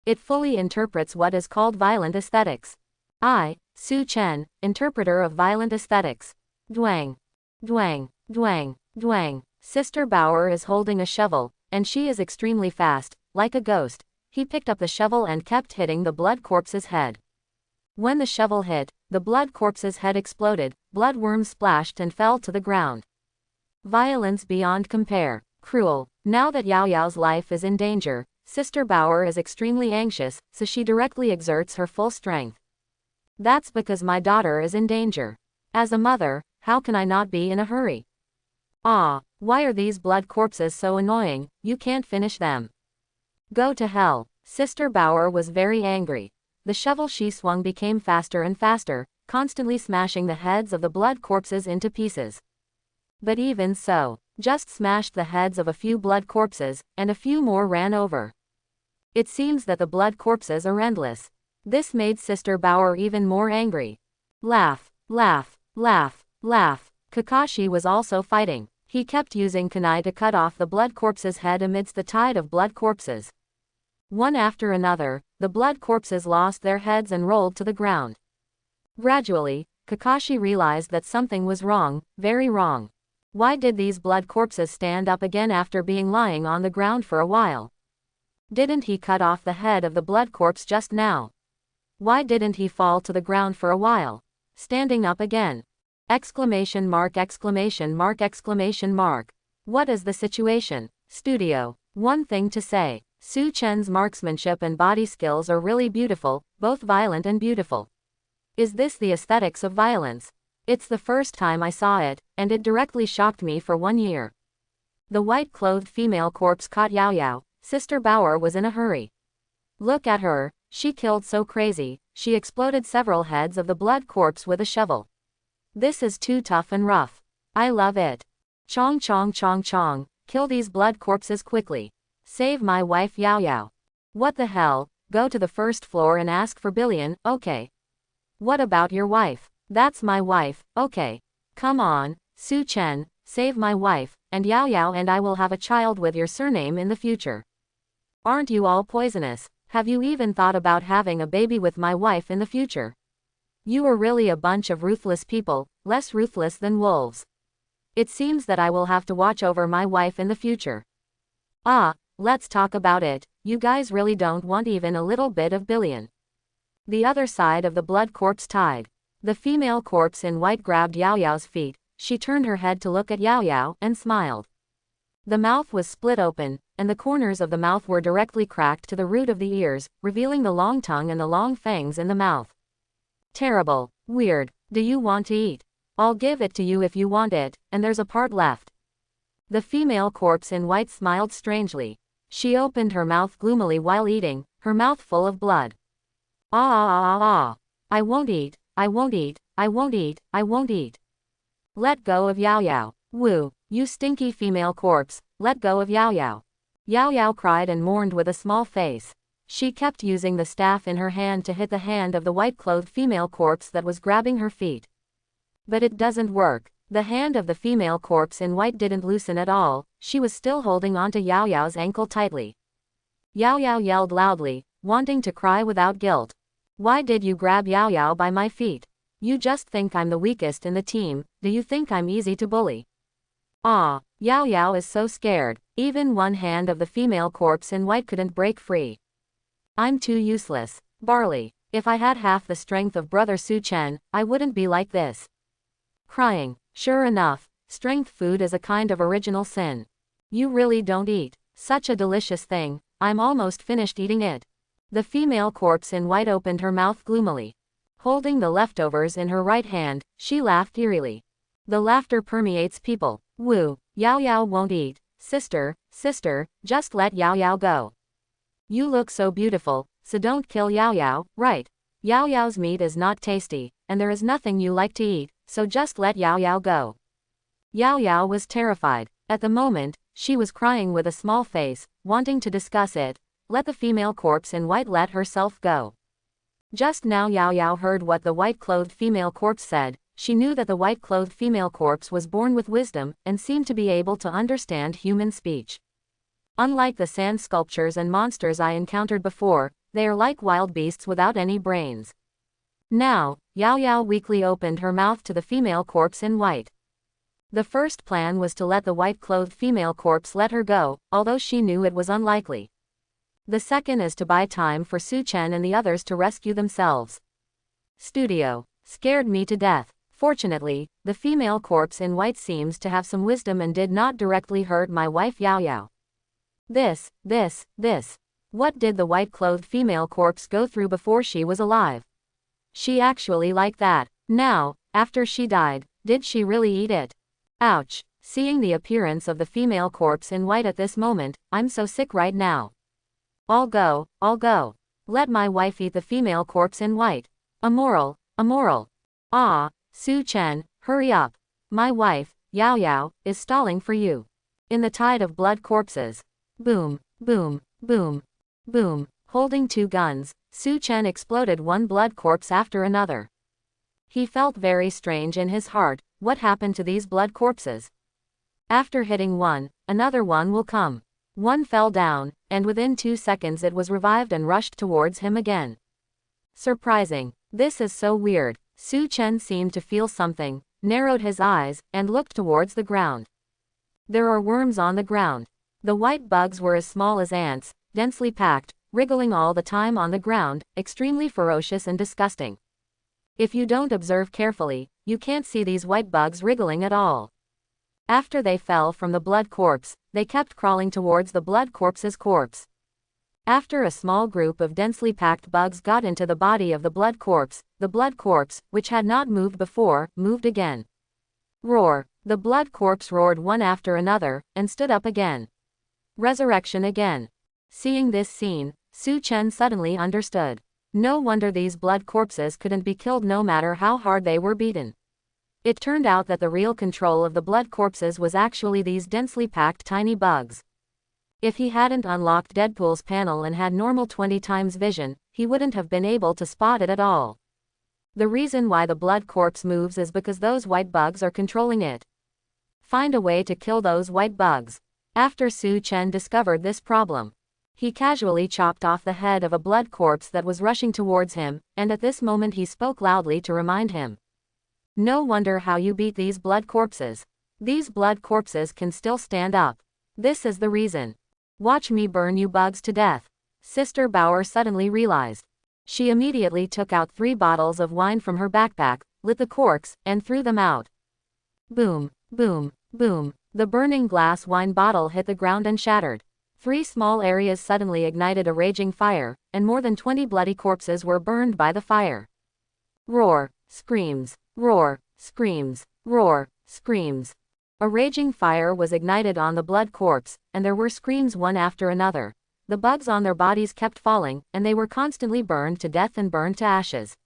It fully interprets what is called violent aesthetics. I, Suchan, interpreter of violent aesthetics. Dwang. Dwang, dwang, dwang. Sister Bauer is holding a shovel, and she is extremely fast, like a ghost. He picked up the shovel and kept hitting the blood corpse's head. When the shovel hit, the blood corpse's head exploded, blood worms splashed and fell to the ground. Violence beyond compare. Cruel. Now that Yao Yao's life is in danger, Sister Bauer is extremely anxious, so she directly exerts her full strength. That's because my daughter is in danger. As a mother, how can I not be in a hurry? Ah, why are these blood corpses so annoying? You can't finish them. Go to hell. Sister Bauer was very angry. The shovel she swung became faster and faster, constantly smashing the heads of the blood corpses into pieces. But even so, just smashed the heads of a few blood corpses, and a few more ran over. It seems that the blood corpses are endless. This made Sister Bauer even more angry. Laugh, laugh, laugh, laugh. Kakashi was also fighting. He kept using kunai to cut off the blood corpse's head amidst the tide of blood corpses. One after another, the blood corpses lost their heads and rolled to the ground. Gradually, Kakashi realized that something was wrong, very wrong. Why did these blood corpses stand up again after being lying on the ground for a while? Didn't he cut off the head of the blood corpse just now? Why didn't he fall to the ground for a while? Standing up again. Exclamation mark, exclamation mark, exclamation mark. What is the situation? Studio. One thing to say. Suchan's marksmanship and body skills are really beautiful, both violent and beautiful. Is this the aesthetics of violence? It's the first time I saw it, and it directly shocked me for 1 year. The white-clothed female corpse caught Yao Yao. Sister Bauer was in a hurry. Look at her, she killed so crazy, she exploded several heads of the blood corpse with a shovel. This is too tough and rough. I love it. Chong chong chong chong, kill these blood corpses quickly. Save my wife Yao Yao. What the hell, go to the first floor and ask for Billion, okay. What about your wife? That's my wife, okay. Come on, Suchan, save my wife, and Yao Yao and I will have a child with your surname in the future. Aren't you all poisonous? Have you even thought about having a baby with my wife in the future? You are really a bunch of ruthless people, less ruthless than wolves. It seems that I will have to watch over my wife in the future. Ah, let's talk about it. You guys really don't want even a little bit of Billion. The other side of the blood corpse tide. The female corpse in white grabbed Yao Yao's feet. She turned her head to look at Yao Yao and smiled. The mouth was split open, and the corners of the mouth were directly cracked to the root of the ears, revealing the long tongue and the long fangs in the mouth. Terrible. Weird. Do you want to eat? I'll give it to you if you want it, and there's a part left. The female corpse in white smiled strangely. She opened her mouth gloomily while eating, her mouth full of blood. Ah. I won't eat, I won't eat, I won't eat, I won't eat. Let go of Yao Yao. Woo, you stinky female corpse, let go of Yao Yao. Yao Yao cried and mourned with a small face. She kept using the staff in her hand to hit the hand of the white-clothed female corpse that was grabbing her feet. But it doesn't work. The hand of the female corpse in white didn't loosen at all, she was still holding onto Yao Yao's ankle tightly. Yao Yao yelled loudly, wanting to cry without guilt. Why did you grab Yao Yao by my feet? You just think I'm the weakest in the team, do you think I'm easy to bully? Ah, Yao Yao is so scared, even one hand of the female corpse in white couldn't break free. I'm too useless. Barley, if I had half the strength of Brother Suchan, I wouldn't be like this. Crying, sure enough, strength food is a kind of original sin. You really don't eat. Such a delicious thing, I'm almost finished eating it. The female corpse in white opened her mouth gloomily. Holding the leftovers in her right hand, she laughed eerily. The laughter permeates people. Woo, Yao Yao won't eat. Sister, sister, just let Yao Yao go. You look so beautiful, so don't kill Yao Yao, right? Yao Yao's meat is not tasty, and there is nothing you like to eat, so just let Yao Yao go. Yao Yao was terrified. At the moment, she was crying with a small face, wanting to discuss it. Let the female corpse in white let herself go. Just now Yao Yao heard what the white-clothed female corpse said. She knew that the white-clothed female corpse was born with wisdom, and seemed to be able to understand human speech. Unlike the sand sculptures and monsters I encountered before, they are like wild beasts without any brains. Now, Yao Yao weakly opened her mouth to the female corpse in white. The first plan was to let the white-clothed female corpse let her go, although she knew it was unlikely. The second is to buy time for Suchan and the others to rescue themselves. Studio. Scared me to death. Fortunately, the female corpse in white seems to have some wisdom and did not directly hurt my wife Yao Yao. This. What did the white-clothed female corpse go through before she was alive? She actually liked that. Now, after she died, did she really eat it? Ouch. Seeing the appearance of the female corpse in white at this moment, I'm so sick right now. I'll go. Let my wife eat the female corpse in white. Immoral. Ah, Suchan, hurry up. My wife, Yao Yao, is stalling for you. In the tide of blood corpses. Boom. Holding two guns, Suchan exploded one blood corpse after another. He felt very strange in his heart. What happened to these blood corpses? After hitting one, another one will come. One fell down, and within 2 seconds it was revived and rushed towards him again. Surprising. This is so weird. Suchan seemed to feel something, narrowed his eyes, and looked towards the ground. There are worms on the ground. The white bugs were as small as ants, densely packed, wriggling all the time on the ground, extremely ferocious and disgusting. If you don't observe carefully, you can't see these white bugs wriggling at all. After they fell from the blood corpse, they kept crawling towards the blood corpse's corpse. After a small group of densely packed bugs got into the body of the blood corpse, which had not moved before, moved again. Roar. The blood corpse roared one after another, and stood up again. Resurrection again. Seeing this scene, Suchan suddenly understood. No wonder these blood corpses couldn't be killed no matter how hard they were beaten. It turned out that the real control of the blood corpses was actually these densely packed tiny bugs. If he hadn't unlocked Deadpool's panel and had normal 20 times vision, he wouldn't have been able to spot it at all. The reason why the blood corpse moves is because those white bugs are controlling it. Find a way to kill those white bugs. After Suchan discovered this problem, he casually chopped off the head of a blood corpse that was rushing towards him, and at this moment he spoke loudly to remind him. No wonder how you beat these blood corpses. These blood corpses can still stand up. This is the reason. Watch me burn you bugs to death. Sister Bauer suddenly realized. She immediately took out 3 bottles of wine from her backpack, lit the corks, and threw them out. Boom. The burning glass wine bottle hit the ground and shattered. 3 small areas suddenly ignited a raging fire, and more than 20 bloody corpses were burned by the fire. Roar. Screams. Roar. Screams. Roar. Screams. A raging fire was ignited on the blood corpse, and there were screams one after another. The bugs on their bodies kept falling, and they were constantly burned to death and burned to ashes.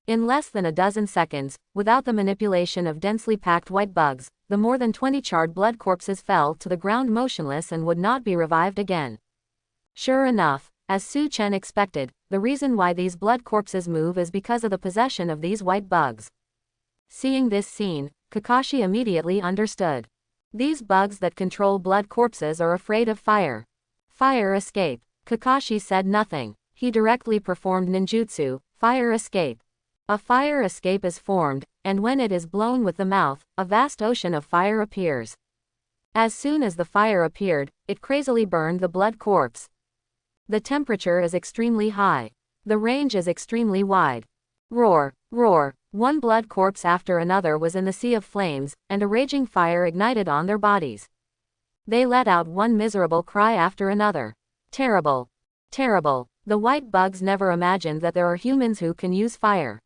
In less than a dozen seconds, without the manipulation of densely packed white bugs, the more than 20 charred blood corpses fell to the ground motionless and would not be revived again. Sure enough, as Suchan expected, the reason why these blood corpses move is because of the possession of these white bugs. Seeing this scene, Kakashi immediately understood. These bugs that control blood corpses are afraid of fire. Fire escape. Kakashi said nothing. He directly performed ninjutsu, fire escape. A fire escape is formed, and when it is blown with the mouth, a vast ocean of fire appears. As soon as the fire appeared, it crazily burned the blood corpse. The temperature is extremely high. The range is extremely wide. Roar. One blood corpse after another was in the sea of flames, and a raging fire ignited on their bodies. They let out one miserable cry after another. Terrible. The white bugs never imagined that there are humans who can use fire.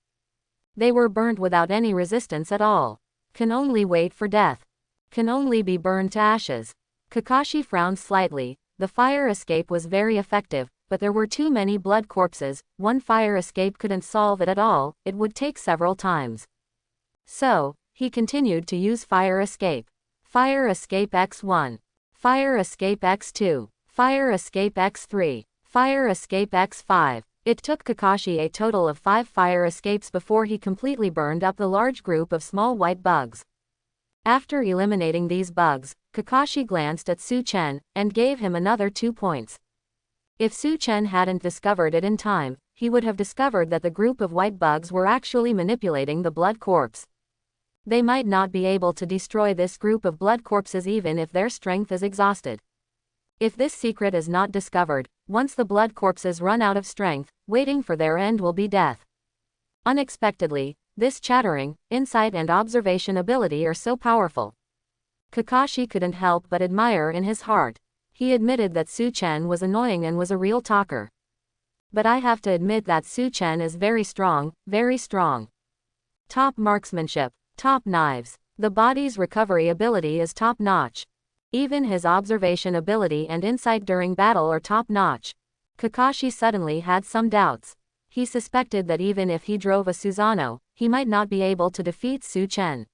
They were burnt without any resistance at all. Can only wait for death. Can only be burned to ashes. Kakashi frowned slightly. The fire escape was very effective, but there were too many blood corpses. One fire escape couldn't solve it at all, it would take several times. So, he continued to use fire escape. Fire escape X1. Fire escape X2. Fire escape X3. Fire escape X5. It took Kakashi a total of 5 fire escapes before he completely burned up the large group of small white bugs. After eliminating these bugs, Kakashi glanced at Suchan, and gave him another 2 points. If Suchan hadn't discovered it in time, he would have discovered that the group of white bugs were actually manipulating the blood corpse. They might not be able to destroy this group of blood corpses even if their strength is exhausted. If this secret is not discovered, once the blood corpses run out of strength, waiting for their end will be death. Unexpectedly, this chattering, insight and observation ability are so powerful. Kakashi couldn't help but admire in his heart. He admitted that Suchan was annoying and was a real talker. But I have to admit that Suchan is very strong, very strong. Top marksmanship, top knives. The body's recovery ability is top-notch. Even his observation ability and insight during battle are top-notch. Kakashi suddenly had some doubts. He suspected that even if he drove a Susanoo, he might not be able to defeat Suchan.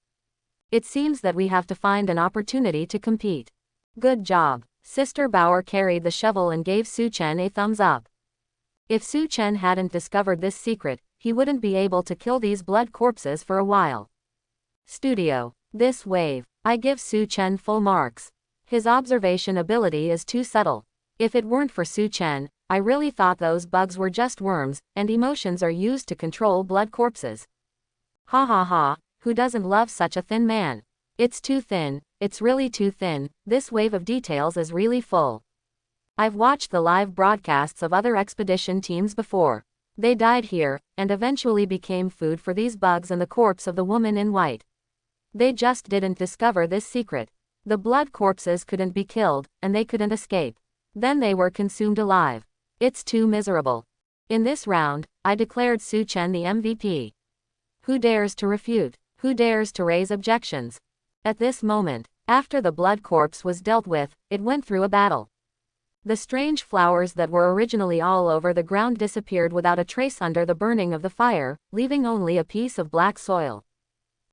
It seems that we have to find an opportunity to compete. Good job. Sister Bauer carried the shovel and gave Suchan a thumbs up. If Suchan hadn't discovered this secret, he wouldn't be able to kill these blood corpses for a while. Studio. This wave. I give Suchan full marks. His observation ability is too subtle. If it weren't for Suchan, I really thought those bugs were just worms, and emotions are used to control blood corpses. Ha ha ha, who doesn't love such a thin man? It's too thin, it's really too thin, this wave of details is really full. I've watched the live broadcasts of other expedition teams before. They died here, and eventually became food for these bugs and the corpse of the woman in white. They just didn't discover this secret. The blood corpses couldn't be killed, and they couldn't escape. Then they were consumed alive. It's too miserable. In this round, I declared Suchan the MVP. Who dares to refute? Who dares to raise objections? At this moment, after the blood corpse was dealt with, it went through a battle. The strange flowers that were originally all over the ground disappeared without a trace under the burning of the fire, leaving only a piece of black soil.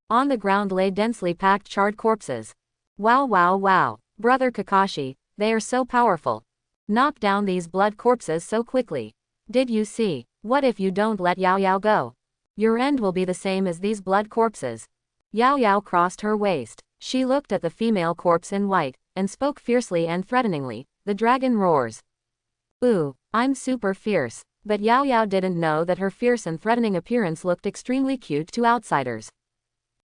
On the ground lay densely packed charred corpses. Wow wow wow, brother Kakashi, they are so powerful. Knock down these blood corpses so quickly. Did you see? What if you don't let Yao Yao go? Your end will be the same as these blood corpses. Yao Yao crossed her waist. She looked at the female corpse in white, and spoke fiercely and threateningly. The dragon roars. Ooh, I'm super fierce. But Yao Yao didn't know that her fierce and threatening appearance looked extremely cute to outsiders.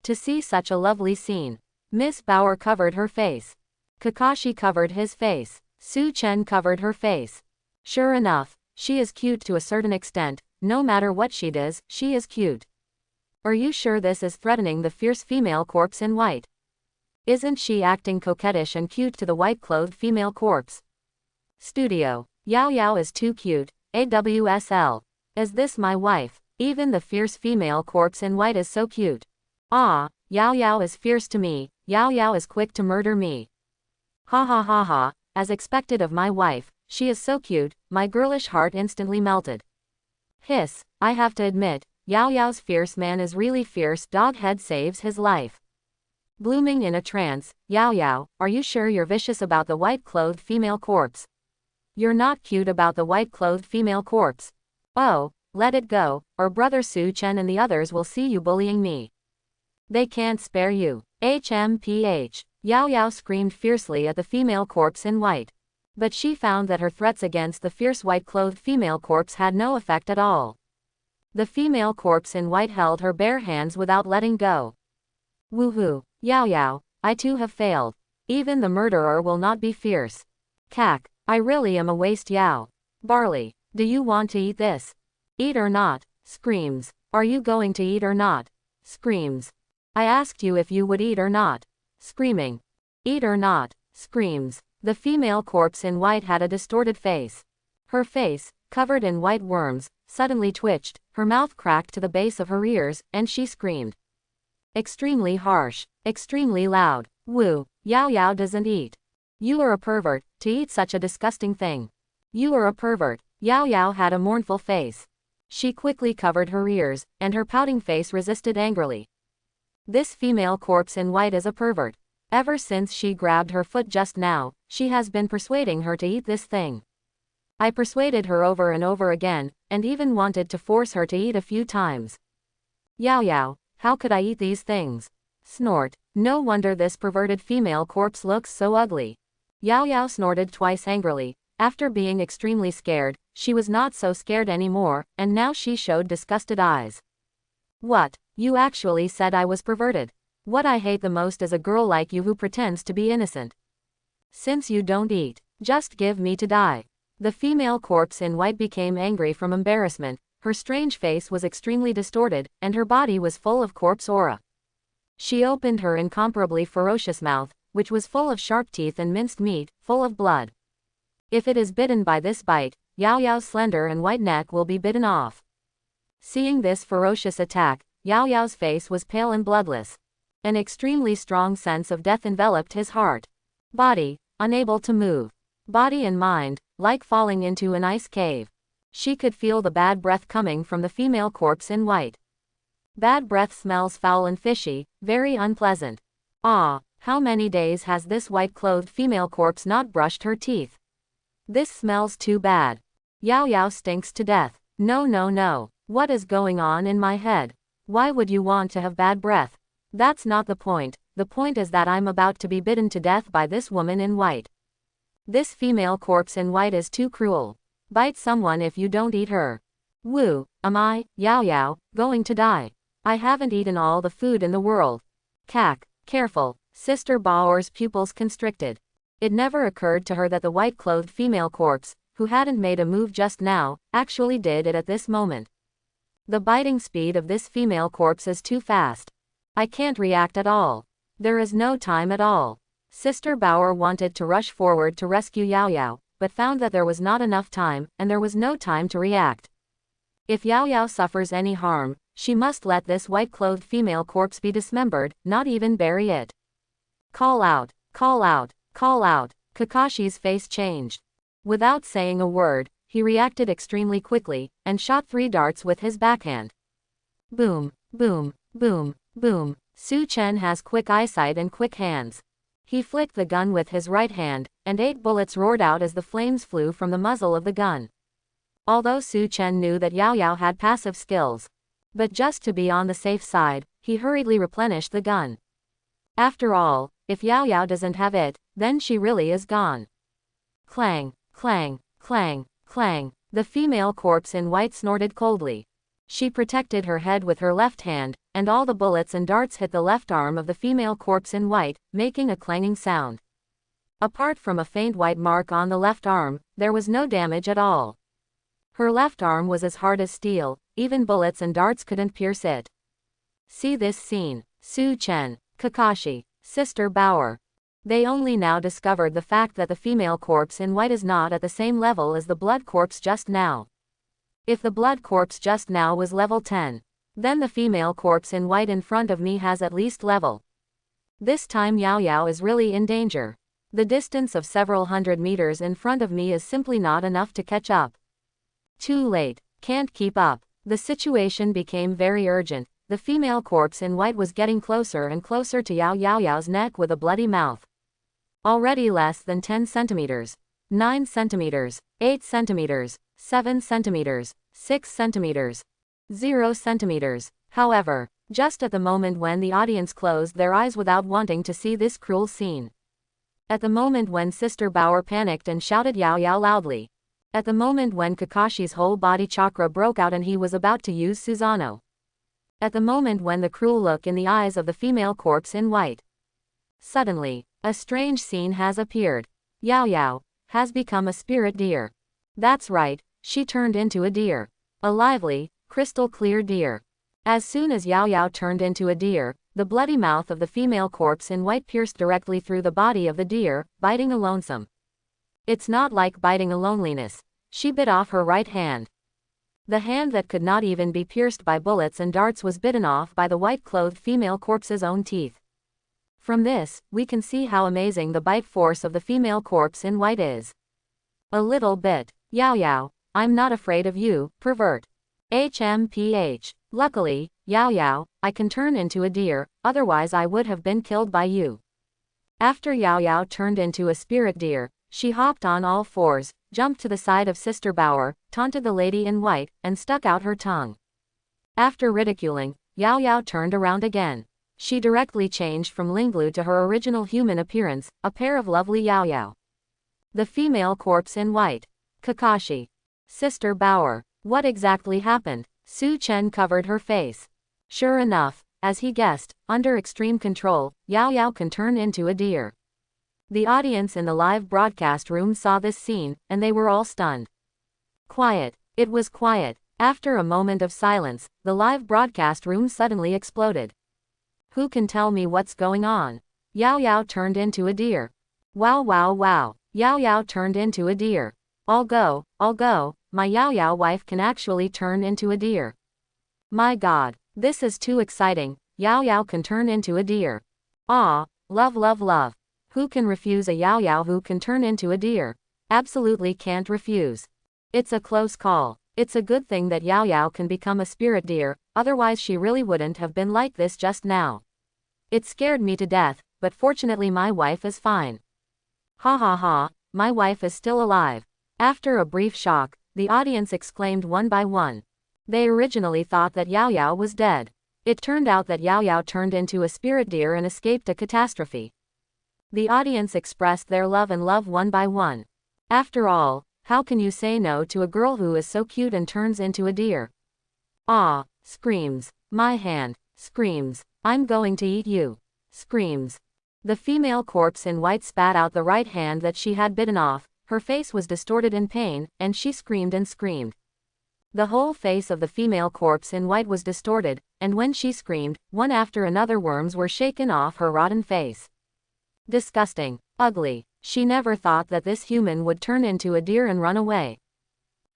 To see such a lovely scene, Miss Bauer covered her face. Kakashi covered his face. Suchan covered her face. Sure enough, she is cute to a certain extent. No matter what she does, she is cute. Are you sure this is threatening the fierce female corpse in white? Isn't she acting coquettish and cute to the white-clothed female corpse? Studio. Yao Yao is too cute. AWSL. Is this my wife? Even the fierce female corpse in white is so cute. Ah, Yao Yao is fierce to me. Yao Yao is quick to murder me. Ha ha ha ha, as expected of my wife, she is so cute, my girlish heart instantly melted. Hiss, I have to admit, Yao Yao's fierce man is really fierce. Doghead saves his life. Blooming in a trance, Yao Yao, are you sure you're vicious about the white-clothed female corpse? You're not cute about the white-clothed female corpse. Oh, let it go, or brother Suchan and the others will see you bullying me. They can't spare you. HMPH. Yao Yao screamed fiercely at the female corpse in white. But she found that her threats against the fierce white-clothed female corpse had no effect at all. The female corpse in white held her bare hands without letting go. Woohoo, Yao Yao, I too have failed. Even the murderer will not be fierce. Cack, I really am a waste. Yao. Barley, do you want to eat this? Eat or not? Screams. Are you going to eat or not? Screams. I asked you if you would eat or not. Screaming. Eat or not? Screams. The female corpse in white had a distorted face. Her face, covered in white worms, suddenly twitched, her mouth cracked to the base of her ears, and she screamed. Extremely harsh, extremely loud. Woo, Yao Yao doesn't eat. You are a pervert, to eat such a disgusting thing. You are a pervert. Yao Yao had a mournful face. She quickly covered her ears, and her pouting face resisted angrily. This female corpse in white is a pervert. Ever since she grabbed her foot just now, she has been persuading her to eat this thing. I persuaded her over and over again, and even wanted to force her to eat a few times. Yao Yao, how could I eat these things? Snort. No wonder this perverted female corpse looks so ugly. Yao Yao snorted twice angrily. After being extremely scared, she was not so scared anymore, and now she showed disgusted eyes. What? You actually said I was perverted? What I hate the most is a girl like you who pretends to be innocent. Since you don't eat, just give me to die. The female corpse in white became angry from embarrassment, her strange face was extremely distorted, and her body was full of corpse aura. She opened her incomparably ferocious mouth, which was full of sharp teeth and minced meat, full of blood. If it is bitten by this bite, Yao Yao's slender and white neck will be bitten off. Seeing this ferocious attack, Yao Yao's face was pale and bloodless. An extremely strong sense of death enveloped his heart. Body, unable to move. Body and mind, like falling into an ice cave. She could feel the bad breath coming from the female corpse in white. Bad breath smells foul and fishy, very unpleasant. Ah, how many days has this white-clothed female corpse not brushed her teeth? This smells too bad. Yao Yao stinks to death. No no no. What is going on in my head? Why would you want to have bad breath? That's not the point. The point is that I'm about to be bitten to death by this woman in white. This female corpse in white is too cruel. Bite someone if you don't eat her. Woo, am I, Yao Yao, going to die? I haven't eaten all the food in the world. Cack, careful. Sister Bao'er's pupils constricted. It never occurred to her that the white-clothed female corpse, who hadn't made a move just now, actually did it at this moment. The biting speed of this female corpse is too fast. I can't react at all. There is no time at all. Sister Bao'er wanted to rush forward to rescue Yao Yao, but found that there was not enough time, and there was no time to react. If Yao Yao suffers any harm, she must let this white-clothed female corpse be dismembered, not even bury it. Call out, call out, call out. Kakashi's face changed. Without saying a word, he reacted extremely quickly, and shot 3 darts with his backhand. Boom, boom, boom, boom. Suchan has quick eyesight and quick hands. He flicked the gun with his right hand, and 8 bullets roared out as the flames flew from the muzzle of the gun. Although Suchan knew that Yao Yao had passive skills. But just to be on the safe side, he hurriedly replenished the gun. After all, if Yao Yao doesn't have it, then she really is gone. Clang, clang, clang, clang. The female corpse in white snorted coldly. She protected her head with her left hand, and all the bullets and darts hit the left arm of the female corpse in white, making a clanging sound. Apart from a faint white mark on the left arm, there was no damage at all. Her left arm was as hard as steel, even bullets and darts couldn't pierce it. See this scene. Suchan, Kakashi, Sister Bao'er. They only now discovered the fact that the female corpse in white is not at the same level as the blood corpse just now. If the blood corpse just now was level 10, then the female corpse in white in front of me has at least level. This time Yao Yao is really in danger. The distance of several hundred meters in front of me is simply not enough to catch up. Too late, can't keep up. The situation became very urgent. The female corpse in white was getting closer and closer to Yao Yao's neck with a bloody mouth. Already less than 10 centimeters. 9 centimeters. 8 centimeters. 7 centimeters. 6 centimeters. 0 centimeters. However, just at the moment when the audience closed their eyes without wanting to see this cruel scene. At the moment when Sister Bao'er panicked and shouted Yao Yao loudly. At the moment when Kakashi's whole body chakra broke out and he was about to use Susanoo. At the moment when the cruel look in the eyes of the female corpse in white. Suddenly, a strange scene has appeared. Yao Yao has become a spirit deer. That's right, she turned into a deer. A lively, crystal clear deer. As soon as Yao Yao turned into a deer, the bloody mouth of the female corpse in white pierced directly through the body of the deer, biting a lonesome. It's not like biting a loneliness. She bit off her right hand. The hand that could not even be pierced by bullets and darts was bitten off by the white-clothed female corpse's own teeth. From this, we can see how amazing the bite force of the female corpse in white is. A little bit. Yao Yao, I'm not afraid of you, pervert. HMPH. Luckily, Yao Yao, I can turn into a deer, otherwise I would have been killed by you. After Yao Yao turned into a spirit deer, she hopped on all fours, jumped to the side of Sister Bauer, taunted the lady in white, and stuck out her tongue. After ridiculing, Yao Yao turned around again. She directly changed from Linglu to her original human appearance, a pair of lovely Yao Yao. The female corpse in white. Kakashi. Sister Bauer. What exactly happened? Suchan covered her face. Sure enough, as he guessed, under extreme control, Yao Yao can turn into a deer. The audience in the live broadcast room saw this scene, and they were all stunned. Quiet. It was quiet. After a moment of silence, the live broadcast room suddenly exploded. Who can tell me what's going on? Yao Yao turned into a deer. Wow wow wow. Yao Yao turned into a deer. I'll go, my Yao Yao wife can actually turn into a deer. My god, this is too exciting, Yao Yao can turn into a deer. Ah, love love love. Who can refuse a Yao Yao who can turn into a deer? Absolutely can't refuse. It's a close call. It's a good thing that Yao Yao can become a spirit deer, otherwise she really wouldn't have been like this just now. It scared me to death, but fortunately my wife is fine. Ha ha ha, my wife is still alive. After a brief shock, the audience exclaimed one by one. They originally thought that Yao Yao was dead. It turned out that Yao Yao turned into a spirit deer and escaped a catastrophe. The audience expressed their love and love one by one. After all, how can you say no to a girl who is so cute and turns into a deer? Ah, screams. My hand. Screams. I'm going to eat you. Screams. The female corpse in white spat out the right hand that she had bitten off, her face was distorted in pain, and she screamed and screamed. The whole face of the female corpse in white was distorted, and when she screamed, one after another worms were shaken off her rotten face. Disgusting. Ugly. She never thought that this human would turn into a deer and run away.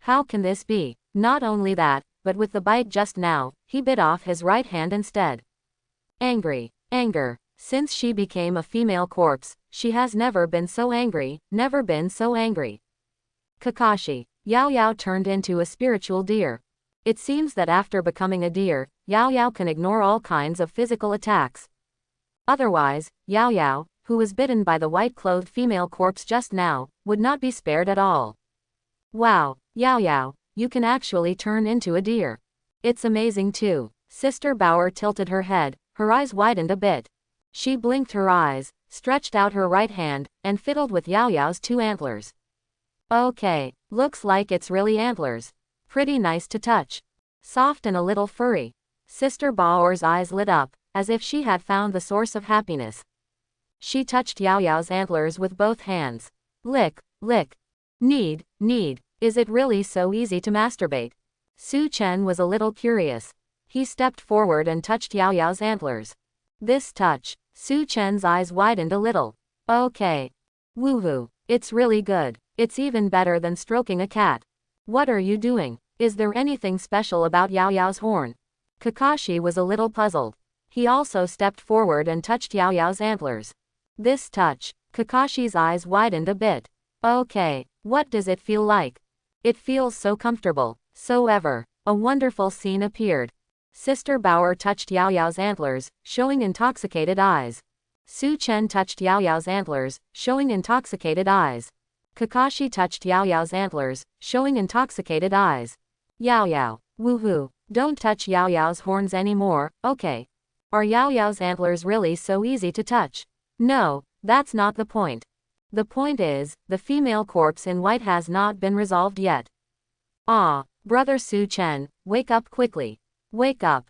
How can this be? Not only that, but with the bite just now, he bit off his right hand instead. Angry. Anger. Since she became a female corpse, she has never been so angry, never been so angry. Kakashi. Yao Yao turned into a spiritual deer. It seems that after becoming a deer, Yao Yao can ignore all kinds of physical attacks. Otherwise, Yao Yao, who was bitten by the white-clothed female corpse just now, would not be spared at all. Wow, Yao Yao, you can actually turn into a deer. It's amazing too. Sister Bauer tilted her head, her eyes widened a bit. She blinked her eyes, stretched out her right hand, and fiddled with Yao Yao's two antlers. Okay, looks like it's really antlers. Pretty nice to touch. Soft and a little furry. Sister Bauer's eyes lit up, as if she had found the source of happiness. She touched Yao Yao's antlers with both hands. Lick, lick. Need. Is it really so easy to masturbate? Suchan was a little curious. He stepped forward and touched Yao Yao's antlers. This touch. Suchan's eyes widened a little. Okay. Woohoo. It's really good. It's even better than stroking a cat. What are you doing? Is there anything special about Yao Yao's horn? Kakashi was a little puzzled. He also stepped forward and touched Yao Yao's antlers. This touch. Kakashi's eyes widened a bit. Okay. What does it feel like? It feels so comfortable. So ever. A wonderful scene appeared. Sister Bauer touched Yao Yao's antlers, showing intoxicated eyes. Suchan touched Yao Yao's antlers, showing intoxicated eyes. Kakashi touched Yao Yao's antlers, showing intoxicated eyes. Yao Yao. Woohoo. Don't touch Yao Yao's horns anymore, okay. Are Yao Yao's antlers really so easy to touch? No, that's not the point. The point is, the female corpse in white has not been resolved yet. Ah, brother Suchan, wake up quickly. Wake up.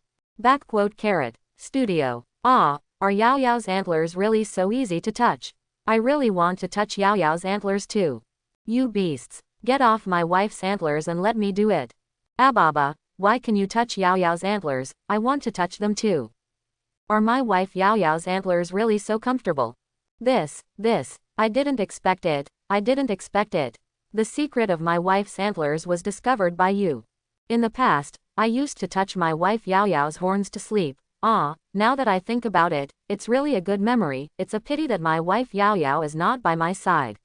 Studio. Ah, are Yao Yao's antlers really so easy to touch? I really want to touch Yao Yao's antlers too. You beasts. Get off my wife's antlers and let me do it. Ababa, why can you touch Yao Yao's antlers? I want to touch them too. Are my wife Yao Yao's antlers really so comfortable? This, I didn't expect it. The secret of my wife's antlers was discovered by you. In the past, I used to touch my wife Yao Yao's horns to sleep, Now that I think about it, it's really a good memory. It's a pity that my wife Yao Yao is not by my side.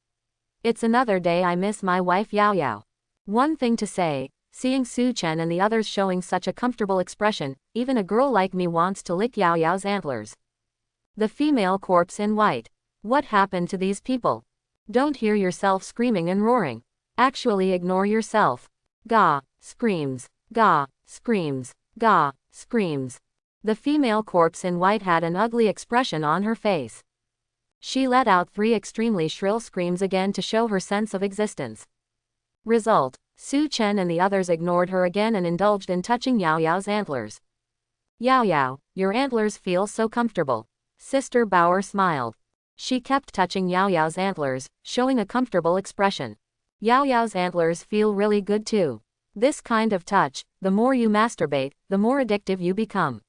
It's another day I miss my wife Yao Yao. One thing to say, seeing Suchan and the others showing such a comfortable expression, even a girl like me wants to lick Yao Yao's antlers. The female corpse in white. What happened to these people? Don't hear yourself screaming and roaring. Actually ignore yourself. Gah, screams. Gah, screams. Gah, screams. The female corpse in white had an ugly expression on her face. She let out 3 extremely shrill screams again to show her sense of existence. Result: Suchan and the others ignored her again and indulged in touching Yao Yao's antlers. Yao Yao, your antlers feel so comfortable. Sister Bauer smiled. She kept touching Yao Yao's antlers, showing a comfortable expression. Yao Yao's antlers feel really good too. This kind of touch, the more you masturbate, the more addictive you become.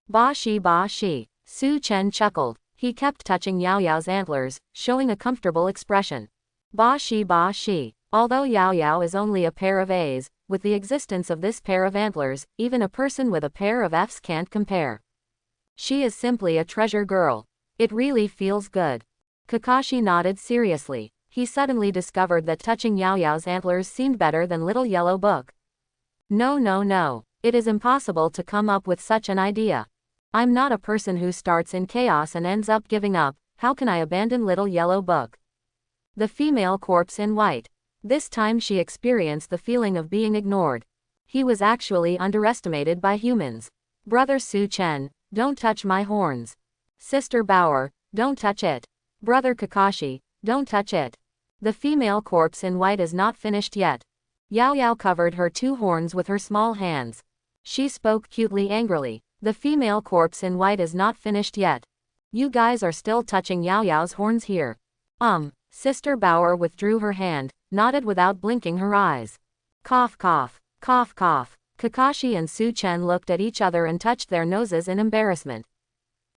Ba shi. Suchan chuckled. He kept touching Yao Yao's antlers, showing a comfortable expression. Ba shi. Although Yao Yao is only a pair of A's, with the existence of this pair of antlers, even a person with a pair of F's can't compare. She is simply a treasure girl. It really feels good. Kakashi nodded seriously. He suddenly discovered that touching Yao Yao's antlers seemed better than Little Yellow Book. No. It is impossible to come up with such an idea. I'm not a person who starts in chaos and ends up giving up. How can I abandon Little Yellow Book? The female corpse in white. This time she experienced the feeling of being ignored. He was actually underestimated by humans. Brother Suchan, don't touch my horns. Sister Bauer, don't touch it. Brother Kakashi, don't touch it. The female corpse in white is not finished yet. Yao Yao covered her 2 horns with her small hands. She spoke cutely angrily. The female corpse in white is not finished yet. You guys are still touching Yao Yao's horns here. Sister Bauer withdrew her hand, nodded without blinking her eyes. Cough. Kakashi and Suchan looked at each other and touched their noses in embarrassment.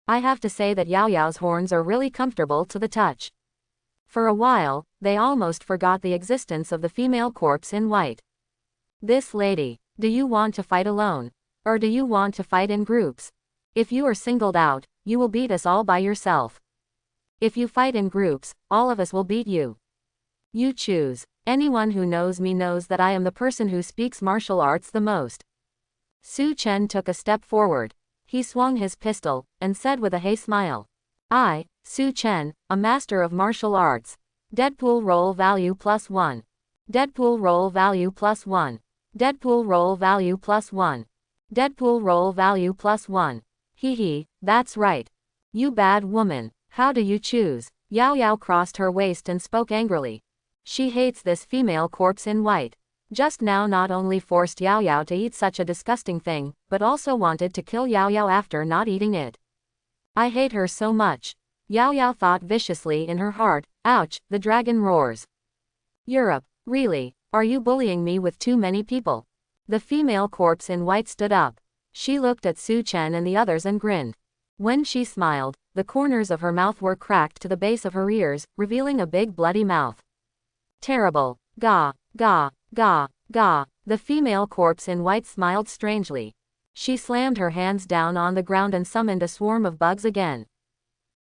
I have to say that Yao Yao's horns are really comfortable to the touch. For a while, they almost forgot the existence of the female corpse in white. This lady, do you want to fight alone? Or do you want to fight in groups? If you are singled out, you will beat us all by yourself. If you fight in groups, all of us will beat you. You choose. Anyone who knows me knows that I am the person who speaks martial arts the most. Suchan took a step forward. He swung his pistol, and said with a hey smile. I, Suchan, a master of martial arts. Deadpool roll value +1. Deadpool roll value +1. Deadpool roll value +1. Deadpool roll value +1. Hee, that's right. You bad woman, how do you choose? Yao Yao crossed her waist and spoke angrily. She hates this female corpse in white. Just now not only forced Yao Yao to eat such a disgusting thing, but also wanted to kill Yao Yao after not eating it. I hate her so much. Yao Yao thought viciously in her heart. Ouch, the dragon roars. Europe, really, are you bullying me with too many people? The female corpse in white stood up. She looked at Suchan and the others and grinned. When she smiled, the corners of her mouth were cracked to the base of her ears, revealing a big bloody mouth. Terrible. Gah. The female corpse in white smiled strangely. She slammed her hands down on the ground and summoned a swarm of bugs again.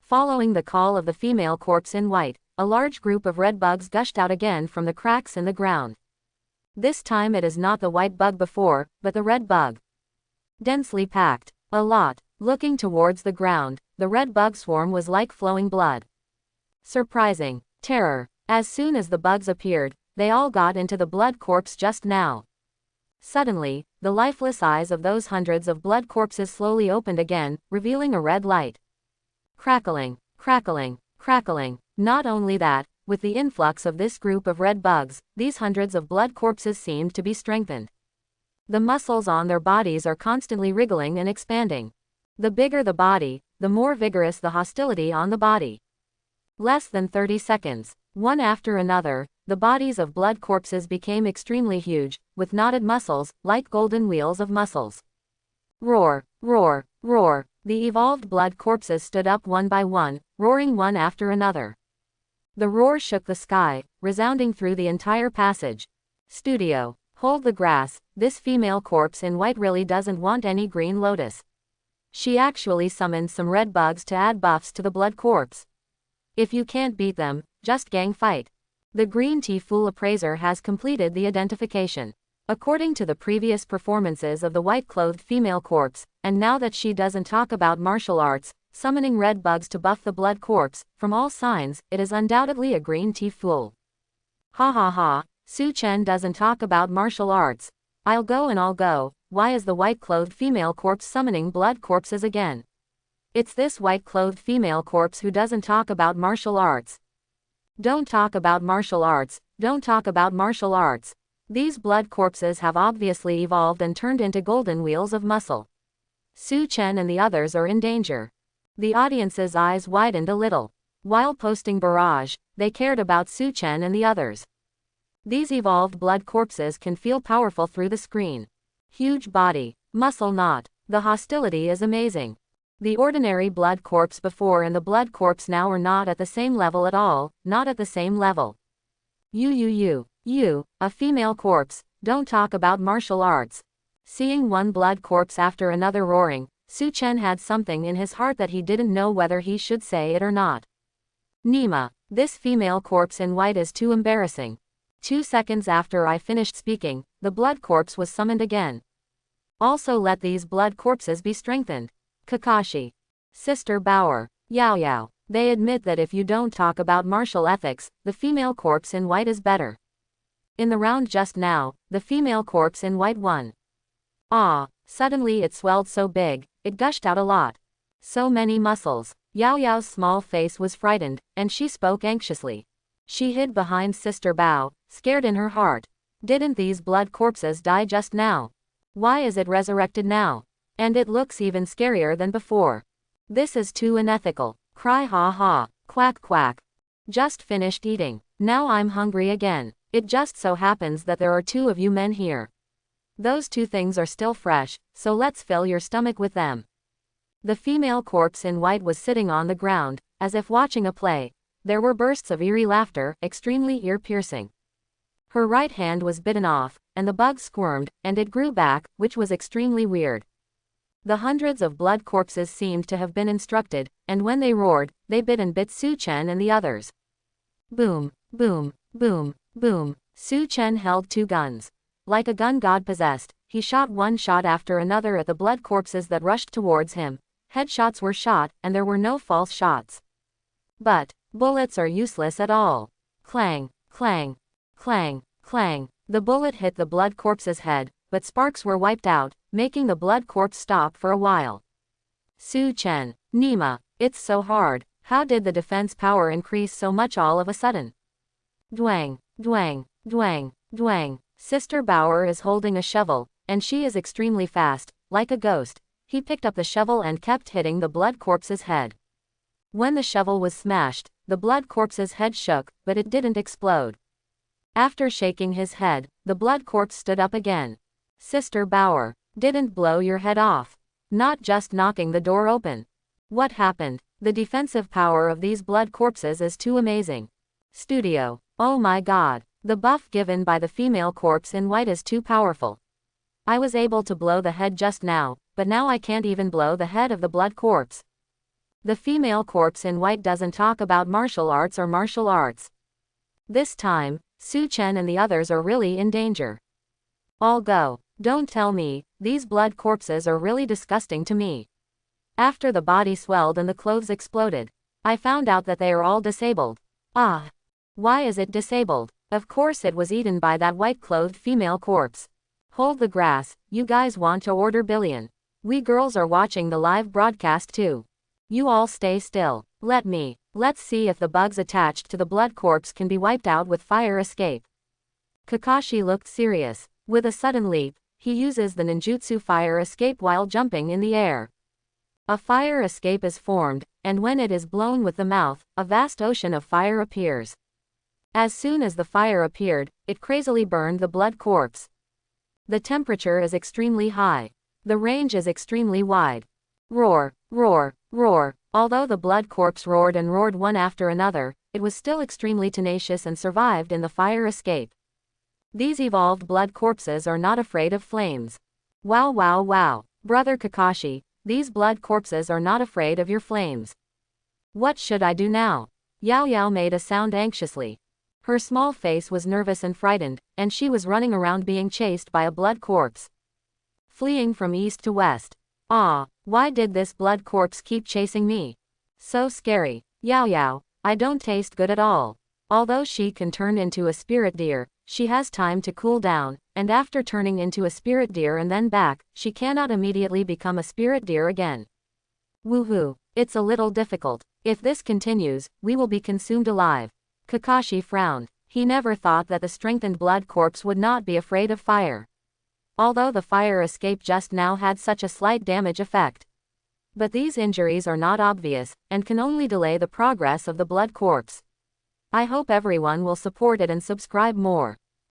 Following the call of the female corpse in white, a large group of red bugs gushed out again from the cracks in the ground. This time it is not the white bug before, but the red bug. Densely packed. A lot. Looking towards the ground, the red bug swarm was like flowing blood. Surprising. Terror. As soon as the bugs appeared, they all got into the blood corpse just now. Suddenly, the lifeless eyes of those hundreds of blood corpses slowly opened again, revealing a red light. Crackling. Not only that, with the influx of this group of red bugs, these hundreds of blood corpses seemed to be strengthened. The muscles on their bodies are constantly wriggling and expanding. The bigger the body, the more vigorous the hostility on the body. Less than 30 seconds, one after another, the bodies of blood corpses became extremely huge, with knotted muscles, like golden wheels of muscles. Roar. The evolved blood corpses stood up one by one, roaring one after another. The roar shook the sky, resounding through the entire passage. Studio. Hold the grass, this female corpse in white really doesn't want any green lotus. She actually summoned some red bugs to add buffs to the blood corpse. If you can't beat them, just gang fight. The green tea fool appraiser has completed the identification. According to the previous performances of the white-clothed female corpse, and now that she doesn't talk about martial arts, summoning red bugs to buff the blood corpse, from all signs, it is undoubtedly a green tea fool. Ha ha ha, Suchan doesn't talk about martial arts. I'll go and I'll go. Why is the white-clothed female corpse summoning blood corpses again? It's this white-clothed female corpse who doesn't talk about martial arts. Don't talk about martial arts, don't talk about martial arts. These blood corpses have obviously evolved and turned into golden wheels of muscle. Suchan and the others are in danger. The audience's eyes widened a little. While posting Barrage, they cared about Suchan and the others. These evolved blood corpses can feel powerful through the screen. Huge body, muscle knot. The hostility is amazing. The ordinary blood corpse before and the blood corpse now are not at the same level at all, not at the same level. You, a female corpse, don't talk about martial arts. Seeing one blood corpse after another roaring, Suchan had something in his heart that he didn't know whether he should say it or not. Nima, this female corpse in white is too embarrassing. 2 seconds after I finished speaking, the blood corpse was summoned again. Also let these blood corpses be strengthened. Kakashi. Sister Bauer. Yao. They admit that if you don't talk about martial ethics, the female corpse in white is better. In the round just now, the female corpse in white won. Suddenly it swelled so big, it gushed out a lot. So many muscles. Yao's small face was frightened, and she spoke anxiously. She hid behind Sister Bao, scared in her heart. Didn't these blood corpses die just now? Why is it resurrected now? And it looks even scarier than before. This is too unethical. Cry ha ha, quack quack. Just finished eating. Now I'm hungry again. It just so happens that there are 2 of you men here. Those 2 things are still fresh, so let's fill your stomach with them. The female corpse in white was sitting on the ground, as if watching a play. There were bursts of eerie laughter, extremely ear-piercing. Her right hand was bitten off, and the bug squirmed, and it grew back, which was extremely weird. The hundreds of blood corpses seemed to have been instructed, and when they roared, they bit and bit Suchan and the others. Boom, boom, boom, boom. Suchan held 2 guns. Like a gun god possessed, he shot one shot after another at the blood corpses that rushed towards him. Headshots were shot, and there were no false shots. But bullets are useless at all. Clang, clang, clang, clang. The bullet hit the blood corpse's head, but sparks were wiped out, making the blood corpse stop for a while. Suchan, Nima, it's so hard. How did the defense power increase so much all of a sudden? Dwang, dwang, dwang, dwang. Sister Bauer is holding a shovel, and she is extremely fast, like a ghost. He picked up the shovel and kept hitting the blood corpse's head. When the shovel was smashed, the blood corpse's head shook, but it didn't explode. After shaking his head, the blood corpse stood up again. Sister Bauer, didn't blow your head off. Not just knocking the door open. What happened? The defensive power of these blood corpses is too amazing. Studio, oh my god. The buff given by the female corpse in white is too powerful. I was able to blow the head just now, but now I can't even blow the head of the blood corpse. The female corpse in white doesn't talk about martial arts or martial arts. This time, Suchan and the others are really in danger. All go. Don't tell me, these blood corpses are really disgusting to me. After the body swelled and the clothes exploded, I found out that they are all disabled. Why is it disabled? Of course it was eaten by that white-clothed female corpse. Hold the grass, you guys want to order billion. We girls are watching the live broadcast too. You all stay still. Let's see if the bugs attached to the blood corpse can be wiped out with fire escape. Kakashi looked serious. With a sudden leap, he uses the ninjutsu fire escape while jumping in the air. A fire escape is formed, and when it is blown with the mouth, a vast ocean of fire appears. As soon as the fire appeared, it crazily burned the blood corpse. The temperature is extremely high. The range is extremely wide. Roar, roar, roar. Although the blood corpse roared and roared one after another, it was still extremely tenacious and survived in the fire escape. These evolved blood corpses are not afraid of flames. Wow wow wow. Brother Kakashi, These blood corpses are not afraid of your flames. What should I do now? Yao Yao made a sound anxiously. Her small face was nervous and frightened, and she was running around being chased by a blood corpse. Fleeing from east to west. Ah, why did this blood corpse keep chasing me? So scary. Yao Yao, I don't taste good at all. Although she can turn into a spirit deer, she has time to cool down, and after turning into a spirit deer and then back, she cannot immediately become a spirit deer again. Woohoo, it's a little difficult. If this continues, we will be consumed alive. Kakashi frowned. He never thought that the strengthened blood corpse would not be afraid of fire. Although the fire escape just now had such a slight damage effect. But these injuries are not obvious, and can only delay the progress of the blood corpse. I hope everyone will support it and subscribe more.